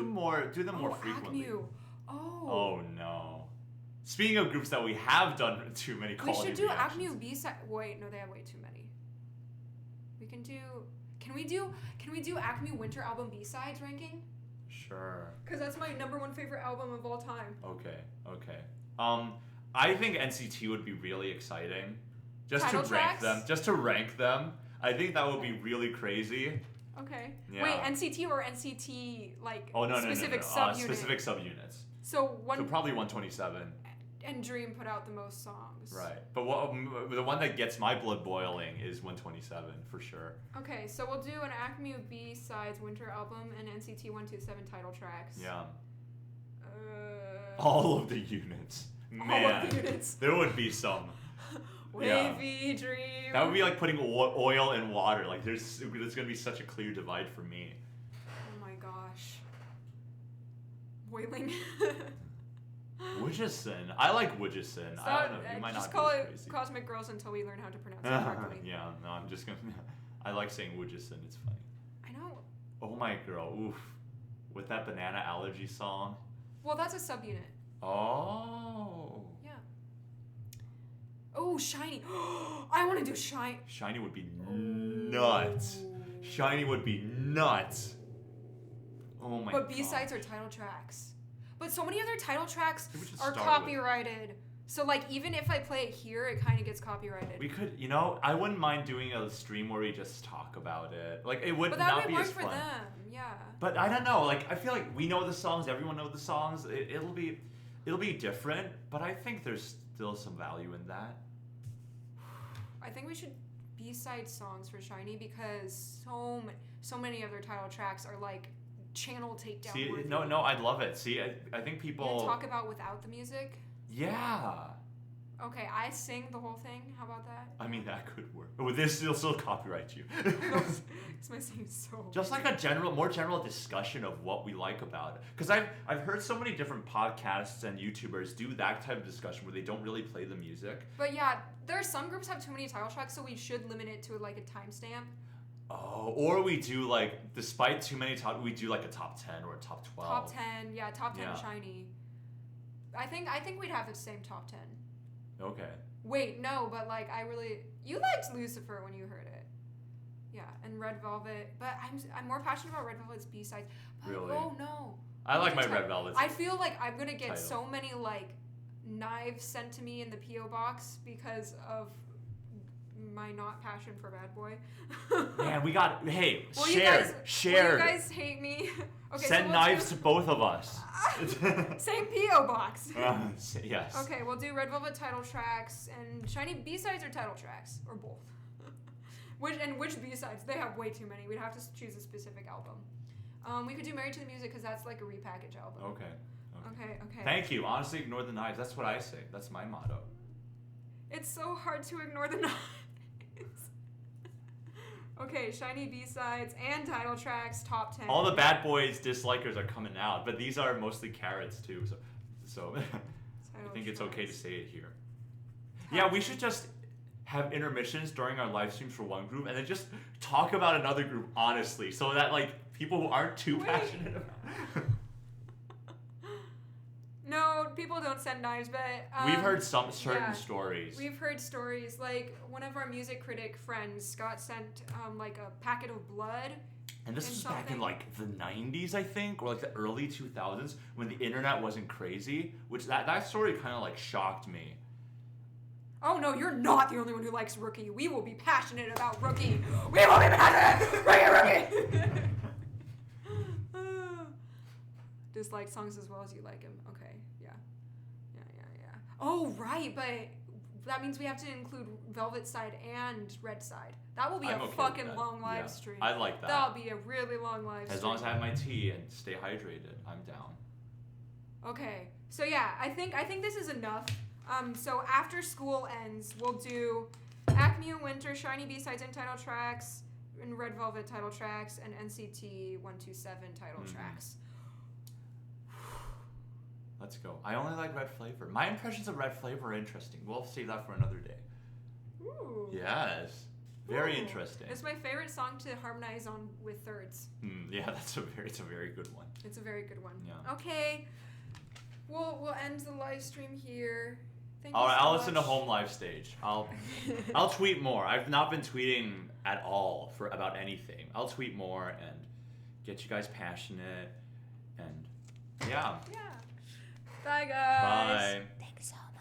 B: do them more frequently.
A: Acnu.
B: Oh no. Speaking of groups that we have done too many quality
A: we should do
B: reactions.
A: Acnu B-side. Wait, no, they have way too many. We can do. Can we do Acme Winter Album B-sides ranking?
B: Sure.
A: Because that's my number 1 favorite album of all time.
B: Okay. I think NCT would be really exciting. Just
A: Title
B: to rank
A: tracks?
B: them. Just to rank them. I think that would be really crazy.
A: Okay.
B: Yeah.
A: Wait, NCT or NCT like
B: No.
A: specific subunit?
B: Specific subunits.
A: So
B: So probably 127.
A: And Dream put out the most songs.
B: Right. But the one that gets my blood boiling is 127 for sure.
A: Okay, so we'll do an Acme B-sides Winter Album and NCT 127 title tracks.
B: Yeah.
A: Uh,
B: All of the units. Man.
A: All of the units.
B: There would be some.
A: Wavy Dream.
B: That would be like putting oil in water. Like there's going to be such a clear divide for me.
A: Oh my gosh. Boiling.
B: Wujison. I like Wujison. I don't know. You might
A: just
B: not
A: call
B: be as
A: it
B: crazy.
A: Cosmic Girls until we learn how to pronounce it correctly.
B: Yeah, no, I'm just gonna. I like saying Wujison. It's funny.
A: I know.
B: Oh my girl, oof, with that banana allergy song.
A: Well, that's a subunit.
B: Oh.
A: Yeah. Oh, Shiny. I want to do Shiny.
B: Shiny would be nuts. Shiny would be nuts. Oh my god.
A: But B-sides are title tracks. But so many other title tracks
B: We should
A: are
B: start
A: copyrighted. So like even if I play it here, it kind of gets copyrighted.
B: We could, I wouldn't mind doing a stream where we just talk about it. Like it would
A: But
B: not
A: that would
B: be
A: work
B: as
A: for
B: fun.
A: them, yeah.
B: But I don't know. Like I feel like we know the songs. Everyone knows the songs. It'll be different. But I think there's still some value in that.
A: I think we should B-side songs for Shiny because so many of their title tracks are like channel takedown.
B: See,
A: worthy.
B: no, I'd love it. See, I think
A: You
B: people.
A: can talk about without the music.
B: Yeah.
A: Okay, I sing the whole thing. How about that?
B: I mean, that could work. But this still copyright you.
A: Because my singing's so.
B: Just like more general discussion of what we like about it. Because I've heard so many different podcasts and YouTubers do that type of discussion where they don't really play the music.
A: But yeah, there are some groups have too many title tracks, so we should limit it to like a timestamp.
B: Oh, or we do like, despite too many we do like a top 10 or a top 12.
A: Top 10, yeah, top 10
B: Yeah.
A: Shiny. I think we'd have the same top 10.
B: Okay.
A: Wait, no, but like you liked Lucifer when you heard it. Yeah, and Red Velvet, but I'm more passionate about Red Velvet's B-sides. But,
B: Really?
A: Oh no.
B: I like my Red Velvet.
A: I feel like I'm gonna get
B: title.
A: so many like knives sent to me in the PO box because of my not passion for Bad Boy.
B: Man, we got, hey,
A: Will
B: share.
A: Will you guys hate me? Okay,
B: Send
A: we'll
B: knives to both of us.
A: Same PO box.
B: Yes.
A: Okay, we'll do Red Velvet title tracks and Shiny B-sides or title tracks or both. which B-sides? They have way too many. We'd have to choose a specific album. We could do Married to the Music because that's like a repackage album.
B: Okay.
A: Okay.
B: Thank you. Honestly, ignore the knives. That's what I say. That's my motto.
A: It's so hard to ignore the knives. Okay, Shiny B-sides and title tracks, top 10.
B: All the Bad Boys dislikers are coming out, but these are mostly carrots too. So I think it's okay to say it here. Yeah, we should just have intermissions during our live streams for one group and then just talk about another group honestly, so that like people who aren't too passionate about.
A: No, people don't send knives, but
B: We've heard some certain stories.
A: We've heard stories like one of our music critic friends got sent like a packet of blood.
B: And this was back in like the 90s, I think, or like the early 2000s when the internet wasn't crazy, which that story kind of like shocked me.
A: Oh no, you're not the only one who likes Rookie. We will be passionate about Rookie. We will be passionate! Rookie! Dislike songs as well as you like him. Okay, yeah. Oh, right, but that means we have to include Velvet side and Red side. That will be
B: I'm
A: a
B: okay
A: fucking
B: with that.
A: long live
B: Yeah,
A: stream.
B: I like that.
A: That'll be a really long live stream.
B: As long as I have my tea and stay hydrated, I'm down.
A: Okay, so yeah, I think this is enough. So after school ends, we'll do Acme and Winter, Shiny B-sides and title tracks, and Red Velvet title tracks, and NCT 127 title tracks.
B: Let's go. I only like Red Flavor. My impressions of Red Flavor are interesting. We'll save that for another day.
A: Ooh.
B: Yes. Very
A: Ooh.
B: interesting.
A: It's my favorite song to harmonize on with thirds.
B: Yeah, it's a very good one.
A: It's a very good one.
B: Yeah.
A: Okay. We'll end the live stream here. Thank
B: All
A: you
B: right,
A: so
B: I'll listen to
A: much.
B: Home Live Stage. I'll tweet more. I've not been tweeting at all about anything. I'll tweet more and get you guys passionate and yeah.
A: Yeah. Bye guys.
B: Bye.
C: Thanks so much.